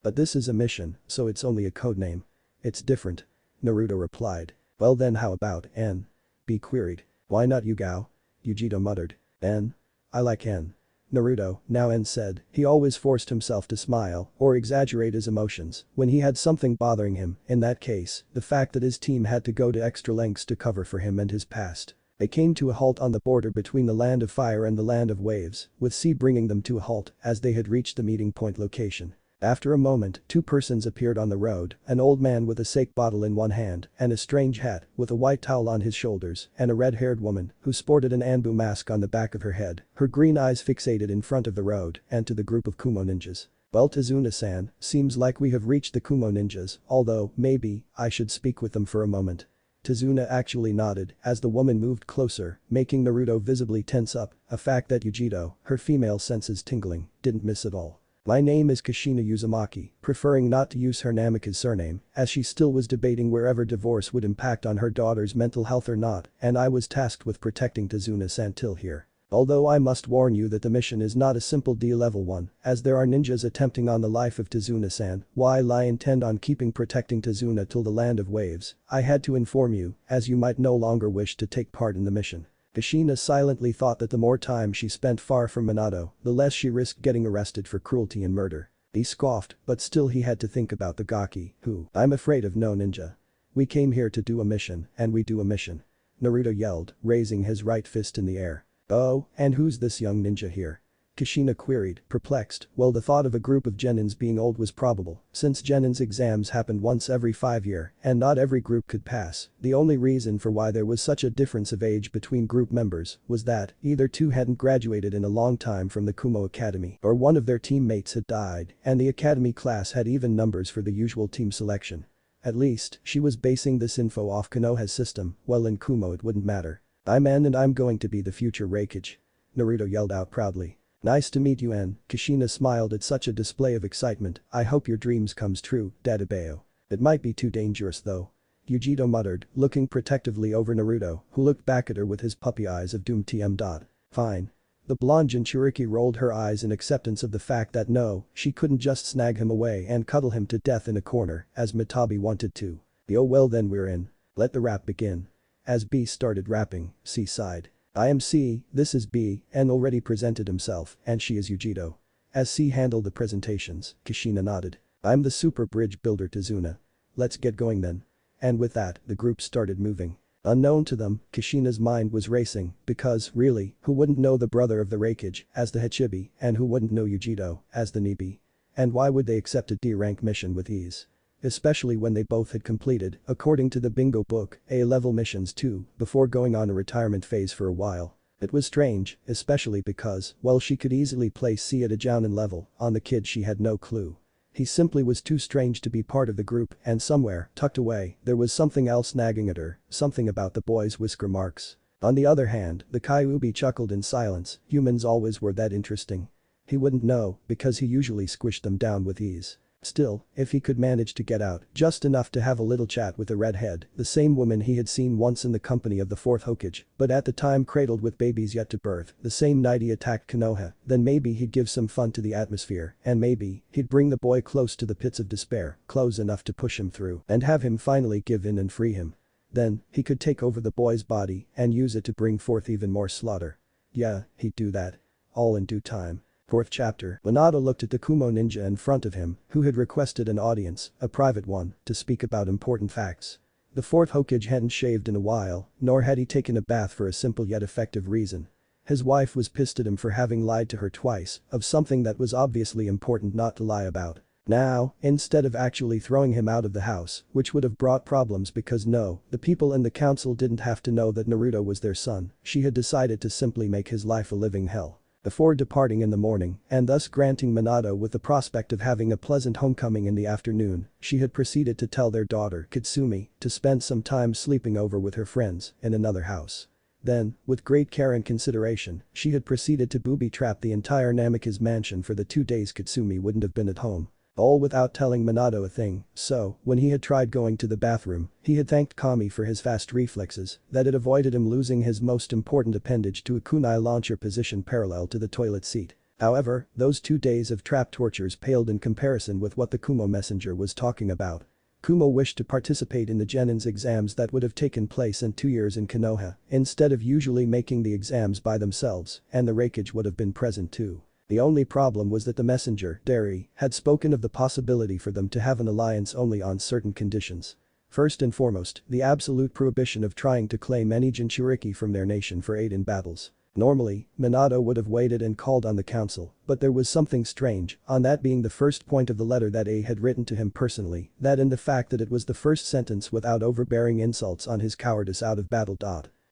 But this is a mission, so it's only a code name. It's different. Naruto replied. Well then how about N? B queried. Why not Yugao? Yujito muttered. N? I like N. Naruto, now N said, he always forced himself to smile or exaggerate his emotions when he had something bothering him, in that case, the fact that his team had to go to extra lengths to cover for him and his past. They came to a halt on the border between the land of fire and the land of waves, with C bringing them to a halt as they had reached the meeting point location. After a moment, two persons appeared on the road, an old man with a sake bottle in one hand and a strange hat with a white towel on his shoulders and a red-haired woman who sported an Anbu mask on the back of her head, her green eyes fixated in front of the road and to the group of Kumo ninjas. Well Tazuna-san, seems like we have reached the Kumo ninjas, although, maybe, I should speak with them for a moment. Tazuna actually nodded as the woman moved closer, making Naruto visibly tense up, a fact that Yujito, her female senses tingling, didn't miss at all. My name is Kushina Uzumaki, preferring not to use her Namika's surname, as she still was debating wherever divorce would impact on her daughter's mental health or not, and I was tasked with protecting Tazuna-san till here. Although I must warn you that the mission is not a simple D-level one, as there are ninjas attempting on the life of Tazuna-san, while I intend on keeping protecting Tazuna till the land of waves, I had to inform you, as you might no longer wish to take part in the mission. Kushina silently thought that the more time she spent far from Minato, the less she risked getting arrested for cruelty and murder. He scoffed, but still he had to think about the Gaki, who, I'm afraid of no ninja. We came here to do a mission, and we do a mission. Naruto yelled, raising his right fist in the air. Oh, and who's this young ninja here? Kushina queried, perplexed. Well, the thought of a group of genins being old was probable, since genins exams happened once every 5 years, and not every group could pass. The only reason for why there was such a difference of age between group members was that either two hadn't graduated in a long time from the Kumo Academy or one of their teammates had died, and the academy class had even numbers for the usual team selection. At least, she was basing this info off Konoha's system, while in Kumo it wouldn't matter. I'm N and I'm going to be the future Raikage. Naruto yelled out proudly. Nice to meet you N. Kushina smiled at such a display of excitement. I hope your dreams comes true, Dadabeo. It might be too dangerous though. Yujito muttered, looking protectively over Naruto, who looked back at her with his puppy eyes of doom tm. Fine. The blonde Jinchuriki rolled her eyes in acceptance of the fact that no, she couldn't just snag him away and cuddle him to death in a corner, as Mitabi wanted to. Oh well then we're in. Let the rap begin. As B started rapping, C sighed. I am C, this is B, N already presented himself, and she is Yujito. As C handled the presentations, Kushina nodded. I'm the super bridge builder Tazuna. Let's get going then. And with that, the group started moving. Unknown to them, Kushina's mind was racing, because, really, who wouldn't know the brother of the Raikage, as the Hachibi, and who wouldn't know Yujito, as the Nibi? And why would they accept a D-rank mission with ease? Especially when they both had completed, according to the bingo book, A-level missions too, before going on a retirement phase for a while. It was strange, especially because, while she could easily place C at a jounin level, on the kid she had no clue. He simply was too strange to be part of the group, and somewhere, tucked away, there was something else nagging at her, something about the boy's whisker marks. On the other hand, the Kyuubi chuckled in silence, humans always were that interesting. He wouldn't know, because he usually squished them down with ease. Still, if he could manage to get out, just enough to have a little chat with the redhead, the same woman he had seen once in the company of the fourth Hokage, but at the time cradled with babies yet to birth, the same night he attacked Konoha, then maybe he'd give some fun to the atmosphere, and maybe, he'd bring the boy close to the pits of despair, close enough to push him through, and have him finally give in and free him. Then, he could take over the boy's body and use it to bring forth even more slaughter. Yeah, he'd do that. All in due time. Fourth chapter. Minato looked at the Kumo ninja in front of him, who had requested an audience, a private one, to speak about important facts. The fourth Hokage hadn't shaved in a while, nor had he taken a bath for a simple yet effective reason. His wife was pissed at him for having lied to her twice, of something that was obviously important not to lie about. Now, instead of actually throwing him out of the house, which would have brought problems because no, the people in the council didn't have to know that Naruto was their son, she had decided to simply make his life a living hell. Before departing in the morning, and thus granting Minato with the prospect of having a pleasant homecoming in the afternoon, she had proceeded to tell their daughter, Kitsumi, to spend some time sleeping over with her friends in another house. Then, with great care and consideration, she had proceeded to booby-trap the entire Namikaze mansion for the 2 days Kitsumi wouldn't have been at home. All without telling Minato a thing, so, when he had tried going to the bathroom, he had thanked Kami for his fast reflexes, that it avoided him losing his most important appendage to a kunai launcher position parallel to the toilet seat. However, those 2 days of trap tortures paled in comparison with what the Kumo messenger was talking about. Kumo wished to participate in the Genin's exams that would have taken place in 2 years in Konoha, instead of usually making the exams by themselves, and the Raikage would have been present too. The only problem was that the messenger, Derry, had spoken of the possibility for them to have an alliance only on certain conditions. First and foremost, the absolute prohibition of trying to claim any Jinchuriki from their nation for aid in battles. Normally, Minato would have waited and called on the council, but there was something strange, on that being the first point of the letter that A had written to him personally, that in the fact that it was the first sentence without overbearing insults on his cowardice out of battle.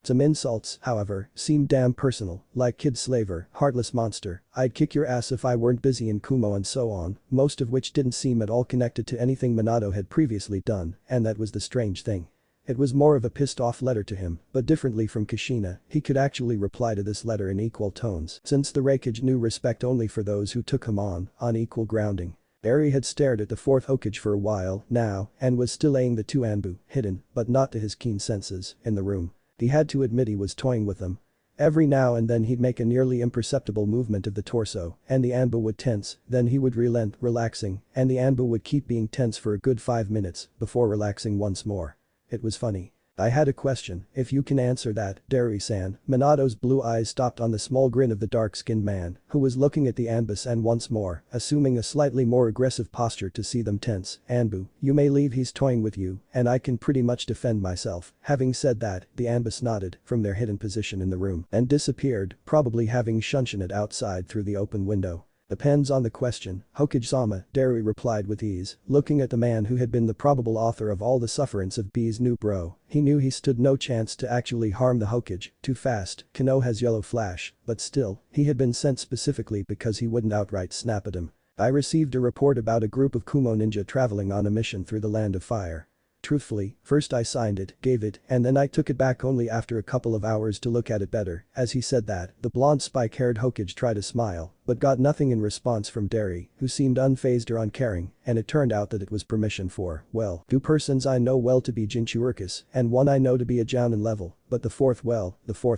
Some insults, however, seemed damn personal, like kid slaver, heartless monster, I'd kick your ass if I weren't busy in Kumo and so on, most of which didn't seem at all connected to anything Minato had previously done, and that was the strange thing. It was more of a pissed-off letter to him, but differently from Kushina, he could actually reply to this letter in equal tones, since the Raikage knew respect only for those who took him on equal grounding. Barry had stared at the fourth Hokage for a while now and was still eyeing the two Anbu, hidden, but not to his keen senses, in the room. He had to admit he was toying with them. Every now and then he'd make a nearly imperceptible movement of the torso, and the Anbu would tense, then he would relent, relaxing, and the Anbu would keep being tense for a good 5 minutes, before relaxing once more. It was funny. I had a question, if you can answer that, Derry-san. Minato's blue eyes stopped on the small grin of the dark-skinned man, who was looking at the Anbus and once more, assuming a slightly more aggressive posture to see them tense. Anbu, you may leave, he's toying with you, and I can pretty much defend myself. Having said that, the Anbus nodded from their hidden position in the room and disappeared, probably having shunshin it outside through the open window. Depends on the question, Hokage-sama, Derry replied with ease, looking at the man who had been the probable author of all the sufferance of B's new bro. He knew he stood no chance to actually harm the Hokage, too fast, Kano has yellow flash, but still, he had been sent specifically because he wouldn't outright snap at him. I received a report about a group of Kumo ninja traveling on a mission through the Land of Fire. Truthfully, first I signed it, gave it, and then I took it back only after a couple of hours to look at it better. As he said that, the blonde spike-haired Hokage tried to smile, but got nothing in response from Derry, who seemed unfazed or uncaring, and it turned out that it was permission for, well, 2 persons I know well to be Jinchurikis, and 1 I know to be a Jounin level, but the fourth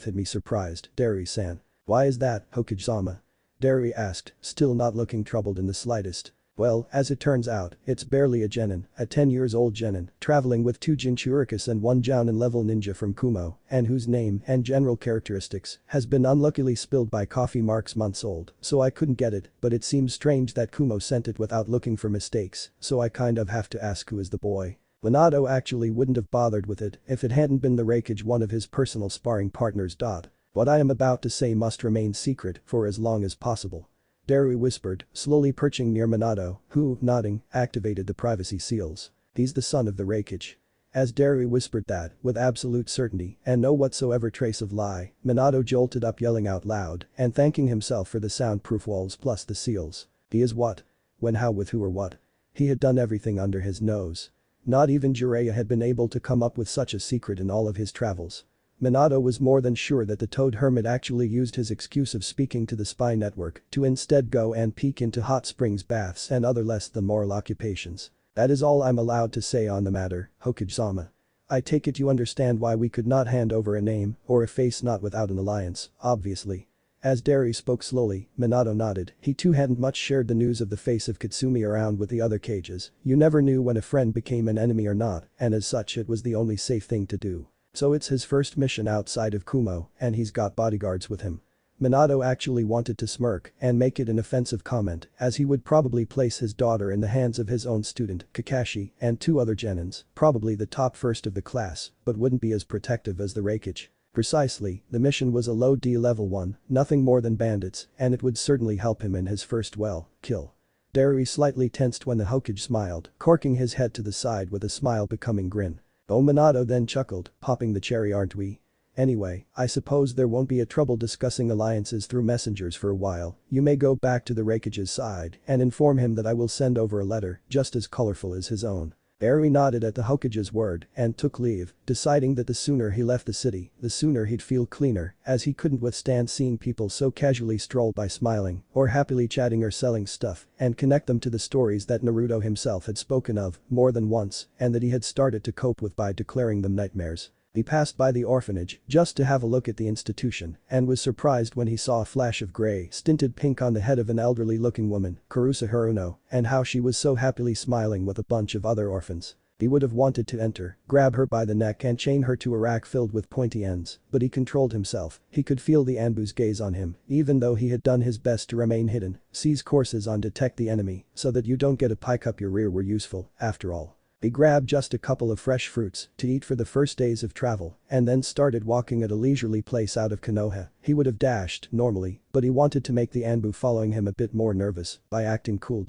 had me surprised, Derry-san. Why is that, Hokage-sama? Derry asked, still not looking troubled in the slightest. Well, as it turns out, it's barely a genin, a 10 years old genin, traveling with 2 Jinchurikis and 1 Jounin level ninja from Kumo, and whose name and general characteristics has been unluckily spilled by coffee marks months old, so I couldn't get it, but it seems strange that Kumo sent it without looking for mistakes, so I kind of have to ask who is the boy. Minato actually wouldn't have bothered with it if it hadn't been the Raikage, one of his personal sparring partners. What I am about to say must remain secret for as long as possible. Derry whispered, slowly perching near Minato, who, nodding, activated the privacy seals. He's the son of the Raikage. As Derry whispered that, with absolute certainty and no whatsoever trace of lie, Minato jolted up yelling out loud and thanking himself for the soundproof walls plus the seals. He is what? When, how, with who or what? He had done everything under his nose. Not even Jiraiya had been able to come up with such a secret in all of his travels. Minato was more than sure that the Toad Hermit actually used his excuse of speaking to the spy network to instead go and peek into hot springs baths and other less than moral occupations. That is all I'm allowed to say on the matter, Hokage-sama. I take it you understand why we could not hand over a name or a face not without an alliance, obviously. As Derry spoke slowly, Minato nodded. He too hadn't much shared the news of the face of Katsumi around with the other cages. You never knew when a friend became an enemy or not, and as such it was the only safe thing to do. So it's his first mission outside of Kumo, and he's got bodyguards with him. Minato actually wanted to smirk and make it an offensive comment, as he would probably place his daughter in the hands of his own student, Kakashi, and 2 other genins, probably the top first of the class, but wouldn't be as protective as the Raikage. Precisely, the mission was a low D level 1, nothing more than bandits, and it would certainly help him in his first kill. Derry slightly tensed when the Hokage smiled, corking his head to the side with a smile becoming grin. Oh, Minato then chuckled, popping the cherry, aren't we? Anyway, I suppose there won't be a trouble discussing alliances through messengers for a while. You may go back to the Raikage's side and inform him that I will send over a letter just as colorful as his own. Barry nodded at the Hokage's word and took leave, deciding that the sooner he left the city, the sooner he'd feel cleaner, as he couldn't withstand seeing people so casually stroll by smiling or happily chatting or selling stuff and connect them to the stories that Naruto himself had spoken of more than once and that he had started to cope with by declaring them nightmares. He passed by the orphanage just to have a look at the institution and was surprised when he saw a flash of gray stinted pink on the head of an elderly-looking woman, Kurusa Haruno, and how she was so happily smiling with a bunch of other orphans. He would have wanted to enter, grab her by the neck and chain her to a rack filled with pointy ends, but he controlled himself. He could feel the Anbu's gaze on him, even though he had done his best to remain hidden. C's courses on detect the enemy so that you don't get a pike up your rear were useful, after all. He grabbed just a couple of fresh fruits to eat for the first days of travel and then started walking at a leisurely pace out of Konoha. He would have dashed normally, but he wanted to make the Anbu following him a bit more nervous by acting cool.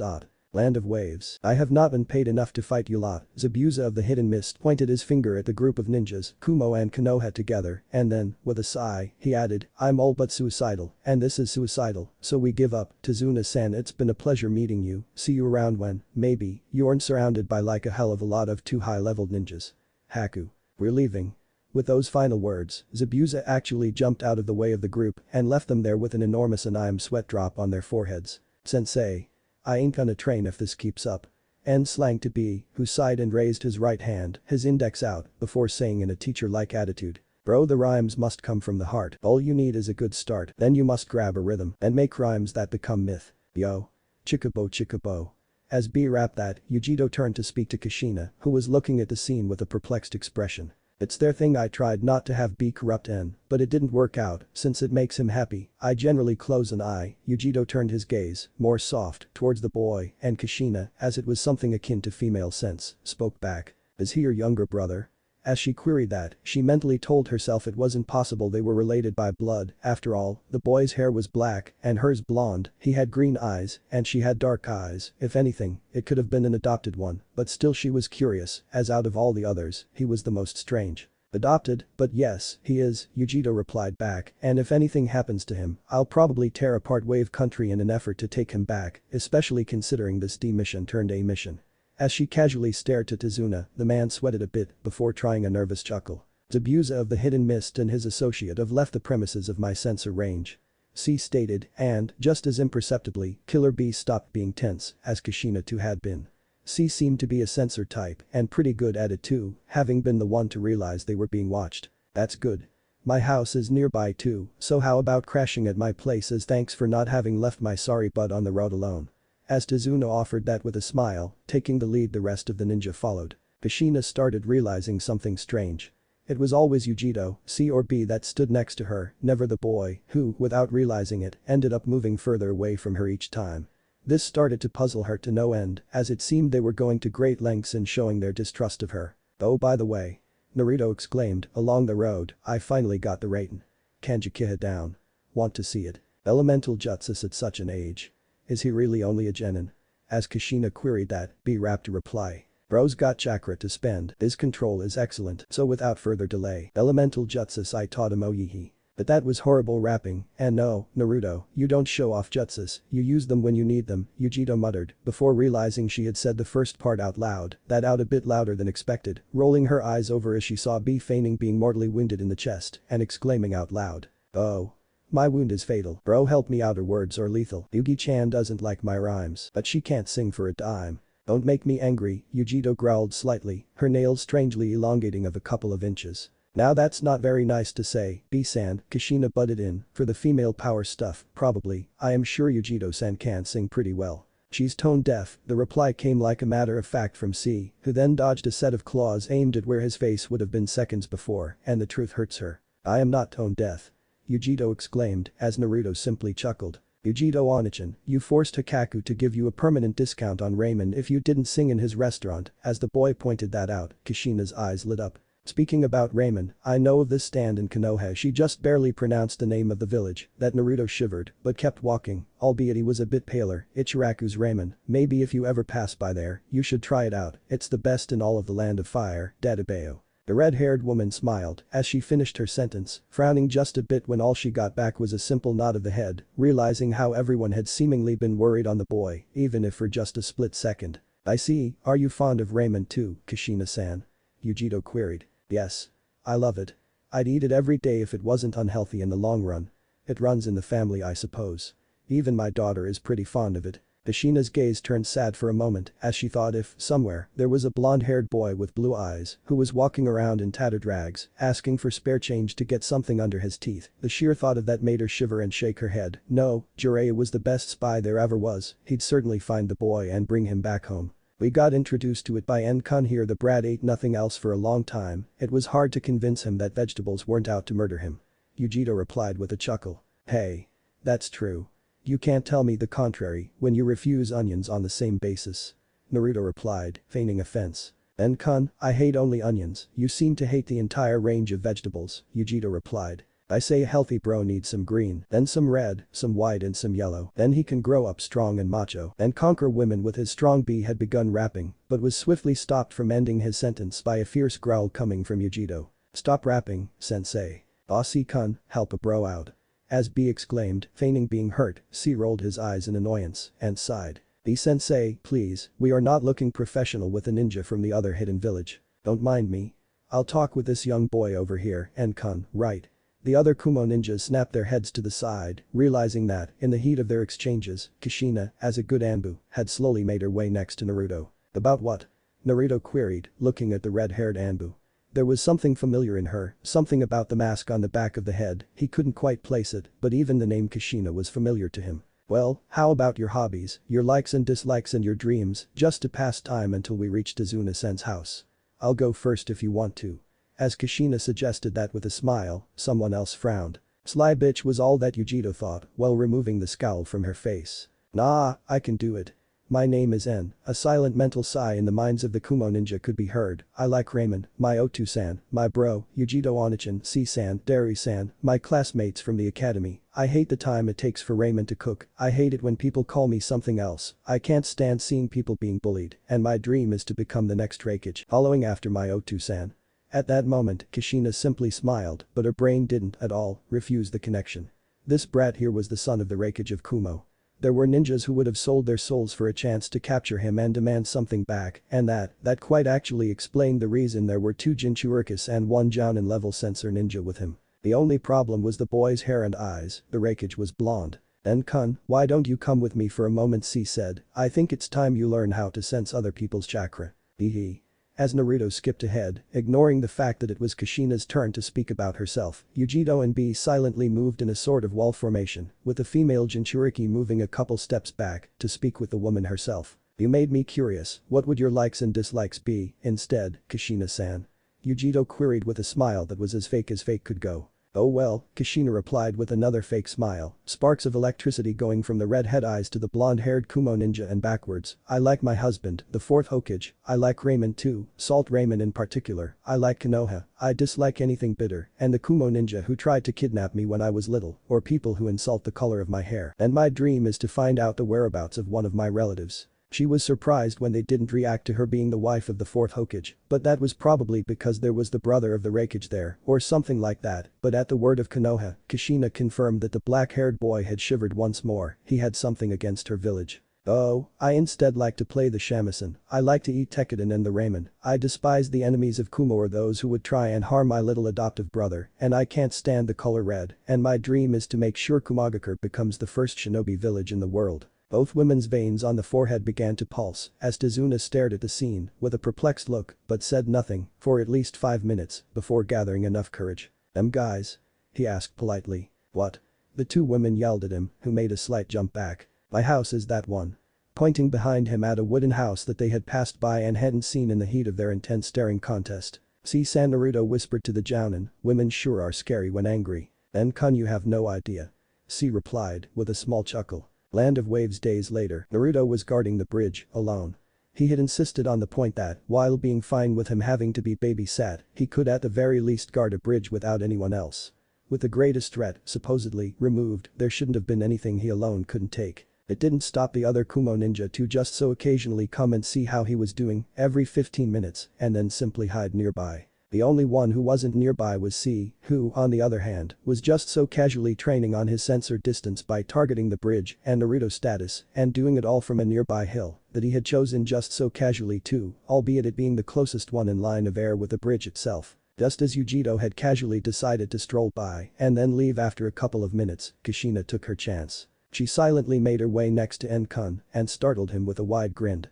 Land of waves. I have not been paid enough to fight you lot. Zabuza of the Hidden Mist pointed his finger at the group of ninjas, Kumo and Konoha together, and then, with a sigh, he added, I'm all but suicidal, and this is suicidal, so we give up. Tazuna-san, it's been a pleasure meeting you, see you around when, maybe, you're surrounded by like a hell of a lot of too high-leveled ninjas. Haku. We're leaving. With those final words, Zabuza actually jumped out of the way of the group and left them there with an enormous anime sweat drop on their foreheads. Sensei. I ain't gonna train if this keeps up. N slang to B, who sighed and raised his right hand, his index out, before saying in a teacher-like attitude. Bro, the rhymes must come from the heart. All you need is a good start, then you must grab a rhythm and make rhymes that become myth. Yo. Chikabo chikabo. As B rapped that, Yujito turned to speak to Kushina, who was looking at the scene with a perplexed expression. It's their thing. I tried not to have B corrupt N, but it didn't work out since it makes him happy. I generally close an eye. Yujito turned his gaze, more soft, towards the boy, and Kushina, as it was something akin to female sense, spoke back. Is he your younger brother? As she queried that, she mentally told herself it wasn't possible they were related by blood. After all, the boy's hair was black and hers blonde, he had green eyes and she had dark eyes. If anything, it could have been an adopted one, but still she was curious, as out of all the others, he was the most strange. Adopted, but yes, he is, Yujito replied back, and if anything happens to him, I'll probably tear apart Wave Country in an effort to take him back, especially considering this D mission turned A mission. As she casually stared to Tazuna, the man sweated a bit before trying a nervous chuckle. Zabuza of the Hidden Mist and his associate have left the premises of my sensor range. C stated, and, just as imperceptibly, Killer B stopped being tense, as Kushina too had been. C seemed to be a sensor type, and pretty good at it too, having been the one to realize they were being watched. That's good. My house is nearby too, so how about crashing at my place as thanks for not having left my sorry butt on the road alone. As Tazuna offered that with a smile, taking the lead the rest of the ninja followed. Kushina started realizing something strange. It was always Yujito, C or B that stood next to her, never the boy, who, without realizing it, ended up moving further away from her each time. This started to puzzle her to no end, as it seemed they were going to great lengths in showing their distrust of her. Oh, by the way. Naruto exclaimed, along the road, I finally got the rating. Kanji Kiha down. Want to see it. Elemental jutsus at such an age. Is he really only a genin? As Kushina queried that, B rapped a reply. Bro's got chakra to spend, his control is excellent, so without further delay, elemental jutsus I taught him oyihi. But that was horrible rapping, and no, Naruto, you don't show off jutsus, you use them when you need them, Yujito muttered, before realizing she had said the first part out loud, that out a bit louder than expected, rolling her eyes over as she saw B feigning being mortally wounded in the chest, and exclaiming out loud. Oh. My wound is fatal, bro, help me out, her words are lethal. Yugi-chan doesn't like my rhymes, but she can't sing for a dime. Don't make me angry, Yujito growled slightly, her nails strangely elongating of a couple of inches. Now that's not very nice to say, B-san, Kushina butted in, for the female power stuff, probably, I am sure Yujito-san can sing pretty well. She's tone deaf, the reply came like a matter of fact from C, who then dodged a set of claws aimed at where his face would have been seconds before, and the truth hurts her. I am not tone deaf. Yujito exclaimed, as Naruto simply chuckled. Yujito Onichan, you forced Hikaku to give you a permanent discount on ramen if you didn't sing in his restaurant, as the boy pointed that out, Kushina's eyes lit up. Speaking about ramen, I know of this stand in Konoha. She just barely pronounced the name of the village, that Naruto shivered, but kept walking, albeit he was a bit paler, Ichiraku's ramen, maybe if you ever pass by there, you should try it out, it's the best in all of the land of fire, Dadabeo. The red-haired woman smiled as she finished her sentence, frowning just a bit when all she got back was a simple nod of the head, realizing how everyone had seemingly been worried on the boy, even if for just a split second. I see, are you fond of ramen too, Kushina-san? Yujito queried. Yes. I love it. I'd eat it every day if it wasn't unhealthy in the long run. It runs in the family, I suppose. Even my daughter is pretty fond of it. Kushina's gaze turned sad for a moment as she thought if, somewhere, there was a blonde-haired boy with blue eyes who was walking around in tattered rags, asking for spare change to get something under his teeth. The sheer thought of that made her shiver and shake her head. No, Jiraiya was the best spy there ever was, he'd certainly find the boy and bring him back home. We got introduced to it by N-kun here. The brat ate nothing else for a long time, it was hard to convince him that vegetables weren't out to murder him. Yujito replied with a chuckle. Hey. That's true. You can't tell me the contrary when you refuse onions on the same basis. Naruto replied, feigning offense. N-kun, I hate only onions, you seem to hate the entire range of vegetables, Yujito replied. I say a healthy bro needs some green, then some red, some white and some yellow, then he can grow up strong and macho and conquer women with his strong B. Had begun rapping, but was swiftly stopped from ending his sentence by a fierce growl coming from Yujito. Stop rapping, sensei. Aussie-kun, help a bro out. As B exclaimed, feigning being hurt, C rolled his eyes in annoyance and sighed. B-sensei, please, we are not looking professional with a ninja from the other hidden village. Don't mind me. I'll talk with this young boy over here, N-kun, right. The other Kumo ninjas snapped their heads to the side, realizing that, in the heat of their exchanges, Kushina, as a good Anbu, had slowly made her way next to Naruto. About what? Naruto queried, looking at the red-haired Anbu. There was something familiar in her, something about the mask on the back of the head, he couldn't quite place it, but even the name Kushina was familiar to him. Well, how about your hobbies, your likes and dislikes and your dreams, just to pass time until we reach Tazuna-sen's house? I'll go first if you want to. As Kushina suggested that with a smile, someone else frowned. Sly bitch was all that Yujito thought, while removing the scowl from her face. Nah, I can do it. My name is N. A silent mental sigh in the minds of the Kumo ninja could be heard. I like ramen, my Otu-san, my bro, Yujito Onichan, C-san, Dari-san, my classmates from the academy. I hate the time it takes for ramen to cook, I hate it when people call me something else, I can't stand seeing people being bullied, and my dream is to become the next Hokage, following after my Otu-san. At that moment, Kushina simply smiled, but her brain didn't, at all, refuse the connection. This brat here was the son of the Hokage of Kumo. There were ninjas who would have sold their souls for a chance to capture him and demand something back, and that quite actually explained the reason there were 2 Jinchurikis and 1 Jounin level sensor ninja with him. The only problem was the boy's hair and eyes, the Hokage was blonde. N-kun, why don't you come with me for a moment, C said, I think it's time you learn how to sense other people's chakra. Hee. As Naruto skipped ahead, ignoring the fact that it was Kushina's turn to speak about herself, Yujito and B silently moved in a sort of wall formation, with the female Jinchuriki moving a couple steps back to speak with the woman herself. You made me curious, what would your likes and dislikes be, instead, Kushina-san? Yujito queried with a smile that was as fake could go. Oh well, Kushina replied with another fake smile, sparks of electricity going from the red-head eyes to the blonde-haired Kumo ninja and backwards. I like my husband, the 4th Hokage, I like ramen too, salt ramen in particular, I like Konoha, I dislike anything bitter, and the Kumo ninja who tried to kidnap me when I was little, or people who insult the color of my hair, and my dream is to find out the whereabouts of one of my relatives. She was surprised when they didn't react to her being the wife of the fourth Hokage, but that was probably because there was the brother of the Raikage there, or something like that, but at the word of Konoha, Kushina confirmed that the black-haired boy had shivered once more. He had something against her village. "Oh, I instead like to play the shamisen. I like to eat tekiden and the ramen. I despise the enemies of Kumo or those who would try and harm my little adoptive brother, and I can't stand the color red, and my dream is to make sure Kumogakure becomes the first shinobi village in the world." Both women's veins on the forehead began to pulse as Tazuna stared at the scene with a perplexed look but said nothing for at least 5 minutes before gathering enough courage. "Them guys?" he asked politely. "What?" The two women yelled at him, who made a slight jump back. "My house is that one." Pointing behind him at a wooden house that they had passed by and hadn't seen in the heat of their intense staring contest. "See-san," Naruto whispered to the jounin, "women sure are scary when angry." "Then kun you have no idea." C replied with a small chuckle. Land of Waves. Days later, Naruto was guarding the bridge, alone. He had insisted on the point that, while being fine with him having to be babysat, he could at the very least guard a bridge without anyone else. With the greatest threat, supposedly, removed, there shouldn't have been anything he alone couldn't take. It didn't stop the other Kumo ninja to just so occasionally come and see how he was doing every 15 minutes and then simply hide nearby. The only one who wasn't nearby was C, who, on the other hand, was just so casually training on his sensor distance by targeting the bridge and Naruto's status and doing it all from a nearby hill that he had chosen just so casually too, albeit it being the closest one in line of air with the bridge itself. Just as Yujito had casually decided to stroll by and then leave after a couple of minutes, Kushina took her chance. She silently made her way next to N-kun and startled him with a wide grin.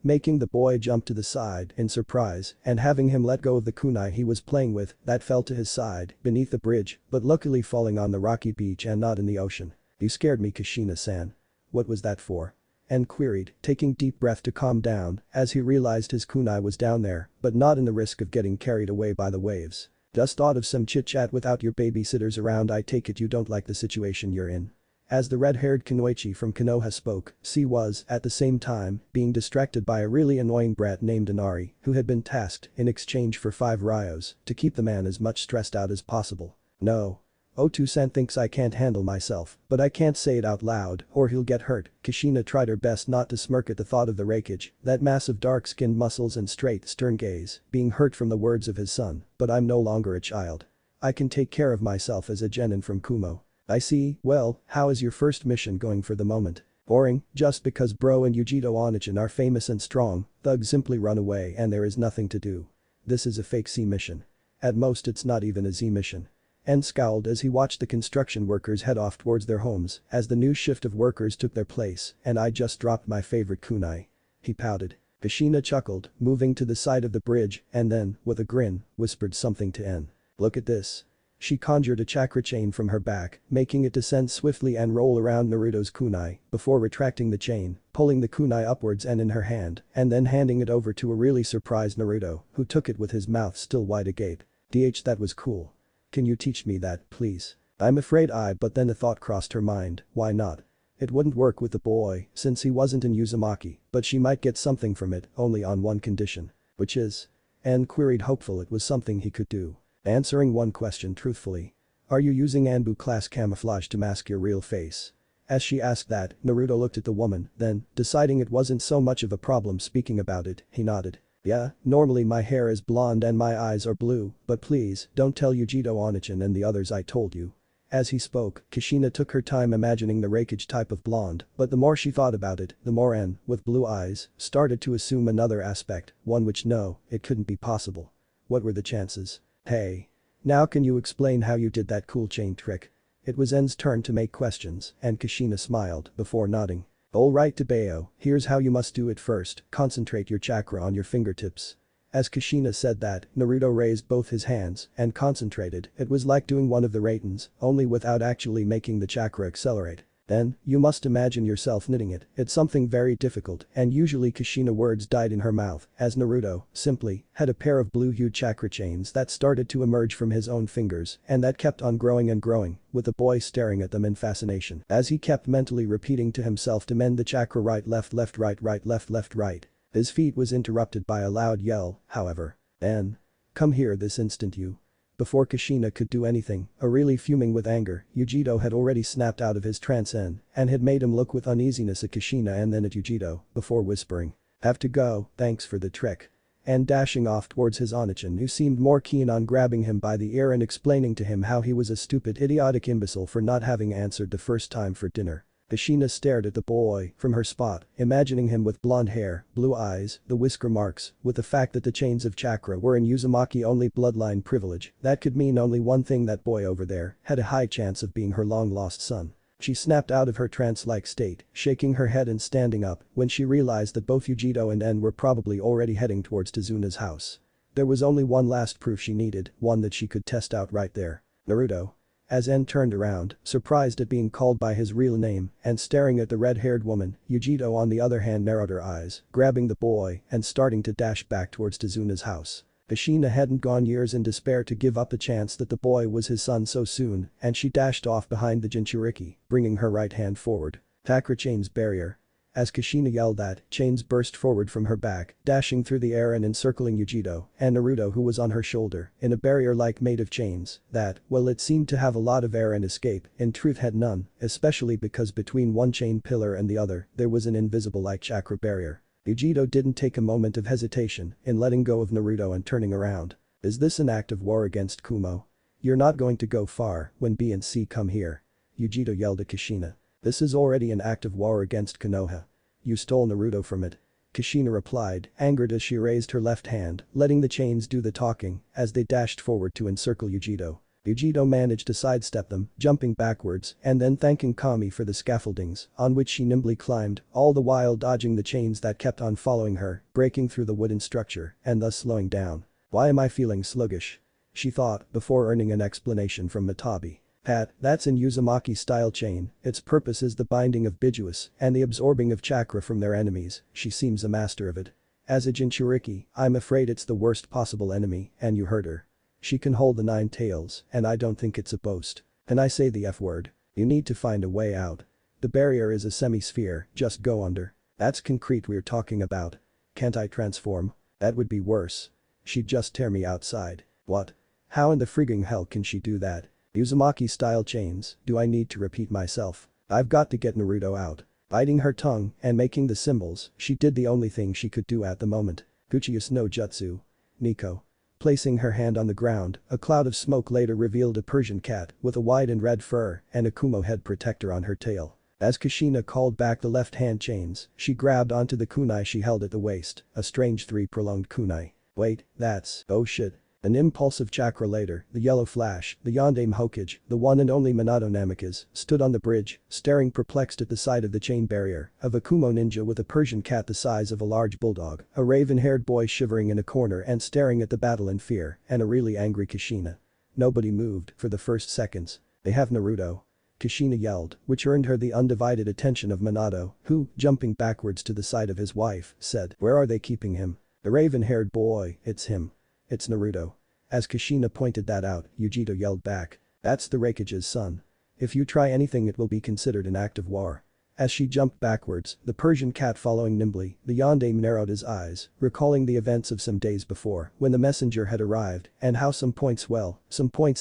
Making the boy jump to the side in surprise and having him let go of the kunai he was playing with that fell to his side beneath the bridge but luckily falling on the rocky beach and not in the ocean. "You scared me, Kushina-san." "What was that for?" N queried, taking deep breath to calm down as he realized his kunai was down there but not in the risk of getting carried away by the waves. "Just thought of some chit-chat without your babysitters around. I take it you don't like the situation you're in." As the red-haired Kunoichi from Konoha spoke, C was, at the same time, being distracted by a really annoying brat named Inari, who had been tasked, in exchange for 5 ryos, to keep the man as much stressed out as possible. "No. Otu-san thinks I can't handle myself, but I can't say it out loud or he'll get hurt." Kushina tried her best not to smirk at the thought of the Raikage, that massive dark-skinned muscles and straight, stern gaze, being hurt from the words of his son, "But I'm no longer a child. I can take care of myself as a genin from Kumo." "I see. Well, how is your first mission going for the moment?" "Boring, just because bro and Yujito Onichen are famous and strong, thugs simply run away and there is nothing to do. This is a fake C mission. At most it's not even a Z mission." N scowled as he watched the construction workers head off towards their homes as the new shift of workers took their place and I just dropped my favorite kunai. He pouted. Kushina chuckled, moving to the side of the bridge and then, with a grin, whispered something to N. "Look at this." She conjured a chakra chain from her back, making it descend swiftly and roll around Naruto's kunai before retracting the chain, pulling the kunai upwards and in her hand, and then handing it over to a really surprised Naruto, who took it with his mouth still wide agape. That was cool. "Can you teach me that, please?" "I'm afraid but then the thought crossed her mind, why not? It wouldn't work with the boy since he wasn't in Uzumaki, but she might get something from it only on one condition. "Which is?" Anne queried, hopeful it was something he could do. Answering one question truthfully. "Are you using Anbu class camouflage to mask your real face?" As she asked that, Naruto looked at the woman, then, deciding it wasn't so much of a problem speaking about it, he nodded. "Yeah, normally my hair is blonde and my eyes are blue, but please, don't tell Yujito Onichen and the others I told you." As he spoke, Kushina took her time imagining the Raikage type of blonde, but the more she thought about it, the more N, with blue eyes, started to assume another aspect, one which no, it couldn't be possible. What were the chances? "Hey. Now can you explain how you did that cool chain trick?" It was N's turn to make questions and Kushina smiled before nodding. "Alright Tebeo, here's how you must do it first, concentrate your chakra on your fingertips." As Kushina said that, Naruto raised both his hands and concentrated. It was like doing one of the Raitens, only without actually making the chakra accelerate. "Then, you must imagine yourself knitting it. It's something very difficult," and usually Kushina words died in her mouth as Naruto, simply, had a pair of blue-hued chakra chains that started to emerge from his own fingers and that kept on growing and growing, with the boy staring at them in fascination as he kept mentally repeating to himself to mend the chakra right left right left right. His feat was interrupted by a loud yell, however. "N. Come here this instant you." Before Kushina could do anything, really fuming with anger, Yujiro had already snapped out of his trance and had made him look with uneasiness at Kushina and then at Yujiro, before whispering. "Have to go, thanks for the trick." And dashing off towards his Onichan who seemed more keen on grabbing him by the ear and explaining to him how he was a stupid idiotic imbecile for not having answered the first time for dinner. Kushina stared at the boy from her spot, imagining him with blonde hair, blue eyes, the whisker marks, with the fact that the chains of chakra were in Uzumaki-only bloodline privilege, that could mean only one thing: that boy over there had a high chance of being her long-lost son. She snapped out of her trance-like state, shaking her head and standing up when she realized that both Yujiro and En were probably already heading towards Tazuna's house. There was only one last proof she needed, one that she could test out right there. Naruto. As En turned around, surprised at being called by his real name and staring at the red-haired woman, Yujiro on the other hand narrowed her eyes, grabbing the boy and starting to dash back towards Tazuna's house. Kushina hadn't gone years in despair to give up the chance that the boy was his son so soon, and she dashed off behind the Jinchuriki, bringing her right hand forward. Chakra chains barrier. As Kushina yelled that, chains burst forward from her back, dashing through the air and encircling Yujiro and Naruto who was on her shoulder, in a barrier-like made of chains that, well, it seemed to have a lot of air and escape, in truth had none, especially because between one chain pillar and the other, there was an invisible-like chakra barrier. Yujiro didn't take a moment of hesitation in letting go of Naruto and turning around. "Is this an act of war against Kumo? You're not going to go far when B and C come here." Yujiro yelled at Kushina. "This is already an act of war against Konoha. You stole Naruto from it." Kushina replied, angered as she raised her left hand, letting the chains do the talking as they dashed forward to encircle Yujiro. Yujiro managed to sidestep them, jumping backwards and then thanking Kami for the scaffoldings on which she nimbly climbed, all the while dodging the chains that kept on following her, breaking through the wooden structure and thus slowing down. "Why am I feeling sluggish?" she thought before earning an explanation from Matabi. That's an Uzumaki-style chain, its purpose is the binding of Bijuus and the absorbing of chakra from their enemies, she seems a master of it. As a Jinchuriki, I'm afraid it's the worst possible enemy, and you heard her. She can hold the 9 tails, and I don't think it's a boast. And I say the F word. You need to find a way out. The barrier is a semi-sphere, just go under. That's concrete we're talking about. Can't I transform? That would be worse. She'd just tear me outside. What? How in the frigging hell can she do that? Uzumaki-style chains, do I need to repeat myself? I've got to get Naruto out. Biting her tongue and making the symbols, she did the only thing she could do at the moment. Uchius no Jutsu. Nico. Placing her hand on the ground, a cloud of smoke later revealed a Persian cat with a white and red fur and a Kumo head protector on her tail. As Kushina called back the left-hand chains, she grabbed onto the kunai she held at the waist, a strange 3-prolonged kunai. Wait, that's… oh shit. An impulse of chakra later, the yellow flash, the Yondaime Hokage, the one and only Minato Namikaze, stood on the bridge, staring perplexed at the sight of the chain barrier of a Kumo ninja with a Persian cat the size of a large bulldog, a raven-haired boy shivering in a corner and staring at the battle in fear, and a really angry Kushina. Nobody moved for the first seconds. "They have Naruto," Kushina yelled, which earned her the undivided attention of Minato, who, jumping backwards to the side of his wife, said, "Where are they keeping him?" "The raven-haired boy, it's him. It's Naruto." As Kushina pointed that out, Yujiro yelled back. "That's the Raikage's son. If you try anything it will be considered an act of war." As she jumped backwards, the Persian cat following nimbly, the Yondaime narrowed his eyes, recalling the events of some days before when the messenger had arrived and how some points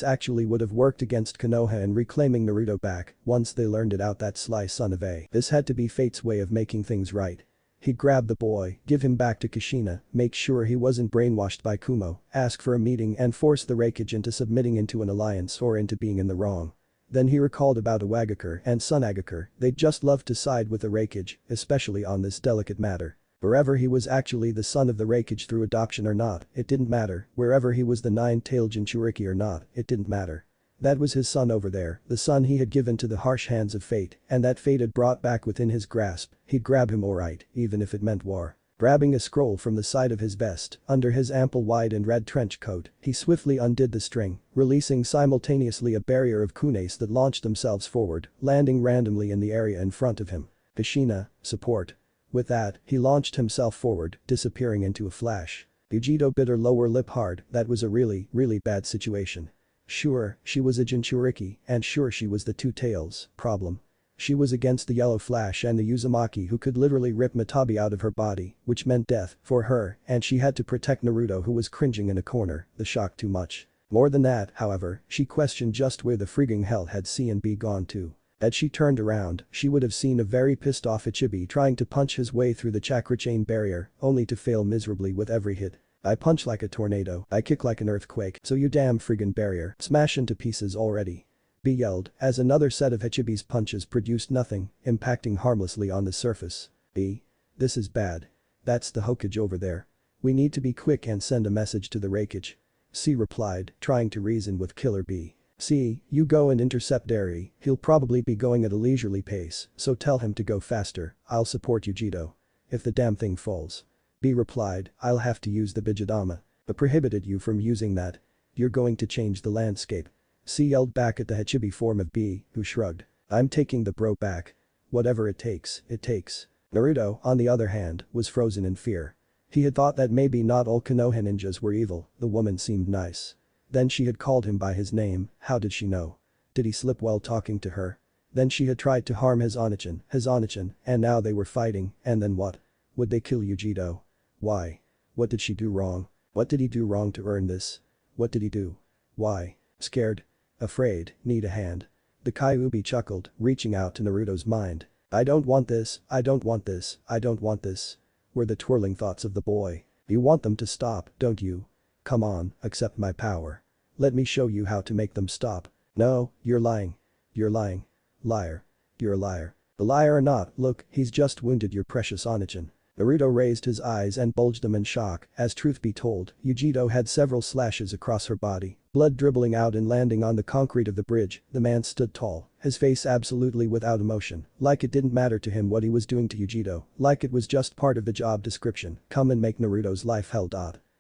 actually would have worked against Konoha in reclaiming Naruto back once they learned it out that sly son of a. This had to be fate's way of making things right. He'd grab the boy, give him back to Kushina, make sure he wasn't brainwashed by Kumo, ask for a meeting and force the Raikage into submitting into an alliance or into being in the wrong. Then he recalled about Iwagakure and Son Agakure, they'd just love to side with the Raikage, especially on this delicate matter. Wherever he was actually the son of the Raikage through adoption or not, it didn't matter, wherever he was the 9-tailed Jinchuriki or not, it didn't matter. That was his son over there, the son he had given to the harsh hands of fate and that fate had brought back within his grasp, he'd grab him alright, even if it meant war. Grabbing a scroll from the side of his vest, under his ample white and red trench coat, he swiftly undid the string, releasing simultaneously a barrier of kunes that launched themselves forward, landing randomly in the area in front of him. Kushina, support. With that, he launched himself forward, disappearing into a flash. Yujiro bit her lower lip hard, that was a really bad situation. Sure, she was a Jinchuriki, and sure she was the 2 tails problem. She was against the yellow flash and the Uzumaki who could literally rip Matabi out of her body, which meant death for her, and she had to protect Naruto who was cringing in a corner, the shock too much. More than that, however, she questioned just where the frigging hell had C and B gone to. Had she turned around, she would have seen a very pissed off Ichibi trying to punch his way through the chakra chain barrier, only to fail miserably with every hit. I punch like a tornado, I kick like an earthquake, so you damn friggin' barrier, smash into pieces already. B yelled, as another set of Ichibi's punches produced nothing, impacting harmlessly on the surface. B. This is bad. That's the hokage over there. We need to be quick and send a message to the Raikage. C replied, trying to reason with Killer B. C, you go and intercept Derry, he'll probably be going at a leisurely pace, so tell him to go faster, I'll support you Jito. If the damn thing falls. B replied, I'll have to use the Bijadama. But prohibited you from using that. You're going to change the landscape. C yelled back at the Hachibi form of B, who shrugged. I'm taking the bro back. Whatever it takes, it takes. Naruto, on the other hand, was frozen in fear. He had thought that maybe not all Konoha ninjas were evil, the woman seemed nice. Then she had called him by his name, how did she know? Did he slip while talking to her? Then she had tried to harm his Onichan, and now they were fighting, and then what? Would they kill Yujito? Why? What did she do wrong? What did he do wrong to earn this? What did he do? Why? Scared? Afraid, need a hand. The Kyuubi chuckled, reaching out to Naruto's mind. I don't want this, I don't want this, I don't want this. Were the twirling thoughts of the boy. You want them to stop, don't you? Come on, accept my power. Let me show you how to make them stop. No, you're lying. You're lying. Liar. You're a liar. A liar or not, look, he's just wounded your precious Onichan. Naruto raised his eyes and bulged them in shock, as truth be told, Yujito had several slashes across her body, blood dribbling out and landing on the concrete of the bridge. The man stood tall, his face absolutely without emotion, like it didn't matter to him what he was doing to Yujito, like it was just part of the job description, come and make Naruto's life hell.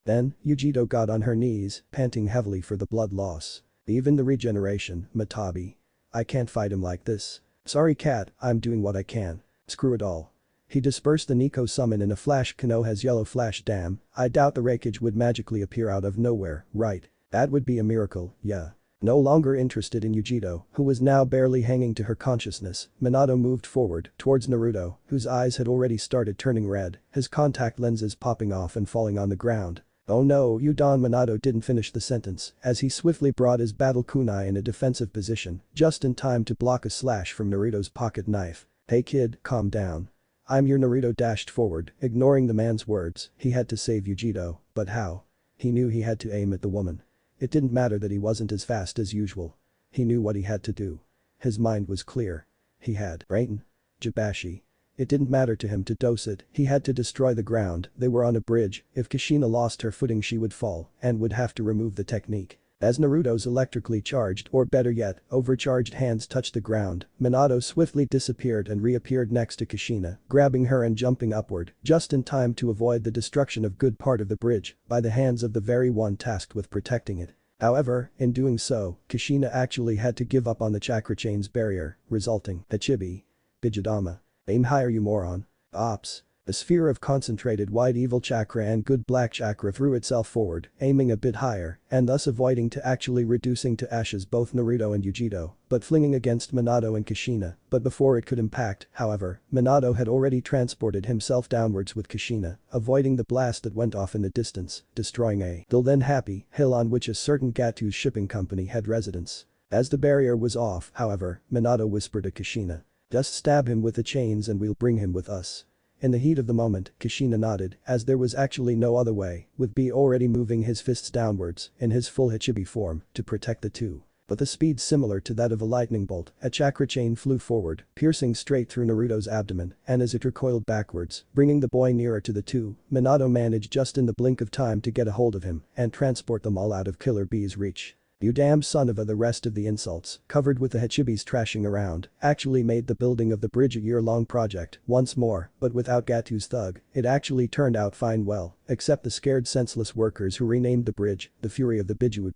Then, Yujito got on her knees, panting heavily for the blood loss. Even the regeneration, Matabi. I can't fight him like this. Sorry cat, I'm doing what I can. Screw it all. He dispersed the Nico summon in a flash. Konoha's yellow flash. Damn, I doubt the Raikage would magically appear out of nowhere, right? That would be a miracle, yeah. No longer interested in Yujito, who was now barely hanging to her consciousness, Minato moved forward towards Naruto, whose eyes had already started turning red, his contact lenses popping off and falling on the ground. Oh no, you Don. Minato didn't finish the sentence as he swiftly brought his battle kunai in a defensive position, just in time to block a slash from Naruto's pocket knife. Hey kid, calm down. I'm your Naruto dashed forward, ignoring the man's words, he had to save Yujito, but how? He knew he had to aim at the woman. It didn't matter that he wasn't as fast as usual. He knew what he had to do. His mind was clear. He had Rain. Jibashi. It didn't matter to him to dose it, he had to destroy the ground. They were on a bridge, if Kushina lost her footing she would fall and would have to remove the technique. As Naruto's electrically charged, or better yet, overcharged hands touched the ground, Minato swiftly disappeared and reappeared next to Kushina, grabbing her and jumping upward, just in time to avoid the destruction of good part of the bridge by the hands of the very one tasked with protecting it. However, in doing so, Kushina actually had to give up on the chakra chain's barrier, resulting Hachibi. Bijadama. Aim higher you moron. Ops. A sphere of concentrated white evil chakra and good black chakra threw itself forward, aiming a bit higher, and thus avoiding to actually reducing to ashes both Naruto and Yujito, but flinging against Minato and Kushina. But before it could impact, however, Minato had already transported himself downwards with Kushina, avoiding the blast that went off in the distance, destroying a till then happy hill on which a certain Gatu's shipping company had residence. As the barrier was off, however, Minato whispered to Kushina. Just stab him with the chains and we'll bring him with us. In the heat of the moment, Kushina nodded, as there was actually no other way, with B already moving his fists downwards, in his full Hachibi form, to protect the two. But the speed similar to that of a lightning bolt, a chakra chain flew forward, piercing straight through Naruto's abdomen, and as it recoiled backwards, bringing the boy nearer to the two, Minato managed just in the blink of time to get a hold of him and transport them all out of Killer B's reach. You damn son of a. The rest of the insults, covered with the Hachibis trashing around, actually made the building of the bridge a year-long project, once more, but without Gatu's thug, it actually turned out fine well, except the scared senseless workers who renamed the bridge, the Fury of the Biju.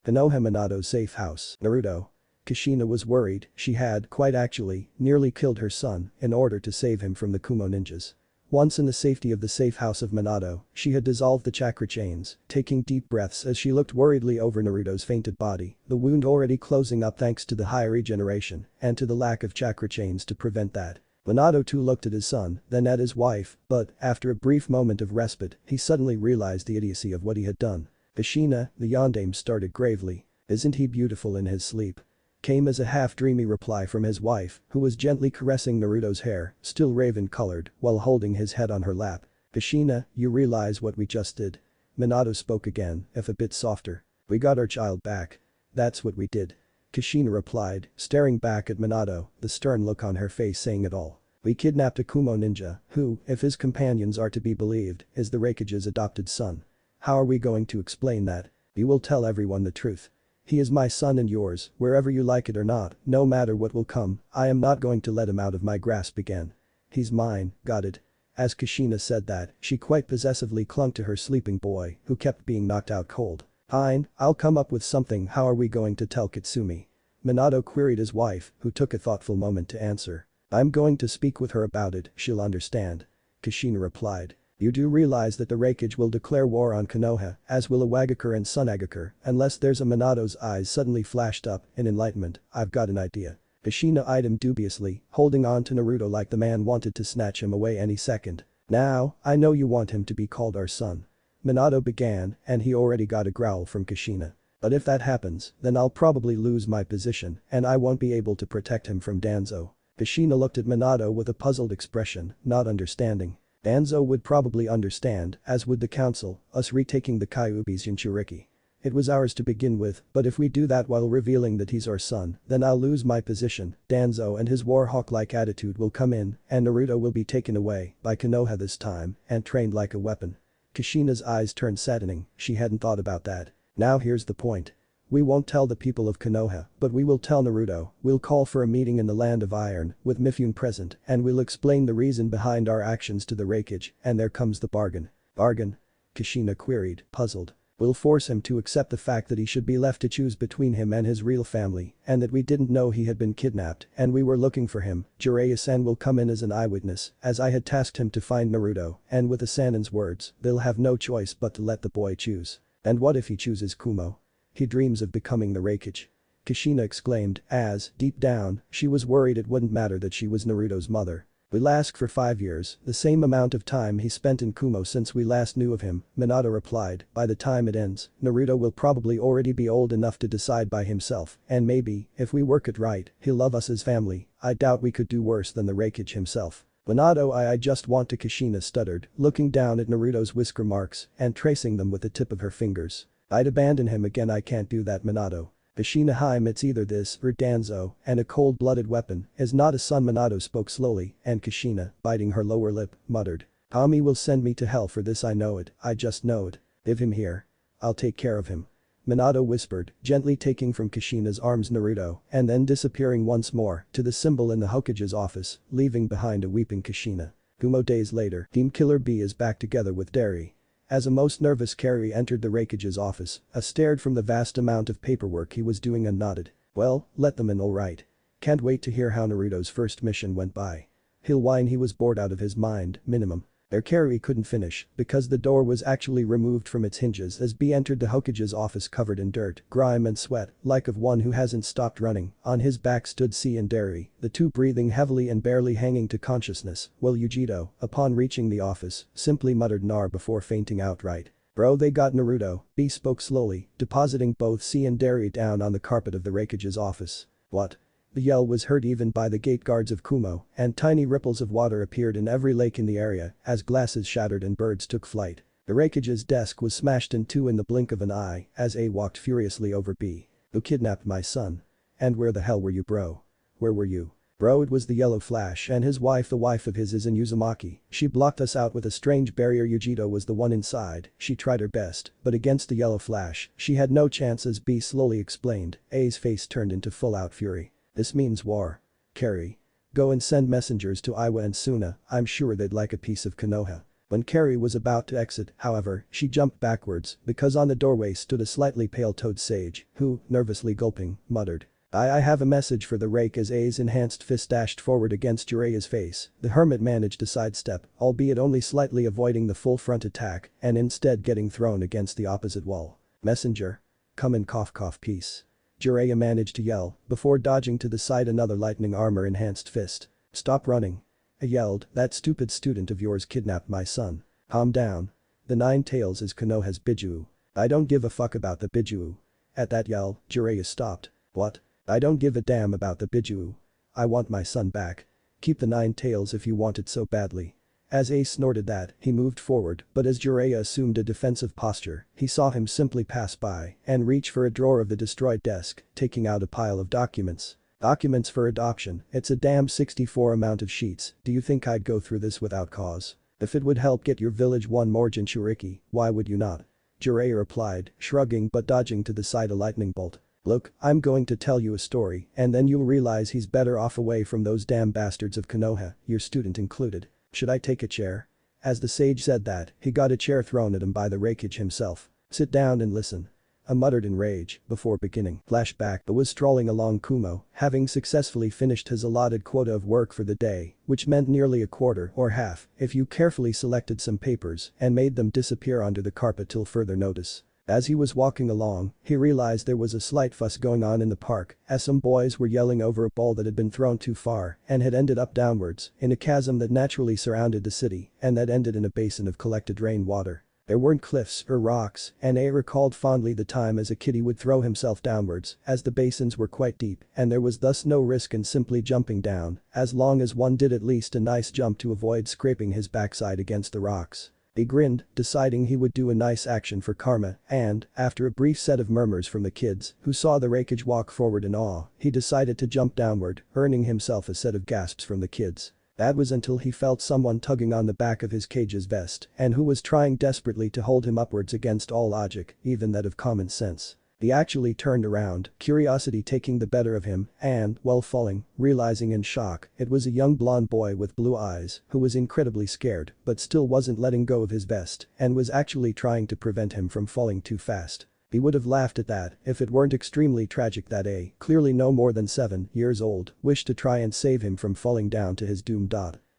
Konoha Minato's safe house. Naruto. Kushina was worried, she had, quite actually, nearly killed her son in order to save him from the Kumo ninjas. Once in the safety of the safe house of Minato, she had dissolved the chakra chains, taking deep breaths as she looked worriedly over Naruto's fainted body, the wound already closing up thanks to the high regeneration and to the lack of chakra chains to prevent that. Minato too looked at his son, then at his wife, but, after a brief moment of respite, he suddenly realized the idiocy of what he had done. Kushina, the yondaime started gravely. Isn't he beautiful in his sleep? Came as a half-dreamy reply from his wife, who was gently caressing Naruto's hair, still raven-colored, while holding his head on her lap. Kushina, you realize what we just did? Minato spoke again, if a bit softer. We got our child back. That's what we did. Kushina replied, staring back at Minato, the stern look on her face saying it all. We kidnapped a Kumo ninja, who, if his companions are to be believed, is the Raikage's adopted son. How are we going to explain that? We will tell everyone the truth. He is my son and yours, wherever you like it or not, no matter what will come, I am not going to let him out of my grasp again. He's mine, got it? As Kushina said that, she quite possessively clung to her sleeping boy, who kept being knocked out cold. Fine, I'll come up with something. How are we going to tell Kitsumi? Minato queried his wife, who took a thoughtful moment to answer. I'm going to speak with her about it, she'll understand. Kushina replied. You do realize that the Raikage will declare war on Konoha, as will Iwagakure and Sunagakure, unless there's a Minato's eyes suddenly flashed up in enlightenment. I've got an idea. Kushina eyed him dubiously, holding on to Naruto like the man wanted to snatch him away any second. Now, I know you want him to be called our son. Minato began, and he already got a growl from Kushina. But if that happens, then I'll probably lose my position, and I won't be able to protect him from Danzo. Kushina looked at Minato with a puzzled expression, not understanding. Danzo would probably understand, as would the council, us retaking the Kyuubi's Jinchuriki. It was ours to begin with, but if we do that while revealing that he's our son, then I'll lose my position. Danzo and his warhawk-like attitude will come in, and Naruto will be taken away by Konoha this time and trained like a weapon. Kushina's eyes turned saddening, she hadn't thought about that. Now here's the point. We won't tell the people of Konoha, but we will tell Naruto. We'll call for a meeting in the Land of Iron, with Mifune present, and we'll explain the reason behind our actions to the Raikage, and there comes the bargain. Bargain? Kushina queried, puzzled. We'll force him to accept the fact that he should be left to choose between him and his real family, and that we didn't know he had been kidnapped, and we were looking for him. Jiraiya-san will come in as an eyewitness, as I had tasked him to find Naruto, and with the Sanin's words, they'll have no choice but to let the boy choose. And what if he chooses Kumo? He dreams of becoming the Raikage. Kushina exclaimed, as, deep down, she was worried it wouldn't matter that she was Naruto's mother. We'll ask for 5 years, the same amount of time he spent in Kumo since we last knew of him, Minato replied. By the time it ends, Naruto will probably already be old enough to decide by himself, and maybe, if we work it right, he'll love us as family. I doubt we could do worse than the Raikage himself. Minato, I just want to, Kushina stuttered, looking down at Naruto's whisker marks and tracing them with the tip of her fingers. I'd abandon him again. I can't do that, Minato. Kushina, it's either this or Danzo, and a cold-blooded weapon is not a son. Minato spoke slowly, and Kushina, biting her lower lip, muttered. Tommy will send me to hell for this, I know it, I just know it. Leave him here. I'll take care of him. Minato whispered, gently taking from Kushina's arms Naruto, and then disappearing once more to the symbol in the Hokage's office, leaving behind a weeping Kushina. Kumo days later, Team Killer B is back together with Derry. As a most nervous Carrie entered the Raikage's office, stared from the vast amount of paperwork he was doing and nodded. Well, let them in, alright. Can't wait to hear how Naruto's first mission went by. He'll whine he was bored out of his mind, minimum. Their Carrie couldn't finish because the door was actually removed from its hinges as B entered the Hokage's office covered in dirt, grime and sweat, like of one who hasn't stopped running. On his back stood C and Derry, the two breathing heavily and barely hanging to consciousness, while Yujito, upon reaching the office, simply muttered "Nar" before fainting outright. Bro, they got Naruto, B spoke slowly, depositing both C and Derry down on the carpet of the Raikage's office. What? The yell was heard even by the gate guards of Kumo, and tiny ripples of water appeared in every lake in the area as glasses shattered and birds took flight. The Raikage's desk was smashed in two in the blink of an eye as A walked furiously over B. Who kidnapped my son? And where the hell were you, bro? Where were you? Bro, it was the Yellow Flash and his wife. The wife of his is in Uzumaki. She blocked us out with a strange barrier. Yujito was the one inside. She tried her best, but against the Yellow Flash, she had no chance, as B slowly explained. A's face turned into full-out fury. This means war. Carrie. Go and send messengers to Iwa and Suna, I'm sure they'd like a piece of Konoha. When Carrie was about to exit, however, she jumped backwards because on the doorway stood a slightly pale Toad Sage, who, nervously gulping, muttered. I have a message for the rake. As A's enhanced fist dashed forward against Jiraiya's face, the hermit managed to sidestep, albeit only slightly avoiding the full front attack and instead getting thrown against the opposite wall. Messenger. Come in, cough cough, peace. Jiraiya managed to yell, before dodging to the side another lightning armor-enhanced fist. Stop running. I yelled, that stupid student of yours kidnapped my son. Calm down. The Nine Tails is Konoha's Biju. I don't give a fuck about the Biju. At that yell, Jiraiya stopped. What? I don't give a damn about the Biju. I want my son back. Keep the 9 tails if you want it so badly. As Ace snorted that, he moved forward, but as Jiraiya assumed a defensive posture, he saw him simply pass by and reach for a drawer of the destroyed desk, taking out a pile of documents. Documents for adoption, it's a damn 64 amount of sheets, do you think I'd go through this without cause? If it would help get your village one more Jinchuriki, why would you not? Jiraiya replied, shrugging but dodging to the side a lightning bolt. Look, I'm going to tell you a story and then you'll realize he's better off away from those damn bastards of Konoha, your student included. Should I take a chair? As the sage said that, he got a chair thrown at him by the Raikage himself. Sit down and listen. I muttered in rage before beginning. Flashback was strolling along Kumo, having successfully finished his allotted quota of work for the day, which meant nearly a quarter or half if you carefully selected some papers and made them disappear under the carpet till further notice. As he was walking along, he realized there was a slight fuss going on in the park as some boys were yelling over a ball that had been thrown too far and had ended up downwards in a chasm that naturally surrounded the city and that ended in a basin of collected rainwater. There weren't cliffs or rocks, and A recalled fondly the time as a kid he would throw himself downwards as the basins were quite deep and there was thus no risk in simply jumping down as long as one did at least a nice jump to avoid scraping his backside against the rocks. He grinned, deciding he would do a nice action for karma and, after a brief set of murmurs from the kids who saw the Raikage walk forward in awe, he decided to jump downward, earning himself a set of gasps from the kids. That was until he felt someone tugging on the back of his cage's vest and who was trying desperately to hold him upwards against all logic, even that of common sense. He actually turned around, curiosity taking the better of him, and, while falling, realizing in shock it was a young blonde boy with blue eyes who was incredibly scared but still wasn't letting go of his vest and was actually trying to prevent him from falling too fast. He would have laughed at that if it weren't extremely tragic that A, clearly no more than 7 years old, wished to try and save him from falling down to his doom.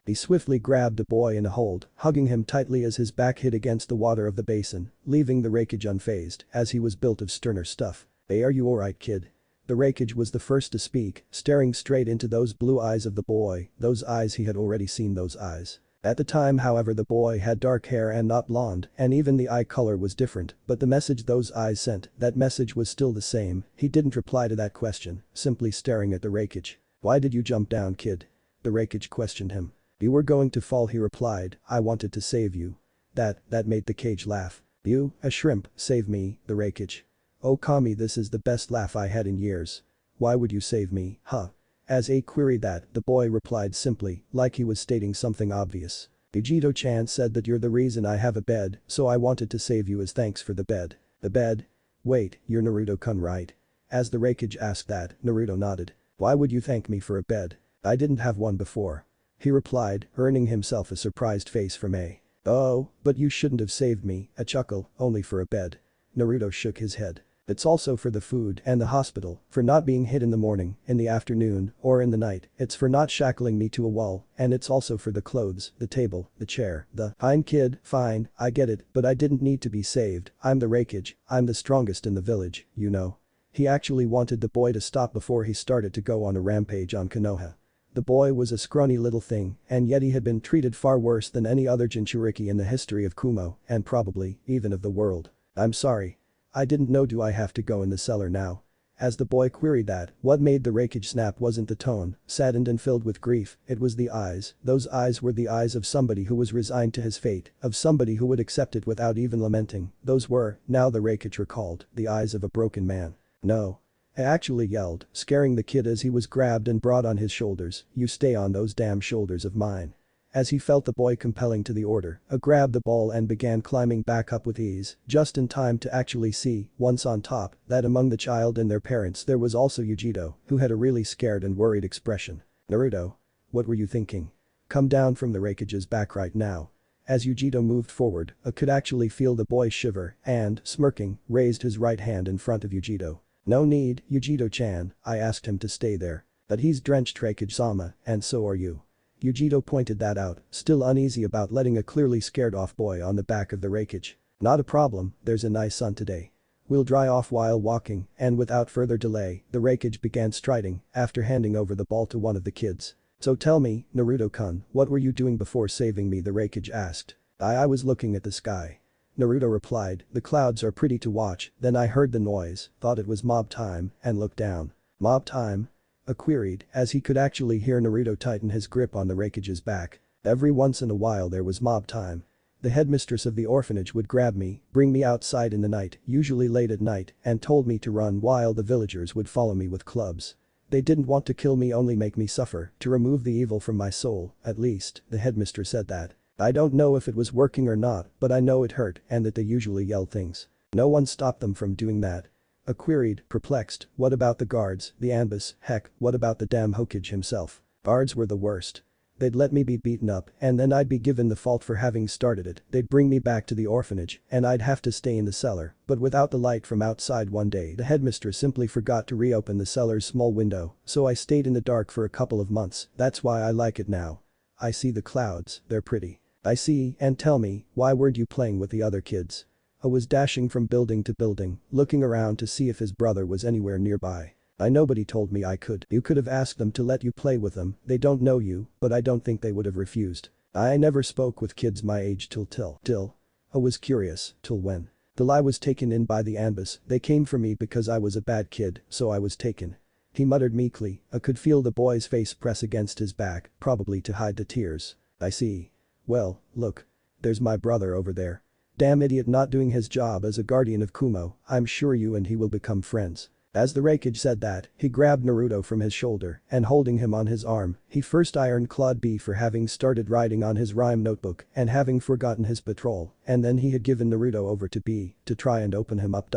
He swiftly grabbed the boy in a hold, hugging him tightly as his back hit against the water of the basin, leaving the Raikage unfazed as he was built of sterner stuff. Hey, are you alright, kid? The Raikage was the first to speak, staring straight into those blue eyes of the boy, those eyes he had already seen those eyes. At the time however the boy had dark hair and not blonde and even the eye color was different but the message those eyes sent, that message was still the same. He didn't reply to that question, simply staring at the Raikage. Why did you jump down, kid? The Raikage questioned him. You were going to fall, he replied. I wanted to save you. That made the cage laugh. You, a shrimp, save me, the Raikage. Oh Kami, this is the best laugh I had in years. Why would you save me, huh? As A queried that, the boy replied simply, like he was stating something obvious. Vegito-chan said that you're the reason I have a bed, so I wanted to save you as thanks for the bed. The bed? Wait, you're Naruto-kun, right? As the Raikage asked that, Naruto nodded. Why would you thank me for a bed? I didn't have one before. He replied, earning himself a surprised face from A. Oh, but you shouldn't have saved me, a chuckle, only for a bed. Naruto shook his head. It's also for the food and the hospital, for not being hit in the morning, in the afternoon, or in the night, it's for not shackling me to a wall, and it's also for the clothes, the table, the chair, the— Fine kid, fine, I get it, but I didn't need to be saved, I'm the Raikage, I'm the strongest in the village, you know. He actually wanted the boy to stop before he started to go on a rampage on Konoha. The boy was a scrawny little thing, and yet he had been treated far worse than any other Jinchuriki in the history of Kumo, and probably, even of the world. I'm sorry. I didn't know, do I have to go in the cellar now? As the boy queried that, what made the Raikage snap wasn't the tone, saddened and filled with grief, it was the eyes. Those eyes were the eyes of somebody who was resigned to his fate, of somebody who would accept it without even lamenting. Those were, now the Raikage recalled, the eyes of a broken man. No. I actually yelled, scaring the kid as he was grabbed and brought on his shoulders. You stay on those damn shoulders of mine. As he felt the boy compelling to the order, A grabbed the ball and began climbing back up with ease, just in time to actually see, once on top, that among the child and their parents there was also Yujito, who had a really scared and worried expression. Naruto. What were you thinking? Come down from the Raikage's back right now. As Yujito moved forward, A could actually feel the boy shiver and, smirking, raised his right hand in front of Yujito. No need, Yujito-chan, I asked him to stay there. But he's drenched, Raikage-sama, and so are you. Yujito pointed that out, still uneasy about letting a clearly scared off boy on the back of the Raikage. Not a problem, there's a nice sun today. We'll dry off while walking, and without further delay, the Raikage began striding, after handing over the ball to one of the kids. So tell me, Naruto-kun, what were you doing before saving me, the Raikage asked. I was looking at the sky. Naruto replied, the clouds are pretty to watch, then I heard the noise, thought it was mob time, and looked down. Mob time? I queried, as he could actually hear Naruto tighten his grip on the Raikage's back. Every once in a while there was mob time. The headmistress of the orphanage would grab me, bring me outside in the night, usually late at night, and told me to run while the villagers would follow me with clubs. They didn't want to kill me, only make me suffer, to remove the evil from my soul, at least, the headmistress said that. I don't know if it was working or not, but I know it hurt and that they usually yell things. No one stopped them from doing that. I queried, perplexed, what about the guards, the ambus, heck, what about the damn hokage himself? Guards were the worst. They'd let me be beaten up and then I'd be given the fault for having started it, they'd bring me back to the orphanage and I'd have to stay in the cellar, but without the light from outside one day the headmistress simply forgot to reopen the cellar's small window, so I stayed in the dark for a couple of months, that's why I like it now. I see the clouds, they're pretty. I see, and tell me, why weren't you playing with the other kids? I was dashing from building to building, looking around to see if his brother was anywhere nearby. Nobody told me I could. You could have asked them to let you play with them, they don't know you, but I don't think they would have refused. I never spoke with kids my age till. I was curious, till when? Till I was taken in by the ambus, they came for me because I was a bad kid, so I was taken. He muttered meekly, I could feel the boy's face press against his back, probably to hide the tears. I see. Well, look. There's my brother over there. Damn idiot not doing his job as a guardian of Kumo, I'm sure you and he will become friends. As the Raikage said that, he grabbed Naruto from his shoulder and holding him on his arm, he first ironed Claude B for having started writing on his rhyme notebook and having forgotten his patrol, and then he had given Naruto over to B to try and open him up.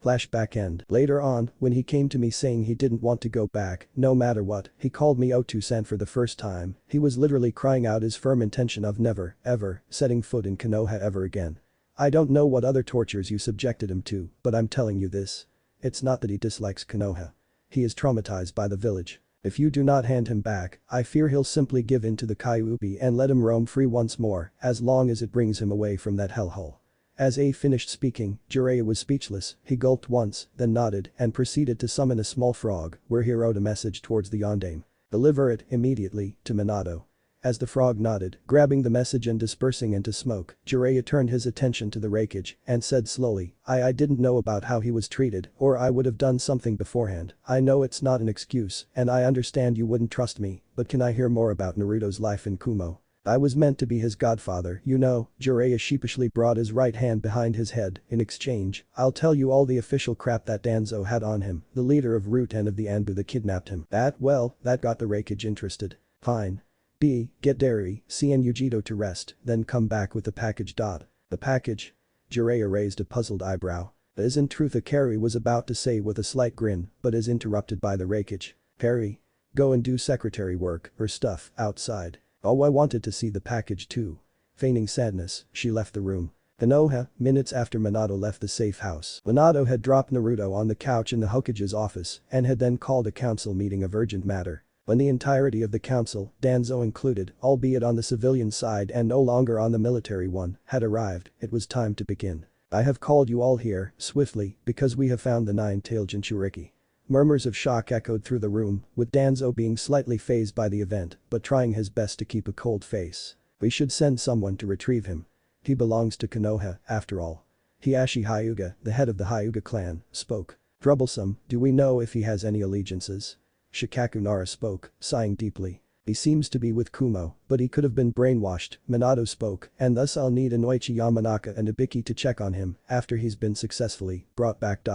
Flashback end. Later on, when he came to me saying he didn't want to go back, no matter what, he called me Otu-san for the first time, he was literally crying out his firm intention of never, ever, setting foot in Konoha ever again. I don't know what other tortures you subjected him to, but I'm telling you this. It's not that he dislikes Konoha. He is traumatized by the village. If you do not hand him back, I fear he'll simply give in to the Kyuubi and let him roam free once more, as long as it brings him away from that hellhole. As A finished speaking, Jiraiya was speechless, he gulped once, then nodded and proceeded to summon a small frog, where he wrote a message towards the yondaime. Deliver it, immediately, to Minato. As the frog nodded, grabbing the message and dispersing into smoke, Jiraiya turned his attention to the Raikage and said slowly, I didn't know about how he was treated, or I would have done something beforehand. I know it's not an excuse, and I understand you wouldn't trust me, but can I hear more about Naruto's life in Kumo? I was meant to be his godfather, you know. Jiraiya sheepishly brought his right hand behind his head. In exchange, I'll tell you all the official crap that Danzo had on him, the leader of Root and of the Anbu that kidnapped him. That got the Raikage interested. Fine. B. Get Dari, C and Yujito to rest, then come back with the package. The package? Jiraiya raised a puzzled eyebrow. As in truth Akari was about to say with a slight grin, but is interrupted by the Raikage. Perry. Go and do secretary work, or stuff, outside. Oh, I wanted to see the package too. Feigning sadness, she left the room. Konoha, minutes after Minato left the safe house. Minato had dropped Naruto on the couch in the Hokage's office and had then called a council meeting of urgent matter. When the entirety of the council, Danzo included, albeit on the civilian side and no longer on the military one, had arrived, it was time to begin. I have called you all here, swiftly, because we have found the nine-tailed Jinchuriki. Murmurs of shock echoed through the room, with Danzo being slightly fazed by the event, but trying his best to keep a cold face. We should send someone to retrieve him. He belongs to Konoha, after all. Hiashi Hyuga, the head of the Hyuga clan, spoke. Troublesome, do we know if he has any allegiances? Shikaku Nara spoke, sighing deeply. He seems to be with Kumo, but he could have been brainwashed, Minato spoke, and thus I'll need Inoichi Yamanaka and Ibiki to check on him after he's been successfully brought back.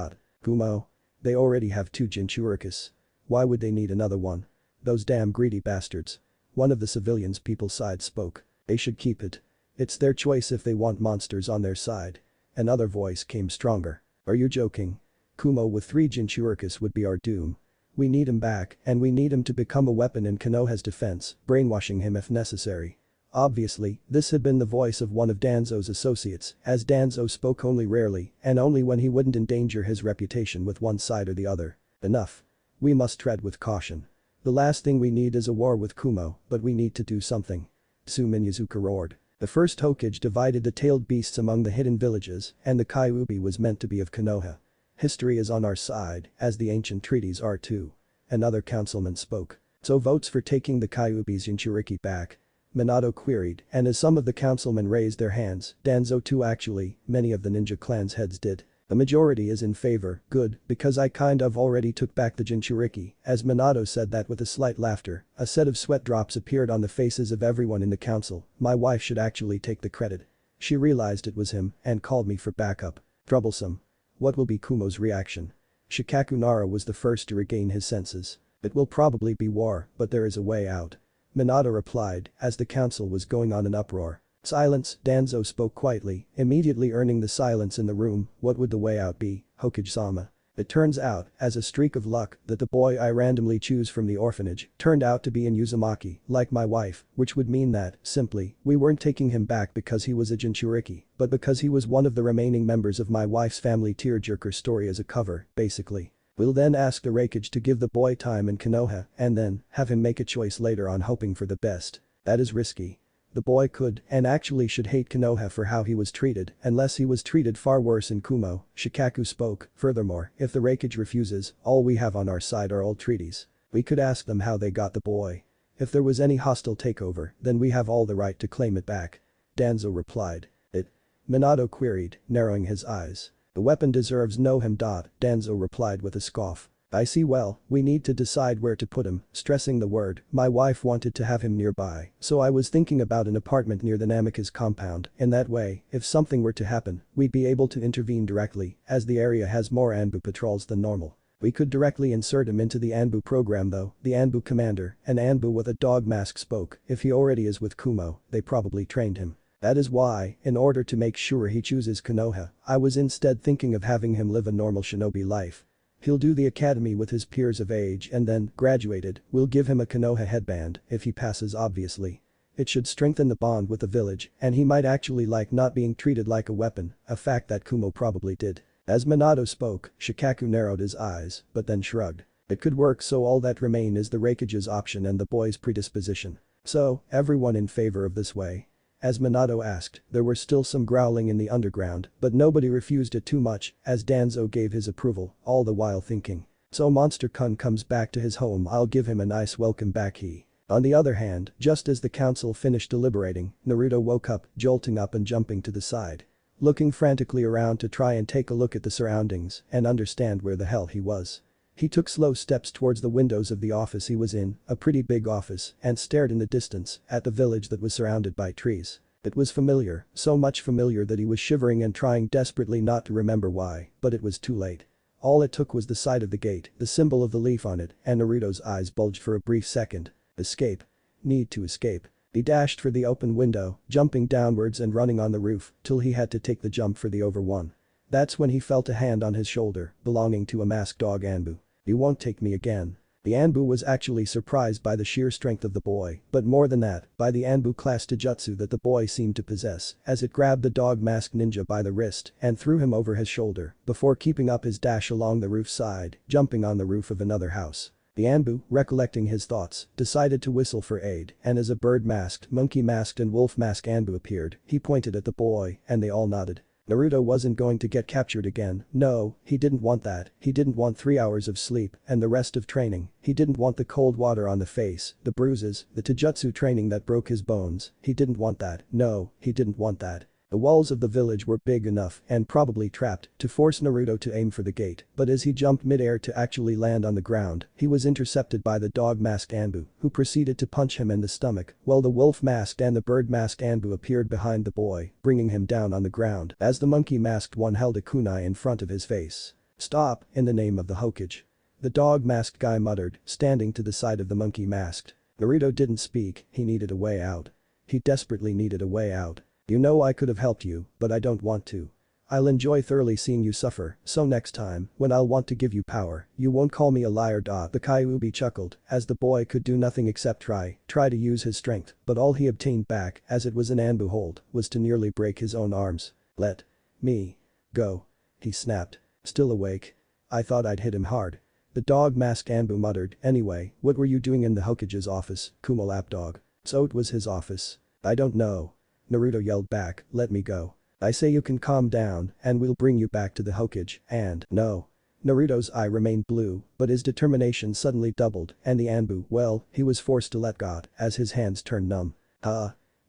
Kumo? They already have 2 Jinchurikis. Why would they need another one? Those damn greedy bastards. One of the civilians people's side spoke. They should keep it. It's their choice if they want monsters on their side. Another voice came stronger. Are you joking? Kumo with 3 Jinchurikis would be our doom. We need him back, and we need him to become a weapon in Konoha's defense, brainwashing him if necessary. Obviously, this had been the voice of one of Danzo's associates, as Danzo spoke only rarely, and only when he wouldn't endanger his reputation with one side or the other. Enough. We must tread with caution. The last thing we need is a war with Kumo, but we need to do something. Tsuminyazuka roared. The first Hokage divided the tailed beasts among the hidden villages, and the Kyuubi was meant to be of Konoha. History is on our side, as the ancient treaties are too. Another councilman spoke. So votes for taking the Kyuubi's Jinchuriki back. Minato queried, and as some of the councilmen raised their hands, Danzo too actually, many of the ninja clan's heads did. The majority is in favor, good, because I kind of already took back the Jinchuriki, as Minato said that with a slight laughter, a set of sweat drops appeared on the faces of everyone in the council, my wife should actually take the credit. She realized it was him and called me for backup. Troublesome. What will be Kumo's reaction? Shikaku Nara was the first to regain his senses. It will probably be war, but there is a way out. Minato replied, as the council was going on in uproar. Silence, Danzo spoke quietly, immediately earning the silence in the room. What would the way out be, Hokage-sama? It turns out, as a streak of luck, that the boy I randomly choose from the orphanage turned out to be in Uzumaki, like my wife, which would mean that, simply, we weren't taking him back because he was a Jinchuriki, but because he was one of the remaining members of my wife's family. Tearjerker story as a cover, basically. We'll then ask the Raikage to give the boy time in Konoha and then have him make a choice later on, hoping for the best. That is risky. The boy could and actually should hate Konoha for how he was treated, unless he was treated far worse in Kumo. Shikaku spoke. Furthermore, if the Raikage refuses, all we have on our side are old treaties. We could ask them how they got the boy. If there was any hostile takeover, then we have all the right to claim it back. Danzo replied. It? Minato queried, narrowing his eyes. The weapon deserves no him. Danzo replied with a scoff. I see. Well, we need to decide where to put him, stressing the word. My wife wanted to have him nearby, so I was thinking about an apartment near the Namikaze compound. In that way, if something were to happen, we'd be able to intervene directly, as the area has more Anbu patrols than normal. We could directly insert him into the Anbu program though. The Anbu commander, an Anbu with a dog mask, spoke. If he already is with Kumo, they probably trained him. That is why, in order to make sure he chooses Konoha, I was instead thinking of having him live a normal shinobi life. He'll do the academy with his peers of age and then, graduated, we'll give him a Konoha headband, if he passes obviously. It should strengthen the bond with the village, and he might actually like not being treated like a weapon, a fact that Kumo probably did. As Minato spoke, Shikaku narrowed his eyes, but then shrugged. It could work, so all that remain is the Raikage's option and the boy's predisposition. So, everyone in favor of this way? As Minato asked, there were still some growling in the underground, but nobody refused it too much, as Danzo gave his approval, all the while thinking. So Monster-kun comes back to his home, I'll give him a nice welcome back. He. On the other hand, just as the council finished deliberating, Naruto woke up, jolting up and jumping to the side. Looking frantically around to try and take a look at the surroundings and understand where the hell he was. He took slow steps towards the windows of the office he was in, a pretty big office, and stared in the distance at the village that was surrounded by trees. It was familiar, so much familiar that he was shivering and trying desperately not to remember why, but it was too late. All it took was the sight of the gate, the symbol of the leaf on it, and Naruto's eyes bulged for a brief second. Escape. Need to escape. He dashed for the open window, jumping downwards and running on the roof, till he had to take the jump for the over one. That's when he felt a hand on his shoulder, belonging to a masked dog Anbu. You won't take me again. The Anbu was actually surprised by the sheer strength of the boy, but more than that, by the Anbu class Taijutsu that the boy seemed to possess, as it grabbed the dog-masked ninja by the wrist and threw him over his shoulder, before keeping up his dash along the roof side, jumping on the roof of another house. The Anbu, recollecting his thoughts, decided to whistle for aid, and as a bird-masked, monkey-masked and wolf-masked Anbu appeared, he pointed at the boy, and they all nodded. Naruto wasn't going to get captured again. No, he didn't want that. He didn't want 3 hours of sleep and the rest of training. He didn't want the cold water on the face, the bruises, the taijutsu training that broke his bones. He didn't want that. No, he didn't want that. The walls of the village were big enough and probably trapped to force Naruto to aim for the gate, but as he jumped mid-air to actually land on the ground, he was intercepted by the dog-masked Anbu, who proceeded to punch him in the stomach, while the wolf-masked and the bird-masked Anbu appeared behind the boy, bringing him down on the ground as the monkey-masked one held a kunai in front of his face. Stop, in the name of the Hokage. The dog-masked guy muttered, standing to the side of the monkey-masked. Naruto didn't speak, he needed a way out. He desperately needed a way out. You know I could have helped you, but I don't want to. I'll enjoy thoroughly seeing you suffer, so next time, when I'll want to give you power, you won't call me a liar. The Kyuubi chuckled, as the boy could do nothing except try to use his strength, but all he obtained back, as it was an Anbu hold, was to nearly break his own arms. Let me go. He snapped. Still awake. I thought I'd hit him hard. The dog-masked Anbu muttered, anyway, what were you doing in the Hokage's office, Kumo lapdog? So it was his office. I don't know. Naruto yelled back, let me go. I say you can calm down and we'll bring you back to the Hokage and no. Naruto's eye remained blue, but his determination suddenly doubled and the Anbu, well, he was forced to let go as his hands turned numb.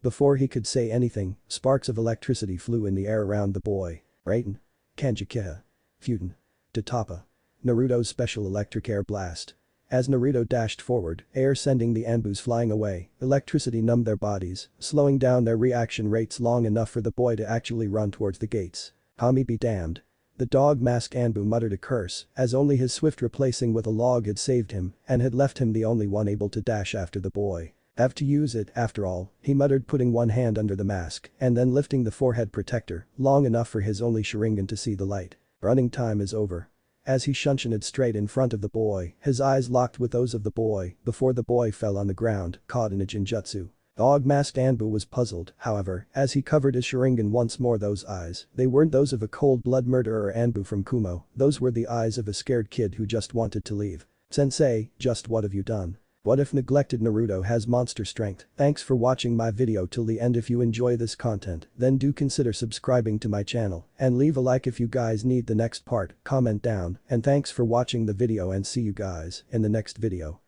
Before he could say anything, sparks of electricity flew in the air around the boy. Raiden. Kanjikiha. Futen. Tatapa. Naruto's special electric air blast. As Naruto dashed forward, air sending the Anbus flying away, electricity numbed their bodies, slowing down their reaction rates long enough for the boy to actually run towards the gates. Kami be damned. The dog-masked Anbu muttered a curse, as only his swift replacing with a log had saved him and had left him the only one able to dash after the boy. Have to use it, after all, he muttered, putting one hand under the mask and then lifting the forehead protector, long enough for his only Sharingan to see the light. Running time is over. As he shunshined straight in front of the boy, his eyes locked with those of the boy before the boy fell on the ground, caught in a genjutsu. Dog-masked Anbu was puzzled, however, as he covered his Sharingan once more. Those eyes, they weren't those of a cold-blood murderer Anbu from Kumo, those were the eyes of a scared kid who just wanted to leave. Sensei, just what have you done? What if Neglected Naruto has monster strength? Thanks for watching my video till the end. If you enjoy this content, then do consider subscribing to my channel and leave a like if you guys need the next part, comment down, and thanks for watching the video and see you guys in the next video.